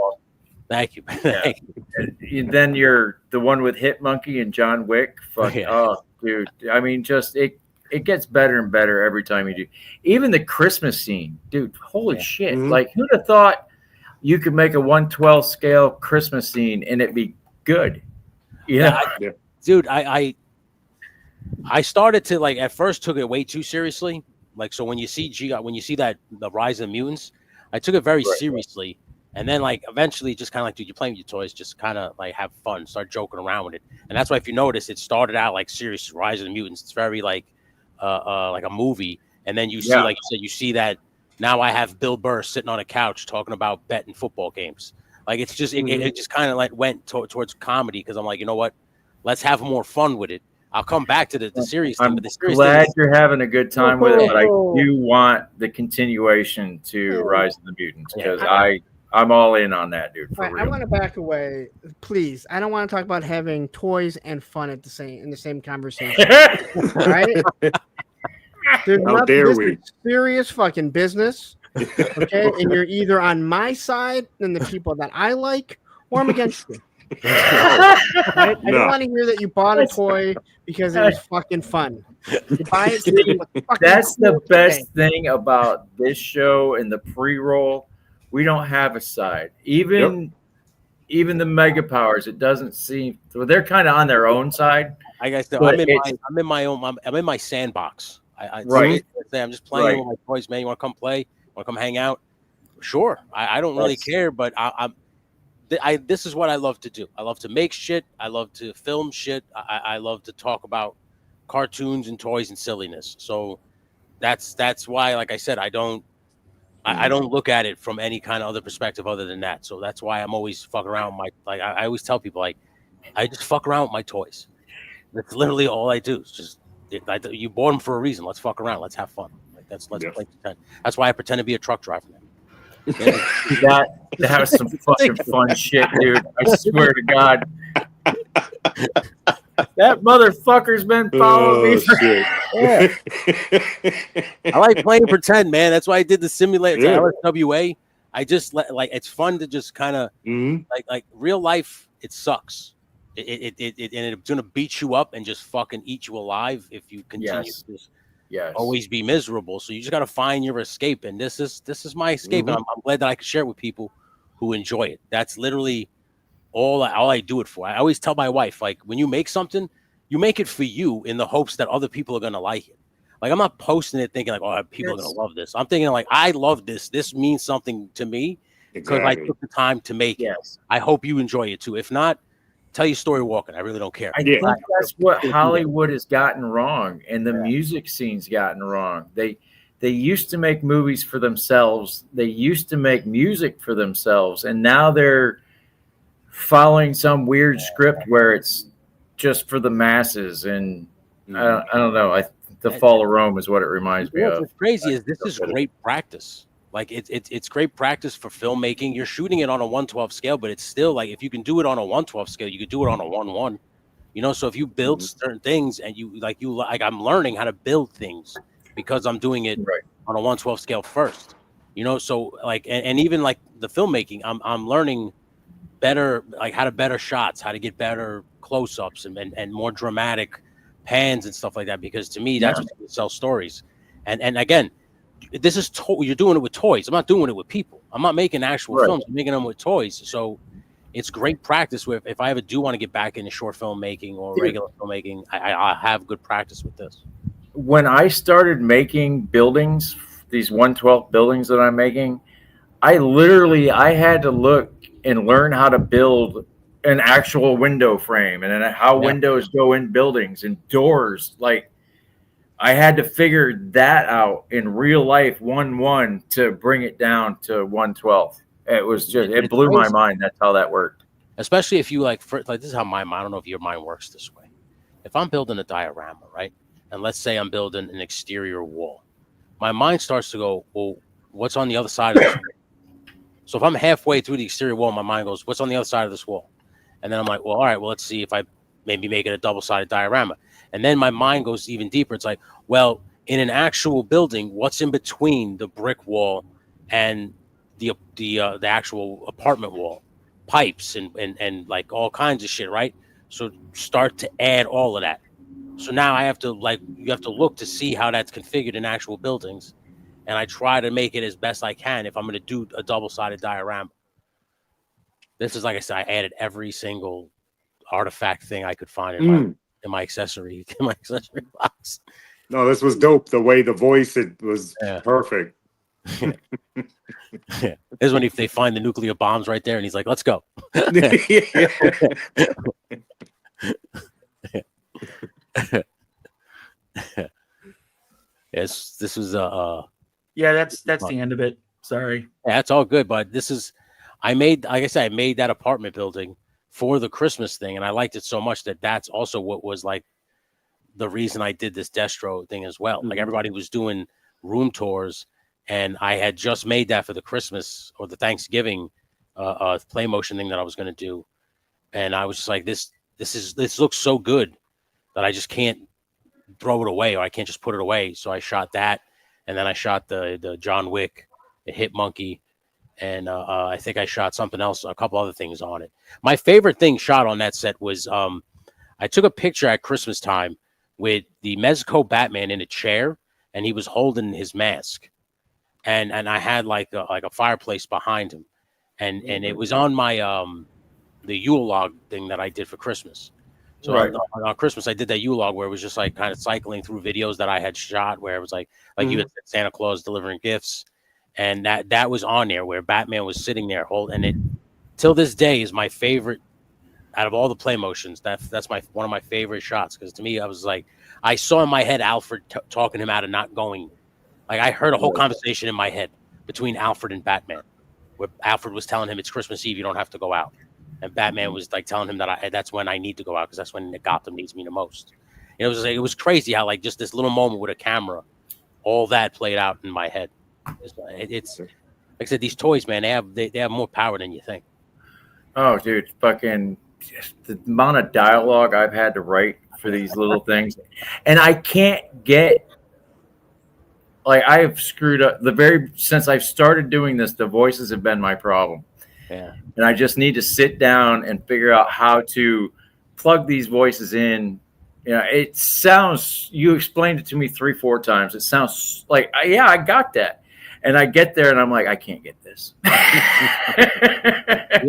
Thank you. And then you're the one with Hit Monkey and John Wick. Oh, dude. I mean, just it gets better and better every time you do. Even the Christmas scene, dude. Holy shit! Like, who'd have thought you could make a 1/12 scale Christmas scene and it be good? Yeah, dude. I started to, like, at first took it way too seriously. Like, so when you see that the Rise of the Mutants, I took it very seriously. And then, like, eventually just kind of like, dude, you're playing with your toys, just kind of like have fun, start joking around with it. And that's why, if you notice, it started out like serious Rise of the Mutants. It's very like a movie. And then you see, like you said, you see that now I have Bill Burr sitting on a couch talking about betting football games. Like, it's just, it just kind of like went towards comedy, because I'm like, you know what? Let's have more fun with it. I'll come back to the serious thing. I'm but the serious glad you're having a good time with it, but I do want the continuation to Rise of the Mutants, because I'm all in on that, dude. For real. I want to back away, please. I don't want to talk about having toys and fun in the same conversation. All right? How dare we? Serious fucking business. Okay, and you're either on my side and the people that I like, or I'm against you. Right? I don't want to hear that you bought a toy because it was fucking fun. You buy it. That's the best thing about this show and the pre-roll. We don't have a side. Even the Mega Powers, it doesn't seem. So they're kind of on their own side. I guess I'm in my own. I'm in my sandbox. I'm just playing with my toys, man. You want to come play? Want to come hang out? Sure. I don't really care, but this is what I love to do. I love to make shit. I love to film shit. I love to talk about cartoons and toys and silliness. So that's why, like I said, I don't look at it from any kind of other perspective other than that. So that's why I'm always fucking around with I always tell people, like, I just fuck around with my toys. That's literally all I do. It's just You bought them for a reason. Let's fuck around. Let's have fun. Like let's play pretend. That's why I pretend to be a truck driver now. That was some fucking fun shit, dude. I swear to God. That motherfucker's been following me for I like playing pretend, man. That's why I did the simulator to LSWA. I just like it's fun to just kind of like real life. It sucks. It's gonna beat you up and just fucking eat you alive if you continue to just always be miserable. So you just gotta find your escape, and this is my escape, and I'm glad that I can share it with people who enjoy it. That's literally all I do it for. I always tell my wife, like, when you make something, you make it for you in the hopes that other people are gonna like it. Like, I'm not posting it thinking like, oh, people are gonna love this. I'm thinking like, I love this. This means something to me because I took the time to make it. I hope you enjoy it too. If not, tell your story walking. I really don't care. I think that's what Hollywood has gotten wrong, and the music scene's gotten wrong. They used to make movies for themselves. They used to make music for themselves, and now they're following some weird script where it's just for the masses. And I don't know. The Fall of Rome is what it reminds me of. What's crazy is this is great practice. Like it's great practice for filmmaking. You're shooting it on a 1/12 scale, but it's still like if you can do it on a 1/12 scale, you could do it on a 1/1. You know, so if you build certain things and you I'm learning how to build things because I'm doing it on a 1/12 scale first. You know, so like and even like the filmmaking, I'm learning better, like how to better shots, how to get better close-ups and more dramatic pans and stuff like that, because to me that's what sells stories. And again, this is you're doing it with toys. I'm not doing it with people. I'm not making actual films. I'm making them with toys. So it's great practice with if I ever do want to get back into short film making or regular filmmaking, I have good practice with this. When I started making buildings, these 1/12 buildings that I'm making, I had to look and learn how to build an actual window frame and then how windows go in buildings and doors. Like, I had to figure that out in real life, 1/1, to bring it down to 1/12. It was just, it blew my mind. That's how that worked. Especially if you like this is how my mind, I don't know if your mind works this way. If I'm building a diorama, right? And let's say I'm building an exterior wall, my mind starts to go, well, what's on the other side of this wall? So if I'm halfway through the exterior wall, my mind goes, what's on the other side of this wall? And then I'm like, well, all right, well, let's see if I maybe make it a double-sided diorama. And then my mind goes even deeper. It's like, well, in an actual building, what's in between the brick wall and the actual apartment wall? Pipes and like all kinds of shit, right? So start to add all of that. So now you have to look to see how that's configured in actual buildings. And I try to make it as best I can if I'm going to do a double-sided diorama. This is, like I said, I added every single artifact thing I could find in my accessory box. No, this was dope. The way the voice, it was perfect. This is when if they find the nuclear bombs right there, and he's like, "Let's go." Yes, this was that's the end of it. Sorry. Yeah, that's all good, but this is I made that apartment building for the Christmas thing, and I liked it so much that that's also what was like the reason I did this Destro thing as well. Like everybody was doing room tours, and I had just made that for the Christmas or the Thanksgiving playmotion thing that I was going to do, and I was just like, this looks so good that I just can't throw it away, or I can't just put it away. So I shot that, and then I shot the John Wick, the Hit Monkey, and I think I shot something else, a couple other things on it. My favorite thing shot on that set was I took a picture at Christmas time with the Mezco Batman in a chair, and he was holding his mask, and I had like a fireplace behind him, and it was on my the Yule log thing that I did for Christmas. So on Christmas, I did that Yule log where it was just like kind of cycling through videos that I had shot, where it was like you had said, Santa Claus delivering gifts, and that was on there where Batman was sitting there holding it. Till this day is my favorite out of all the play motions. That's one of my favorite shots, because to me, I was like, I saw in my head Alfred talking him out of not going. Like, I heard a whole conversation in my head between Alfred and Batman, where Alfred was telling him it's Christmas Eve, you don't have to go out. And Batman was like telling him that that's when I need to go out, because that's when Gotham needs me the most. It was like, it was crazy how like just this little moment with a camera, all that played out in my head. It's like I said, these toys, man, they have more power than you think. Oh, dude, fucking the amount of dialogue I've had to write for these little things, and I can't get. Like, I have screwed up since I've started doing this, the voices have been my problem. Yeah. And I just need to sit down and figure out how to plug these voices in. You know, it sounds, you explained it to me 3-4 times. It sounds like, yeah, I got that. And I get there and I'm like, I can't get this. I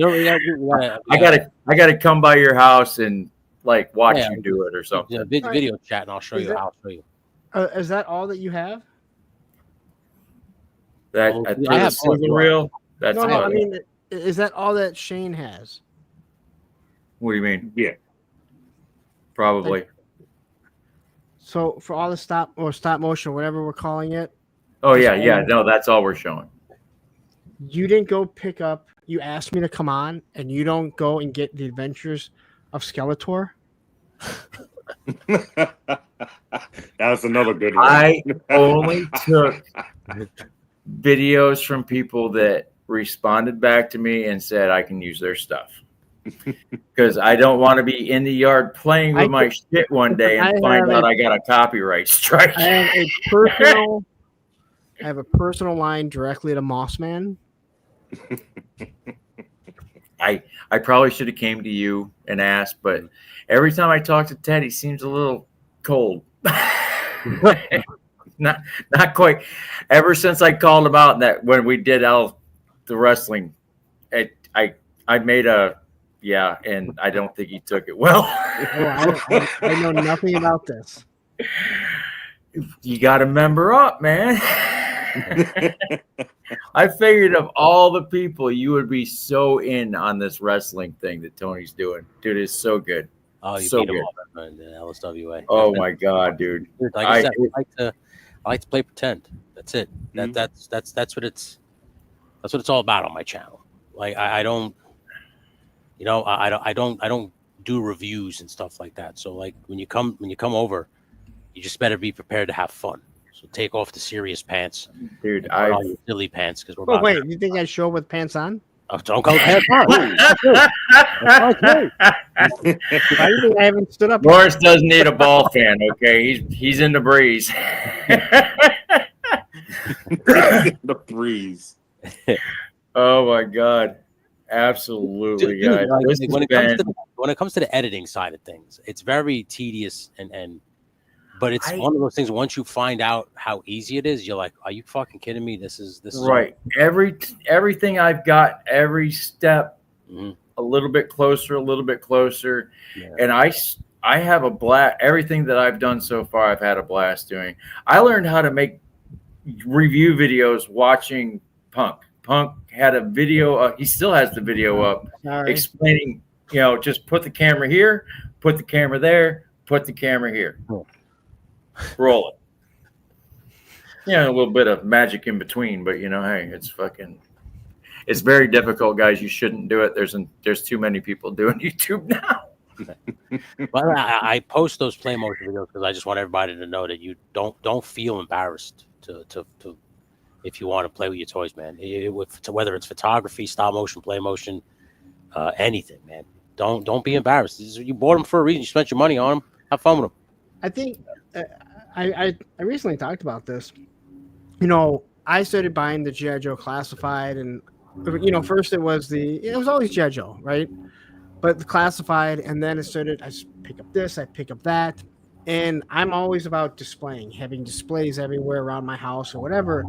gotta come by your house and like watch you do it or something. Video chat, and I'll show you how. I'll show you. Is that all that you have? That I have sizzle reel. That's no. I mean, is that all that Shane has? What do you mean? Yeah, probably. So for all the stop motion, whatever we're calling it. Oh yeah. No, that's all we're showing. You didn't go pick up. You asked me to come on, and you don't go and get the Adventures of Skeletor. That's another good one. I only took videos from people that responded back to me and said I can use their stuff, because I don't want to be in the yard playing with my shit one day and find out I got a copyright strike. I have a personal line directly to Mossman. I probably should have came to you and asked, but every time I talk to Ted, he seems a little cold. Not quite. Ever since I called him out that when we did the wrestling, I made and I don't think he took it well. I know nothing about this. You got to member up, man. I figured of all the people, you would be so in on this wrestling thing that Tony's doing. Dude, it's so good. Oh, you so beat good. him up in LSWA. Oh my God, dude. Like I said, I like to play pretend. That's it. That's what it's all about on my channel. Like I don't do reviews and stuff like that. So like when you come over, you just better be prepared to have fun. So take off the serious pants, dude. All your silly pants, because we're. Oh wait, you think I show up with pants on? Oh, don't go pants on. Okay. Why do you think I haven't stood up? Morris does need a ball fan. Okay, he's in the breeze. The breeze. Oh my God, absolutely, dude, guys. like, when it comes to the editing side of things, it's very tedious but it's one of those things. Once you find out how easy it is, you're like, "Are you fucking kidding me? This is right." Everything I've got, every step, a little bit closer, yeah. And I have a blast. Everything that I've done so far, I've had a blast doing. I learned how to make review videos watching Punk. Punk had a video. He still has the video up explaining. Just put the camera here, put the camera there, put the camera here. Roll it. A little bit of magic in between, but hey, it's very difficult, guys. You shouldn't do it. There's too many people doing YouTube now. Well, I post those playmotion videos because I just want everybody to know that you don't feel embarrassed to if you want to play with your toys, man. Whether it's photography, stop motion, play motion, anything, man. Don't be embarrassed. You bought them for a reason. You spent your money on them. Have fun with them. I think I recently talked about this. I started buying the G.I. Joe classified, and first it was always G.I. Joe, right? But the classified, and then I pick up this, I pick up that, and I'm always about displaying, having displays everywhere around my house or whatever.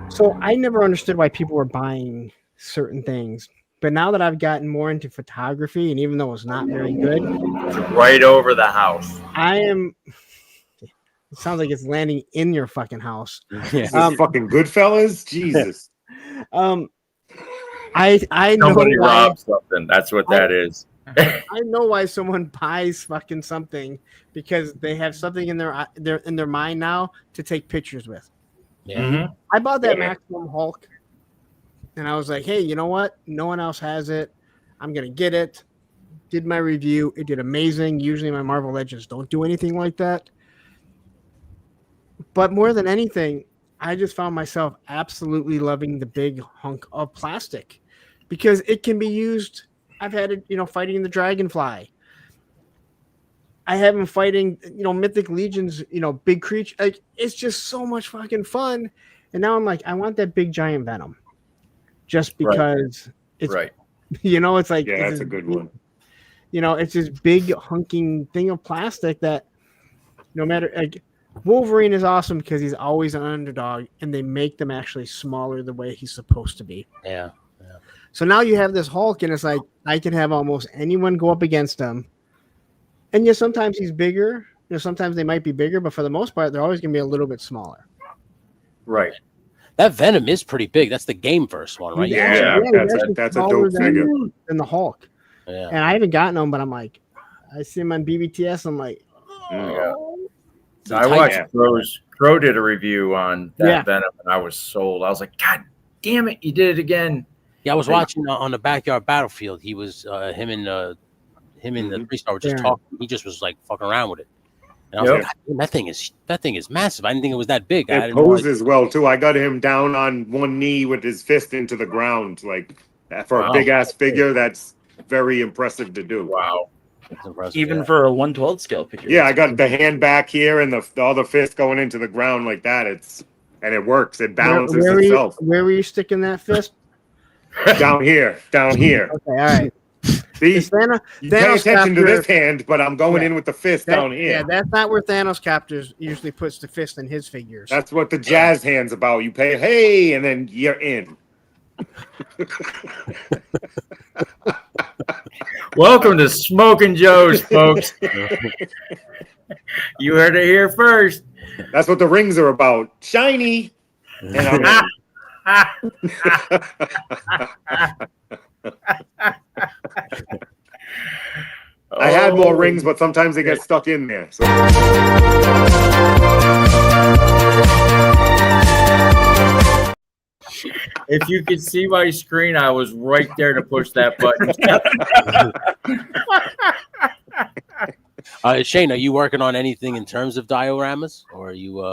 So I never understood why people were buying certain things. But now that I've gotten more into photography, and even though it's not very good, right over the house, it sounds like it's landing in your fucking house. Yeah. Fucking Goodfellas, Jesus. I know somebody robbed something. That's what that is. I know why someone buys fucking something, because they have something in their mind now to take pictures with. Yeah. Mm-hmm. I bought that Maximum Hulk, and I was like, hey, you know what? No one else has it. I'm gonna get it. did my review. It did amazing. Usually my Marvel Legends don't do anything like that. But more than anything, I just found myself absolutely loving the big hunk of plastic because it can be used. I've had it, fighting the dragonfly. I have him fighting, mythic legions, big creature. Like, it's just so much fucking fun. And now I'm like, I want that big giant Venom, just because it's right. It's like, Yeah, that's a good one. It's this big hunking thing of plastic that no matter, like, Wolverine is awesome because he's always an underdog, and they make them actually smaller the way he's supposed to be. Yeah. So now you have this Hulk, and it's like I can have almost anyone go up against him. And yeah, sometimes he's bigger. Sometimes they might be bigger, but for the most part, they're always going to be a little bit smaller. Right. That Venom is pretty big. That's the game first one, right? Yeah, that's a dope figure. Than the Hulk. Yeah. And I haven't gotten him, but I'm like, I see him on BBTS. I'm like, So I watched Crow did a review on that Venom, and I was sold. I was like, God damn it, you did it again. Yeah, I was watching on the Backyard Battlefield. He was him and the 3-star were just talking. He just was like fucking around with it. And I was like, that thing is massive. I didn't think it was that big. It poses well too. I got him down on one knee with his fist into the ground, like for a big ass figure. That's very impressive to do. Wow. Even for a 1/12 scale figure. Yeah, I got the hand back here and the other fist going into the ground like that. And it works. It balances itself. Where were you sticking that fist? Down here. Okay, all right. See, you pay attention to this hand, but I'm going in with the fist down here. Yeah, that's not where Thanos captors usually puts the fist in his figures. That's what the jazz hand's about. You pay, hey, and then you're in. Welcome to Smokin Joe's, folks. You heard it here first. That's what the rings are about. Shiny. And I'm in. I had more rings, but sometimes they get stuck in there. So. If you could see my screen, I was right there to push that button. Shane, are you working on anything in terms of dioramas, or are you?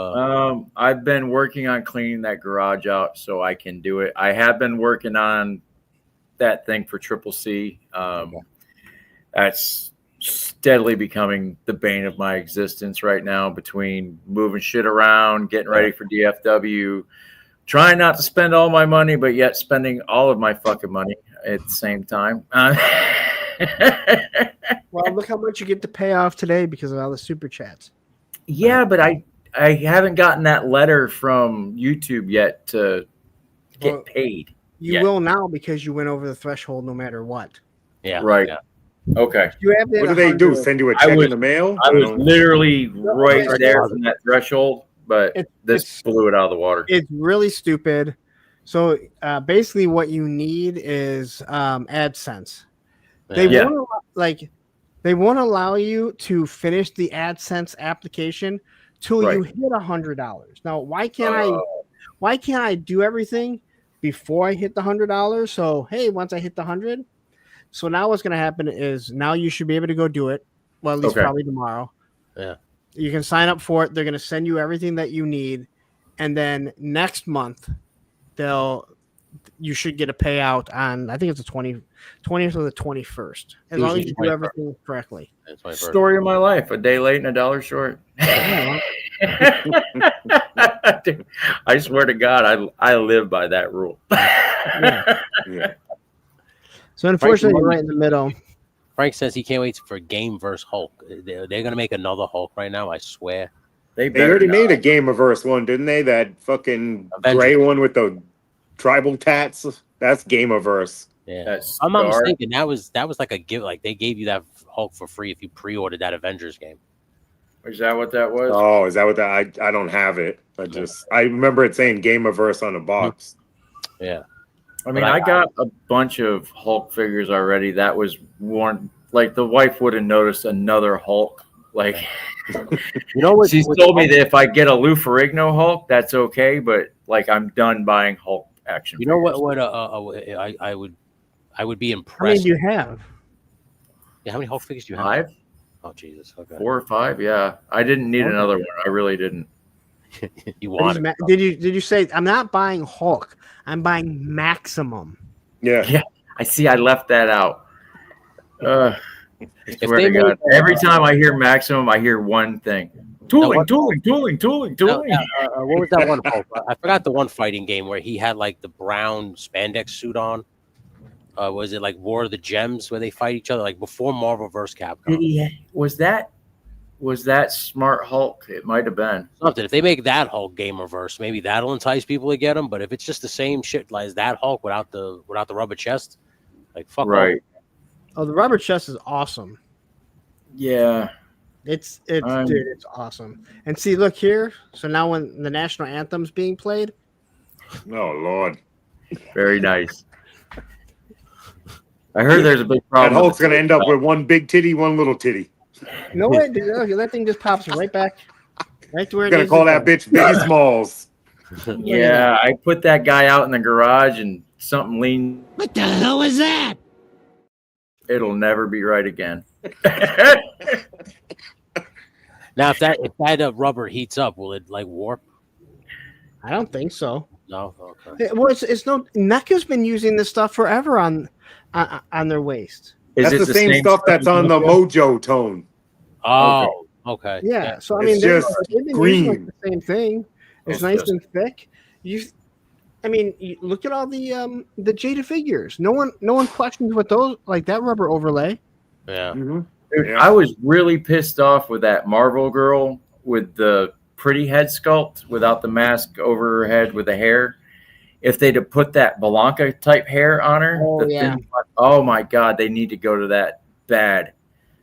I've been working on cleaning that garage out so I can do it. I have been working on that thing for Triple C. That's steadily becoming the bane of my existence right now, between moving shit around, getting ready for DFW, trying not to spend all my money, but yet spending all of my fucking money at the same time. Well, look how much you get to pay off today because of all the super chats. Yeah, but I haven't gotten that letter from YouTube yet to get paid. You will now because you went over the threshold no matter what. Yeah. Right. Yeah. Okay. What do they do? Send you a check in the mail? I was literally right there from that threshold, but this blew it out of the water. It's really stupid. So basically what you need is AdSense. They won't allow you to finish the AdSense application till you hit $100. Now, why can't I do everything before I hit the $100? So hey, once I hit the 100, so now what's going to happen is now you should be able to go do it. Well, at least probably tomorrow. Yeah. You can sign up for it. They're going to send you everything that you need, and then next month you should get a payout on, I think it's the 20th or the 21st, as long as you do everything correctly. Story of my life: a day late and $1 short. Dude, I swear to God, I live by that rule. Yeah. So unfortunately, you're right in the middle. Frank says he can't wait for Game vs. Hulk. They're going to make another Hulk right now, I swear. They already made a Gameverse one, didn't they? That fucking gray one with the tribal tats. That's Gameverse. Yeah, I'm not mistaken. That was like a give. Like they gave you that Hulk for free if you pre-ordered that Avengers game. Is that what that was? Oh, is that what that? I don't have it. I remember it saying Gameverse on the box. Yeah. I mean, I got a bunch of Hulk figures already. That was one, like the wife would have noticed another Hulk. Like, you know what? She told me that if I get a Lou Ferrigno Hulk, that's okay. But like, I'm done buying Hulk action. You know what? I would be impressed. How many do you have? Yeah, how many Hulk figures do you have? 5, Oh Jesus, okay. 4 or 5. Yeah, I didn't need Okay. another one. I really didn't. You want it? Did you say I'm not buying Hulk? I'm buying Maximum. Yeah. Yeah, I see. I left that out. I swear they to God. made- Every time I hear Maximum, I hear one thing: tooling. No, what was that one Hulk? I forgot the one fighting game where he had like the brown spandex suit on. Was it like War of the Gems where they fight each other like before Marvel vs. Capcom? Was that Smart Hulk? It might have been. Something. If they make that Hulk game reverse, maybe that'll entice people to get him. But if it's just the same shit as that Hulk without the rubber chest, like fuck Right. Oh, the rubber chest is awesome. Yeah. It's dude, it's awesome. And see, look here. So now when the national anthem's being played, Oh Lord. Very nice. I heard there's a big problem. That Hulk's gonna end up with one big titty, one little titty. no way, dude, that thing just pops right back, right to where it Gonna needs call to that go. bitch Biggie Smalls. Yeah, I put that guy out in the garage and something leaned. What the hell was that? It'll never be right again. Now, if that rubber heats up, will it like warp? I don't think so. No. Okay. Well, it's no. NECA's been using this stuff forever on their waist. That's the same stuff that's on the Mojo tone. Oh, okay. Yeah. So I It's mean, just they've been green. using like the same thing. It's It's nice just- and thick. You look at all the Jada figures. No one questions what those like that rubber overlay. Yeah. Mhm. Dude, Yeah. I was really pissed off with that Marvel girl with the pretty head sculpt without the mask over her head with the hair. If they'd have put that Blanca type hair on her, Oh, yeah. oh my God, they need to go to that bad.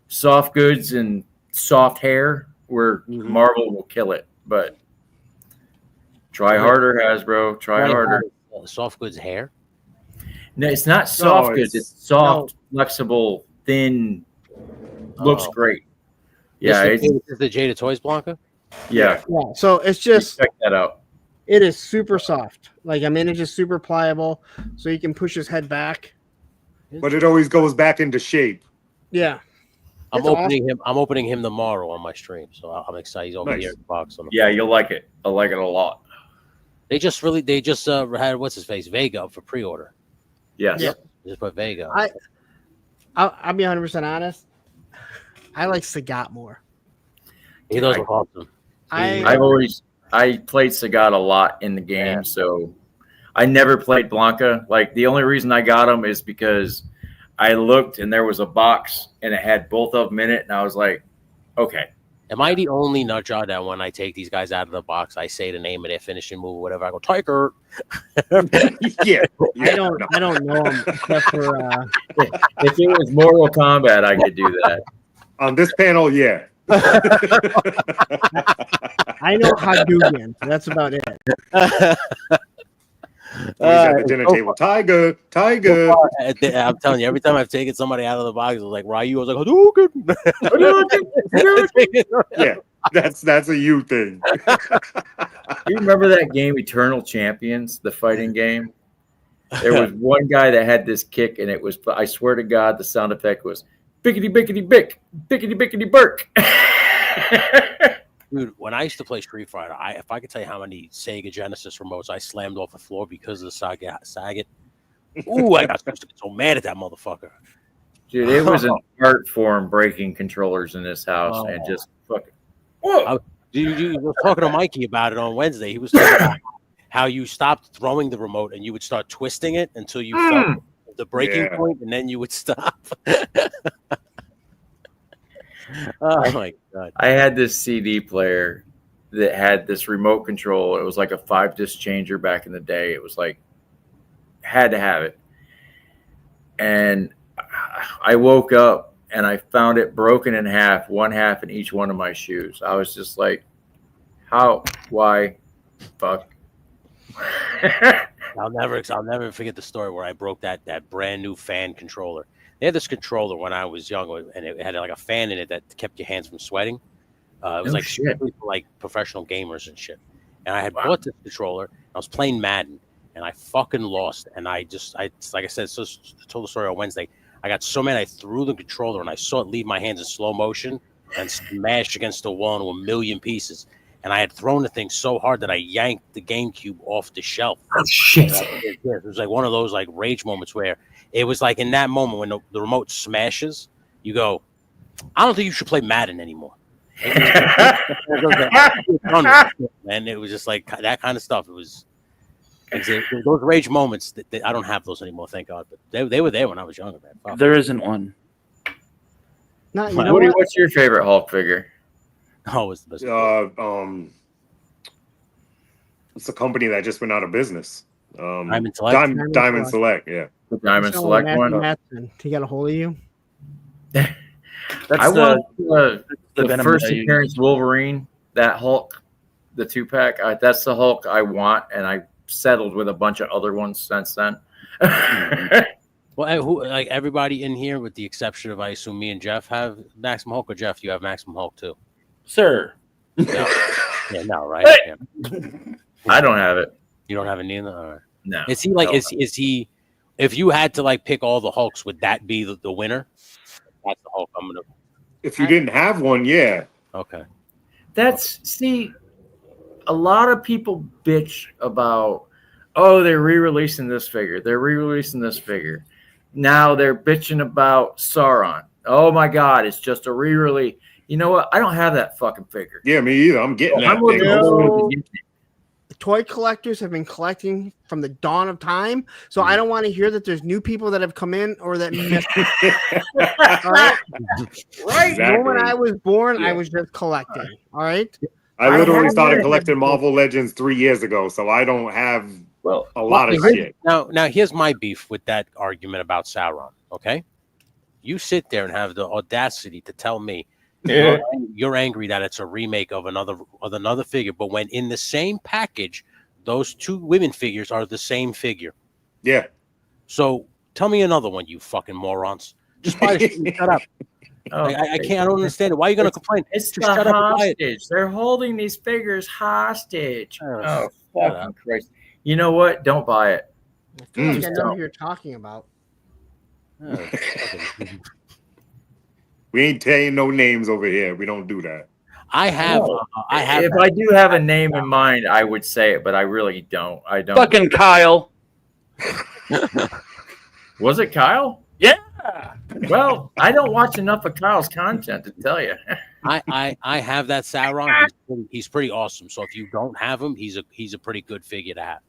Soft goods and soft hair where Marvel will kill it. But try harder, Hasbro. Try harder. Soft goods hair. No, it's not soft goods. It's soft, no. flexible, thin. Looks great. Yeah, This is the Jada Toys Blanca. yeah. Yeah. So it's just Check that out. it is super soft. Like I mean, it's just super pliable, so you can push his head back. But it always goes back into shape. Yeah. I'm It's opening him. I'm opening him tomorrow on my stream, so I'm excited. He's over Nice. here in the box. On the Yeah, you'll like it. I like it a lot. They just had what's his face Vega up for pre-order. Yes. Yeah. They just put Vega. I'll be 100% honest. I like Sagat more. He does look awesome. I played Sagat a lot in the game, so I never played Blanca. Like the only reason I got him is because I looked and there was a box and it had both of them in it, and I was like, okay. Am I the only nut job that when I take these guys out of the box, I say the name of their finishing move or whatever? I go Tiger. Yeah. I don't know him except for If it was Mortal Kombat, I could do that. On this panel, yeah. I know Hadouken. That's about it. He's at the dinner table. Tiger. I'm telling you, every time I've taken somebody out of the box, it was like Ryu. I was like, Hadouken. Yeah, that's a you thing. You remember that game, Eternal Champions, the fighting game? There was one guy that had this kick, and it was, I swear to God, the sound effect was bickety bickety bick, bickety bickety burk. Dude, when I used to play Street Fighter, if I could tell you how many Sega Genesis remotes I slammed off the floor because of the Sagat. Ooh, I got so mad at that motherfucker. Dude, it was an art form breaking controllers in this house and just fucking. Whoa! You were talking to Mikey about it on Wednesday. He was talking about how you stopped throwing the remote and you would start twisting it until you felt the breaking point, and then you would stop. Oh my God. I had this CD player that had this remote control. It was like a 5-disc changer back in the day. It was like, had to have it. And I woke up and I found it broken in half, one half in each one of my shoes. I was just like, how, why, fuck. I'll never forget the story where I broke that brand new fan controller. They had this controller when I was young, and it had like a fan in it that kept your hands from sweating. It was strictly for like professional gamers and shit. And I had bought this controller. I was playing Madden, and I fucking lost. And I like I said, so I told the story on Wednesday. I got so mad I threw the controller and I saw it leave my hands in slow motion and smash against the wall into a million pieces. And I had thrown the thing so hard that I yanked the GameCube off the shelf. Oh, shit. It was like one of those like rage moments where it was like in that moment when the remote smashes, you go, I don't think you should play Madden anymore. And it was just like that kind of stuff. It was those rage moments that I don't have those anymore, thank God. But they were there when I was younger, man. Fuck. There isn't one. Not, you know Woody, what? what's your favorite Hulk figure? Oh, it's the best. It's a company that just went out of business. Diamond Select. Diamond Select, yeah. The Diamond Select one. He got a hold of you. I want the first appearance Wolverine, that Hulk, the 2-pack. That's the Hulk I want, and I settled with a bunch of other ones since then. Well, like everybody in here, with the exception of I assume me and Jeff, have Maximum Hulk, or Jeff, you have Maximum Hulk too, sir. No. Yeah, no, right? Hey! Yeah. I don't have it. You don't have it neither. All right. No. Is he like? Is he? If you had to like pick all the Hulks, would that be the winner? That's the Hulk I'm gonna. If you didn't have one, yeah. Okay. See, a lot of people bitch about, oh, they're re-releasing this figure. They're re-releasing this figure. Now they're bitching about Sauron. Oh my God, it's just a re-release. You know what? I don't have that fucking figure. Yeah, me either. I'm getting that thing. Toy collectors have been collecting from the dawn of time, so I don't want to hear that there's new people that have come in or that missed. All right, right. Exactly. When I was born, I was just collecting. All right. I literally started collecting Marvel Legends 3 years ago, so I don't have a lot of shit. Now here's my beef with that argument about Sauron. Okay, you sit there and have the audacity to tell me you're angry that it's a remake of another figure, but when in the same package, those two women figures are the same figure. Yeah. So tell me another one, you fucking morons. Just buy it and shut up. I can't. I don't understand it. Why are you going to complain? It's just the shut up and buy it. hostage. They're holding these figures hostage. Oh, fucking Christ. You know what? Don't buy it. I feel like I know who you're talking about. We ain't saying no names over here. We don't do that. I have. If I do have a name in mind, I would say it, but I really don't. I don't. Fucking Kyle. Was it Kyle? Yeah. Well, I don't watch enough of Kyle's content to tell you. I have that Sauron. He's pretty awesome. So if you don't have him, he's a pretty good figure to have.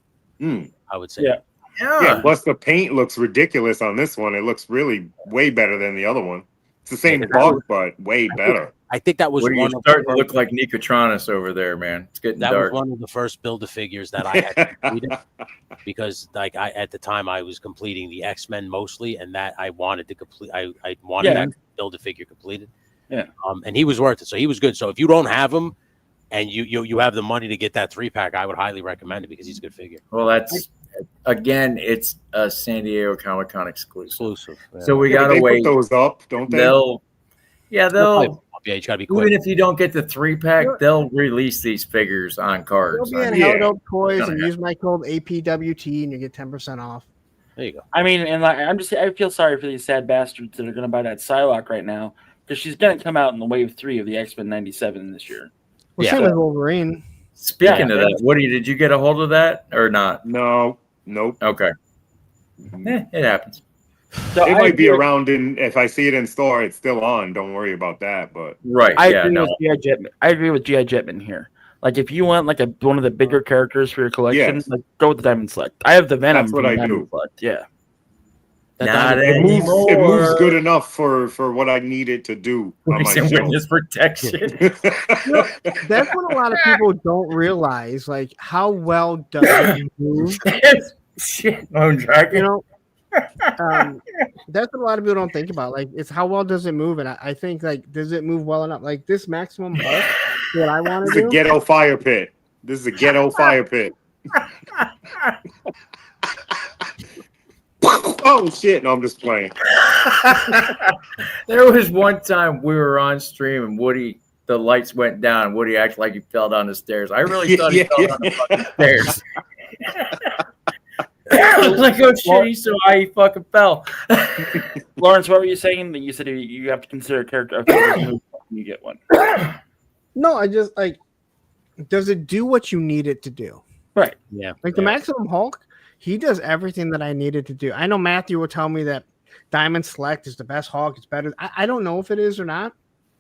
I would say. Yeah. Plus the paint looks ridiculous on this one. It looks really way better than the other one. It's the same bug, but way better. I think that was one. Starting to look like Nicotronis over there, man. It's getting dark. That was one of the first Build-A-Figures that I had completed because, like, at the time I was completing the X-Men mostly, and that I wanted to complete. I wanted that Build-A-Figure completed. Yeah. And he was worth it, so he was good. So if you don't have him, and you have the money to get that 3-pack, I would highly recommend it because he's a good figure. Well, that's again, it's a San Diego Comic-Con exclusive. Yeah. So we gotta wait. Put those up, don't they? They'll. Yeah, you gotta be quick. Even if you don't get the 3-pack, they'll release these figures on cards. You'll be in Held Up Toys and use my code APWT and you get 10% off. There you go. I mean, and like, I feel sorry for these sad bastards that are going to buy that Psylocke right now because she's going to come out in the wave 3 of the X-Men 97 this year. Well, same with Wolverine. Speaking of that, Woody, did you get a hold of that or not? No. Nope. Okay. It happens. So it might be around if I see it in store, it's still on. Don't worry about that. But I agree with G.I. Jetman here. Like if you want like one of the bigger characters for your collection, like go with the Diamond Select. I have the Venom. That's what I do. Select. Yeah. It moves good enough for what I need it to do. On my witness protection. That's what a lot of people don't realize. Like how well does it move? Shit, Dragon. You know. That's what a lot of people don't think about. Like, it's how well does it move, and I think like, does it move well enough? Like this Maximum Hulk, what I want to do. This is a ghetto fire pit. This is a ghetto fire pit. Oh shit! No, I'm just playing. There was one time we were on stream and Woody, the lights went down. And Woody acted like he fell down the stairs. I really thought he fell down the fucking stairs. was like, oh shit, he's so high, he fucking fell. Lawrence, what were you saying? That you said you have to consider a character when you get one. No, I just like, does it do what you need it to do? Right. Yeah. Like the Maximum Hulk, he does everything that I needed to do. I know Matthew will tell me that Diamond Select is the best Hulk. It's better. I don't know if it is or not.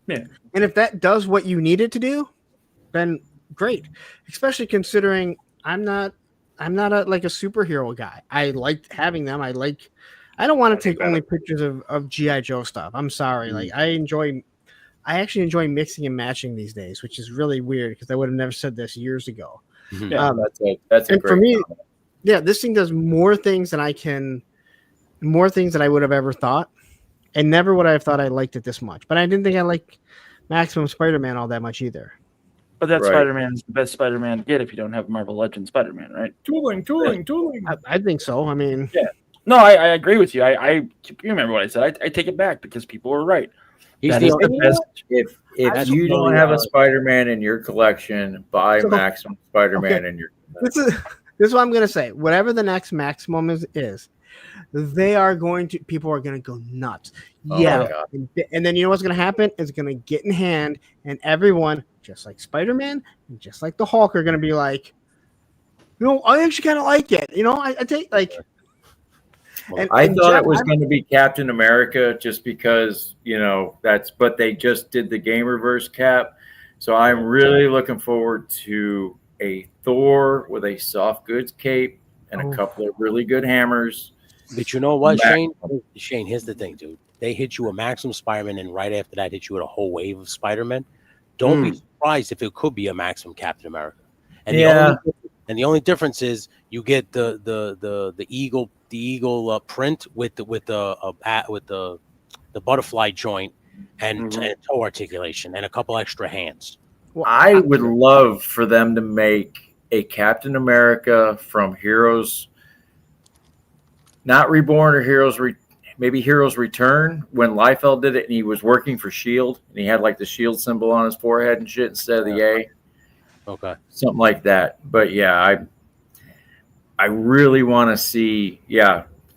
Yeah. And if that does what you need it to do, then great. Especially considering I'm not a superhero guy. I like having them. I don't want to take only pictures of G.I. Joe stuff. I'm sorry. Like I actually enjoy mixing and matching these days, which is really weird because I would have never said this years ago. Yeah, that's a great comment. Yeah, this thing does more things than I would have ever thought, and never would I have thought I liked it this much. But I didn't think I liked Maximum Spider-Man all that much either. But that Spider-Man's the best Spider-Man to get if you don't have Marvel Legends Spider-Man, right? Tooling. I think so. I mean, yeah. No, I agree with you. I you remember what I said. I take it back because people were right. That is the best. If you don't have a Spider-Man in your collection, buy Maximum Spider-Man in your collection. This is what I'm going to say. Whatever the next Maximum is, people are going to go nuts. Yeah. And then you know what's going to happen? It's going to get in hand, and everyone, just like Spider-Man and just like the Hulk, are going to be like, I actually kind of like it. I take like. I thought it was going to be Captain America just because, but they just did the Game Reverse Cap. So I'm really looking forward to a Thor with a soft goods cape and a couple of really good hammers. But you know what, Shane? Shane, here's the thing, dude. They hit you a Maximum Spider-Man, and right after that hit you with a whole wave of Spider-Man. Don't be surprised if it could be a Maximum Captain America. And the only difference is you get the eagle print with the butterfly joint and toe articulation and a couple extra hands. Well, I would love for them to make a Captain America from Heroes Not Reborn or maybe Heroes Return, when Liefeld did it and he was working for S.H.I.E.L.D. and he had like the S.H.I.E.L.D. symbol on his forehead and shit instead of the A. Okay. Something like that. But yeah, I really want to see,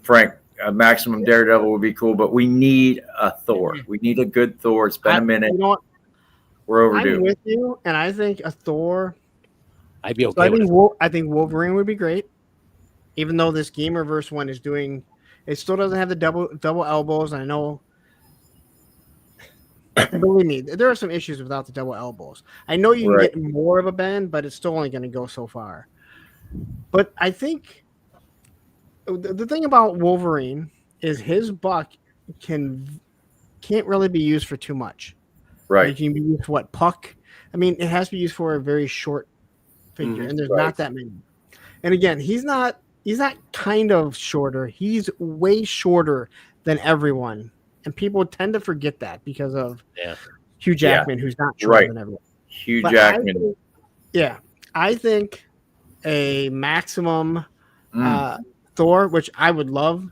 Frank, a Maximum Daredevil would be cool, but we need a Thor. We need a good Thor. It's been a minute. We're overdue. I'm with you, and I think a Thor. I'd be okay with it. I think Wolverine would be great, even though this Game Reverse one is doing. It still doesn't have the double elbows. I know. Believe me, there are some issues without the double elbows. I know you can get more of a bend, but it's still only going to go so far. But I think the thing about Wolverine is his buck can't really be used for too much. Right. It can be used for puck. I mean, it has to be used for a very short figure, and there's not that many. And again, he's not kind of shorter. He's way shorter than everyone. And people tend to forget that because of Hugh Jackman, who's not shorter than everyone. Hugh Jackman. I think a Maximum Thor, which I would love,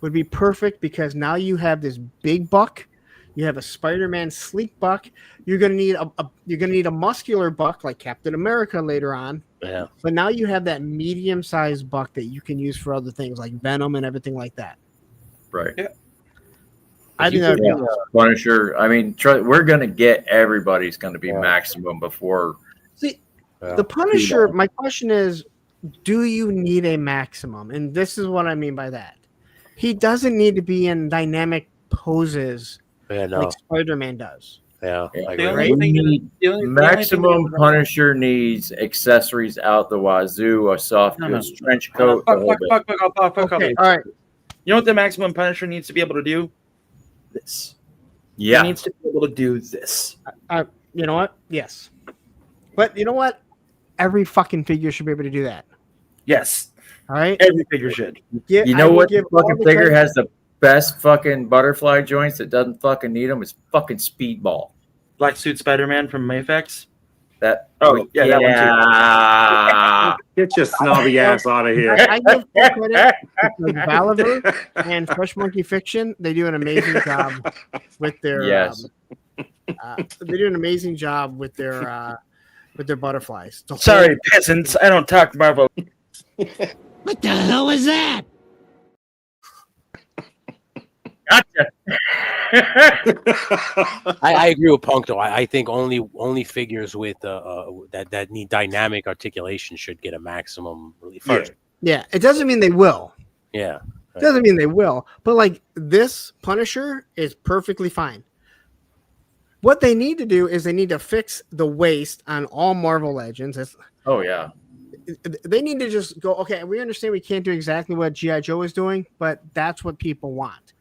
would be perfect because now you have this big buck. You have a Spider-Man sleek buck. You're gonna need a muscular buck like Captain America later on. Yeah. But now you have that medium-sized buck that you can use for other things like Venom and everything like that. Right. Yeah. I think that would be Punisher. I mean, we're gonna get everybody's gonna be Maximum before. See, the Punisher. My question is, do you need a Maximum? And this is what I mean by that. He doesn't need to be in dynamic poses like Spider-Man does. Yeah, Maximum Punisher needs accessories out the wazoo, a soft goods trench coat. Okay, all right. You know what the Maximum Punisher needs to be able to do? This. Yeah. He needs to be able to do this. You know what? Yes. But you know what? Every fucking figure should be able to do that. Yes. All right? Every figure should. You know what fucking figure has the best fucking butterfly joints that doesn't fucking need them? It's fucking Speedball. Black Suit Spider-Man from Mayfax? That one too. Get your snobby ass out of here. I give full credit to Valiver and Fresh Monkey Fiction. They do an amazing job with their they do an amazing job with their butterflies. Sorry, peasants. I don't talk Marvel. What the hell was that? Gotcha. I agree with Punk though. I think only figures with that need dynamic articulation should get a maximum first. Yeah, it doesn't mean they will. Yeah. It doesn't mean they will. But like this Punisher is perfectly fine. What they need to do is they need to fix the waist on all Marvel Legends. Oh yeah. They need to just go, okay, we understand we can't do exactly what G.I. Joe is doing, but that's what people want.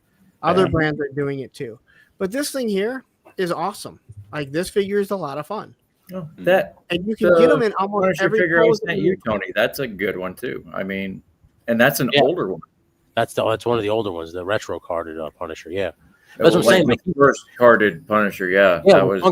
Other brands are doing it too. But this thing here is awesome. Like this figure is a lot of fun. Oh, and you can get them in almost every figure I pose sent you, Tony. That's a good one too. I mean, and that's an older one. That's one of the older ones, the retro carded Punisher. Yeah. That's what I'm saying. Like the first carded Punisher, yeah. Yeah, that was,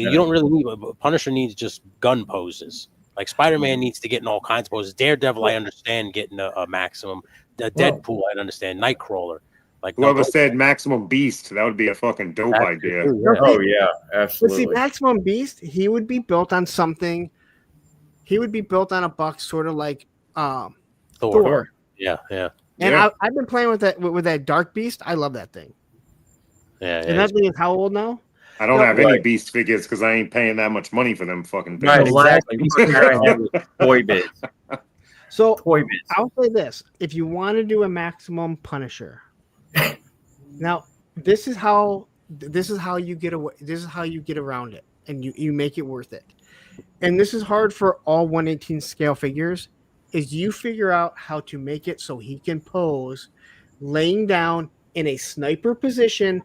you don't really need Punisher needs just gun poses. Like Spider-Man needs to get in all kinds of poses. Daredevil, I understand getting a maximum. Deadpool, I understand. Nightcrawler. Like whoever said Maximum Beast, that would be a fucking dope idea. Oh yeah, absolutely. But see, Maximum Beast, he would be built on something. He would be built on a buck, sort of like Thor. Yeah. And I've been playing with that Dark Beast. I love that thing. Yeah. And that thing is how old now? I don't have any Beast figures because I ain't paying that much money for them fucking things. Right, exactly. Toy Biz. So Toy Biz. I'll say this: if you want to do a Maximum Punisher, now this is how you get away. This is how you get around it, and you make it worth it. And this is hard for all 1/18 scale figures. Is you figure out how to make it so he can pose, laying down in a sniper position,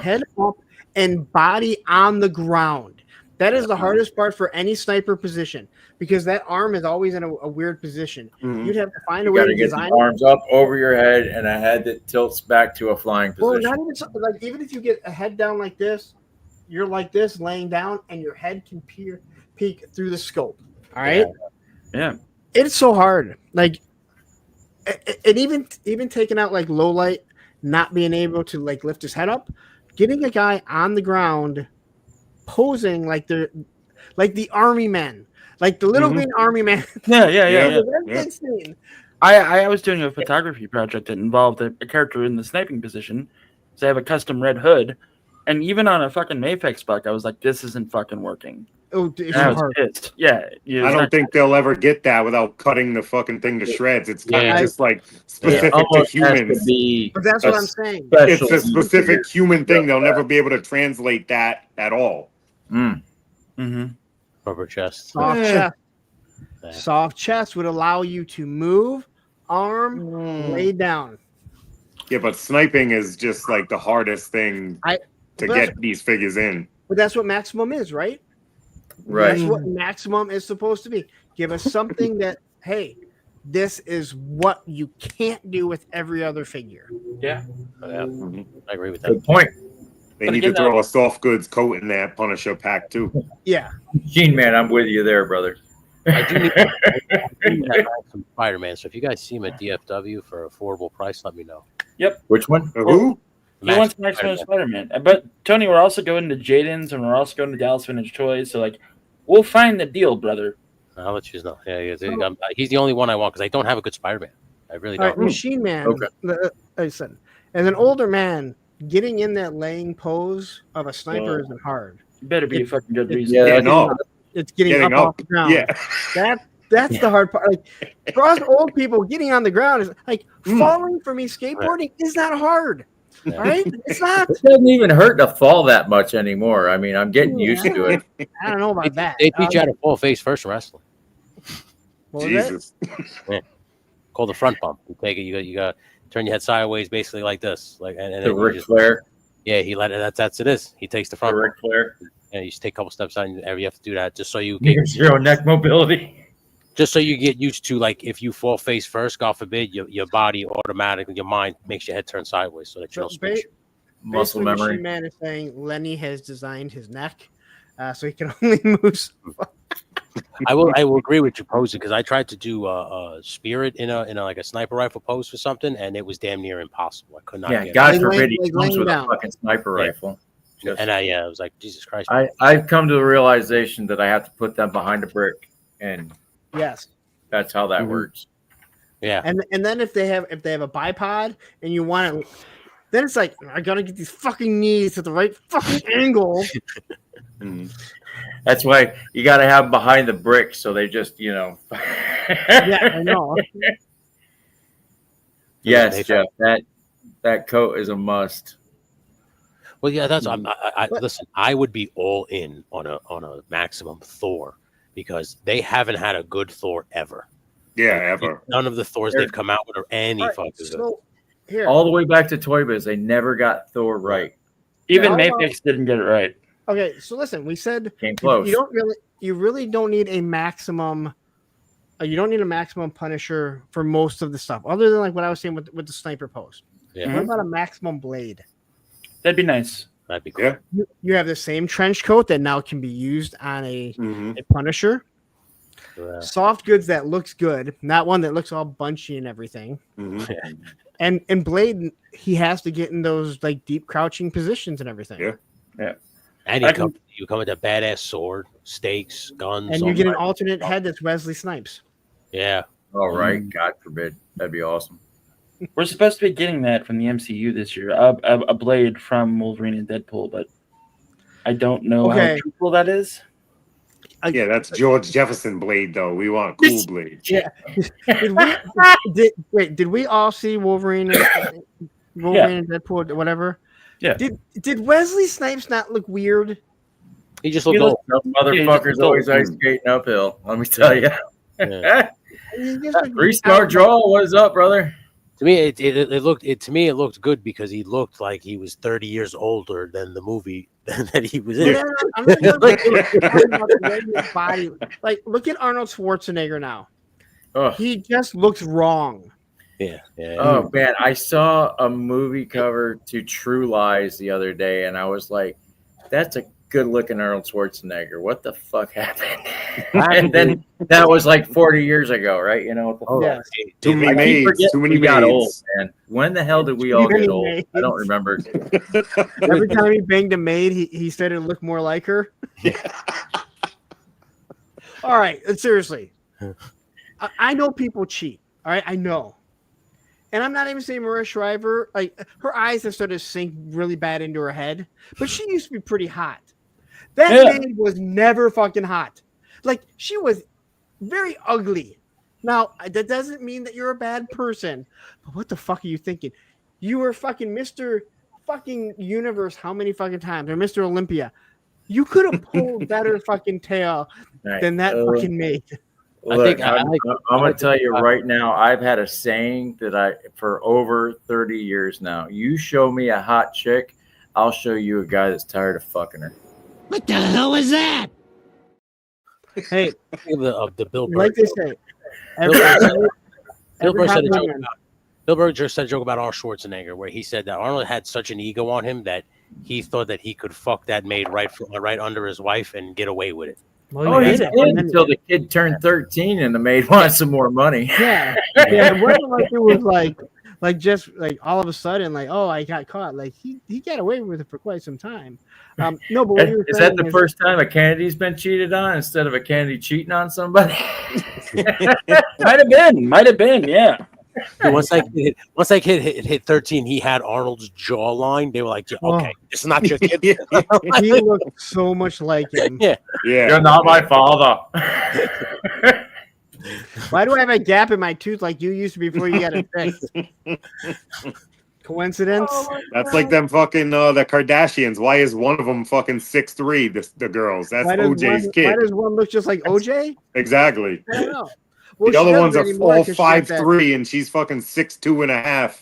head up, and body on the ground. That is the hardest part for any sniper position because that arm is always in a weird position. Mm-hmm. You'd have to find a way to get design the arms up over your head and a head that tilts back to a flying position. Well, not even something like even if you get a head down like this, you're like this laying down, and your head can peek through the scope. All right. Yeah. It's so hard. Like, and even taking out like low light, not being able to like lift his head up, getting a guy on the ground, posing like the army men, like the little green army man. Yeah. That's insane. I was doing a photography project that involved a character in the sniping position. So I have a custom red hood, and even on a fucking Mafex buck, I was like, "This isn't fucking working." Oh, it's I was hard. pissed. Yeah, I don't think they'll ever get that without cutting the fucking thing to shreds. It's kind of just like specific to humans. But that's what I'm saying. It's a specific human thing. They'll never be able to translate that at all. Rubber chest. Soft chest. Soft chest would allow you to move, arm, lay down. Yeah, but sniping is just like the hardest thing to get these figures in. But that's what Maximum is, right? Right. That's what Maximum is supposed to be. Give us something that, hey, this is what you can't do with every other figure. Yeah. I agree with that. Good point. They need to throw a soft goods coat in that Punisher pack too. Yeah. Gene Man, I'm with you there, brother. I do need some Spider-Man. So if you guys see him at DFW for an affordable price, let me know. Yep. Which one? Who? He wants Maximum Spider-Man. But Tony, we're also going to Jaden's and we're also going to Dallas Vintage Toys. So like, we'll find the deal, brother. I'll let you know. Yeah, he's the only one I want because I don't have a good Spider-Man. I really All don't. right, Machine Man. Okay. Like I said, as an older man, getting in that laying pose of a sniper isn't hard. You better be a fucking good reason. It's getting up off the ground. Yeah. That's the hard part. Like for us old people, getting on the ground is like falling for me. Skateboarding is not hard. All right, it's not. It doesn't even hurt to fall that much anymore. I mean, I'm getting used to it. I don't know about that. They teach you how to fall face first in wrestling. Jesus. Called the front bump. You take it. You got to turn your head sideways, basically like this, like and The Ric Flair. Yeah, he let it. That's it. Is he takes the front Ric Flair. and you just take a couple steps out, and you have to do that just so you Near zero neck mobility. Just so you get used to, like, if you fall face first, God forbid, your body automatically, your mind makes your head turn sideways so that you don't switch. Muscle memory. Machine Man is saying Lenny has designed his neck, so he can only move. I will agree with you posing because I tried to do a Spirit in a like a sniper rifle pose for something, and it was damn near impossible. I could not. Yeah, get God it. forbid he comes with a fucking sniper rifle. And I was like, Jesus Christ. I've come to the realization that I have to put them behind a brick, and yes, that's how that works. Yeah. And then if they have a bipod and you want it, then it's like I gotta get these fucking knees at the right fucking angle. That's why you got to have them behind the brick, so they just, Yeah, I know. Yes, Jeff. That coat is a must. Well, yeah, that's listen. I would be all in on a maximum Thor because they haven't had a good Thor ever. Yeah, ever. None of the Thors they've come out with are any fucking good. Here, all the way back to Toy Biz, they never got Thor right. Even Mayfix didn't get it right. Okay, so listen, we said came close. You really don't need a maximum. You don't need a maximum Punisher for most of the stuff, other than like what I was saying with the sniper pose. Yeah. What about a maximum Blade? That'd be nice. That'd be cool. Yeah. You have the same trench coat that now can be used on a Punisher. Yeah. Soft goods that looks good, not one that looks all bunchy and everything. And Blade, he has to get in those like deep crouching positions and everything. Yeah. And you come with a badass sword, stakes, guns, and you get an alternate head that's Wesley Snipes. Yeah. All right. God forbid. That'd be awesome. We're supposed to be getting that from the MCU this year, a Blade from Wolverine and Deadpool, but I don't know how truthful that is. Yeah, that's George Jefferson Blade, though. We want a cool Blade. Yeah. Did we all see Wolverine and Deadpool, whatever? Yeah. Did Wesley Snipes not look weird? He just looked old. Motherfucker's always ice skating uphill. Let me tell you. Yeah. 3-star draw. What is up, brother? To me, it looked good because he looked like he was 30 years older than the movie that he was in. I'm not talking about the way his body. Like, look at Arnold Schwarzenegger now. He just looks wrong. Yeah. Oh man, I saw a movie cover to True Lies the other day, and I was like, "That's a good-looking Arnold Schwarzenegger. What the fuck happened?" And then that was like 40 years ago, right? You know what the fuck? Too many maids. Too many we got maids. old, man. When the hell did we all get old? I don't remember. Every time he banged a maid, he started to look more like her. All right, seriously. I know people cheat. All right, I know. And I'm not even saying Maria Shriver, like her eyes have started to sink really bad into her head, but she used to be pretty hot. That maid was never fucking hot. Like, she was very ugly. Now, that doesn't mean that you're a bad person, but what the fuck are you thinking? You were fucking Mr. fucking Universe how many fucking times? Or Mr. Olympia. You could have pulled better fucking tail than that fucking maid. Look, I'm going to tell you right now, I've had a saying that for over 30 years now. You show me a hot chick, I'll show you a guy that's tired of fucking her. What the hell is that? Hey, the Bill Burr. Like they say, Bill Burr just said a joke about Arnold Schwarzenegger, where he said that Arnold had such an ego on him that he thought that he could fuck that maid right under his wife and get away with it. Well, he did until the kid turned 13 and the maid wanted some more money. Yeah. It wasn't like it was like just like all of a sudden, like, oh, I got caught. Like he got away with it for quite some time. No, but what is that the first time a Kennedy's been cheated on instead of a Kennedy cheating on somebody? Might have been, yeah. Once that kid hit 13, he had Arnold's jawline. They were like, okay, it's not your kid. He looked so much like him. Yeah. You're not my father. Why do I have a gap in my tooth like you used to before you got it fixed? Coincidence? That's like them fucking the Kardashians. Why is one of them fucking 6'3"? The girls. That's OJ's kid. Why does one look just like OJ? Exactly. I don't know. Well, the other ones are all 5'3", and she's fucking 6'2.5",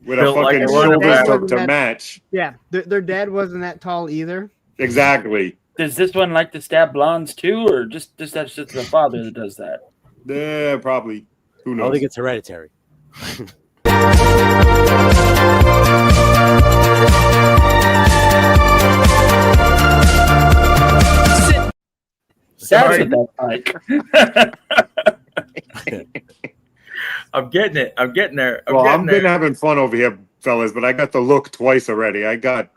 with a fucking shoulder stroke to match. Yeah, their dad wasn't that tall either. Exactly. Does this one like to stab blondes too, or just that's just the father that does that? Yeah, probably. Who knows? I think it's hereditary. Sorry. That I'm getting it. I'm getting there. I've been having fun over here, fellas, but I got the look twice already. I got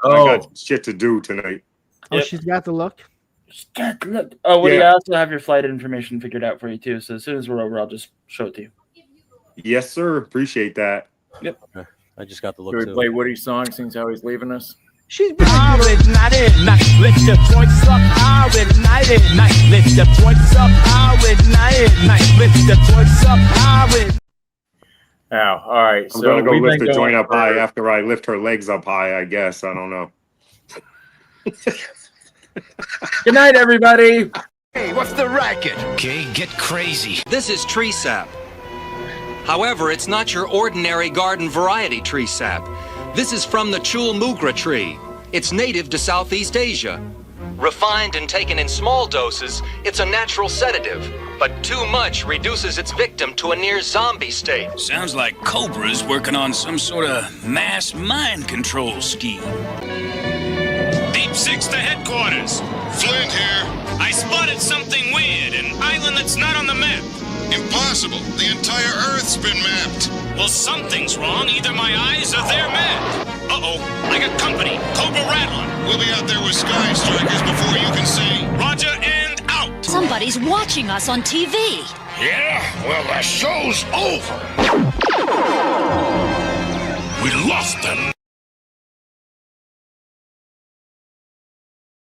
shit to do tonight. Oh, she's got the look. She's got the look. Oh, Woody, I also have your flight information figured out for you too. So as soon as we're over, I'll just show it to you. Yes, sir. Appreciate that. Yep. I just got the look. Should we too. play Woody's song since how he's leaving us? She's busy. Lift the points up, night. Lift the points up, night. Lift the points up, Now, all right. I'm So gonna go we've lift been the going joint up for- high after I lift her legs up high. I guess I don't know. Good night, everybody. Hey, what's the racket? Okay, get crazy. This is tree sap. However, it's not your ordinary garden variety tree sap. This is from the Chul Mugra tree. It's native to Southeast Asia. Refined and taken in small doses, it's a natural sedative, but too much reduces its victim to a near zombie state. Sounds like Cobra's working on some sort of mass mind control scheme. Deep Six to headquarters. Flint here. I spotted something weird, an island that's not on the map. Impossible. The entire Earth's been mapped. Well, something's wrong. Either my eyes or their map. Uh-oh. I got company. Cobra Rattler. We'll be out there with Sky Strikers before you can say Roger and out. Somebody's watching us on TV. Yeah, well, the show's over.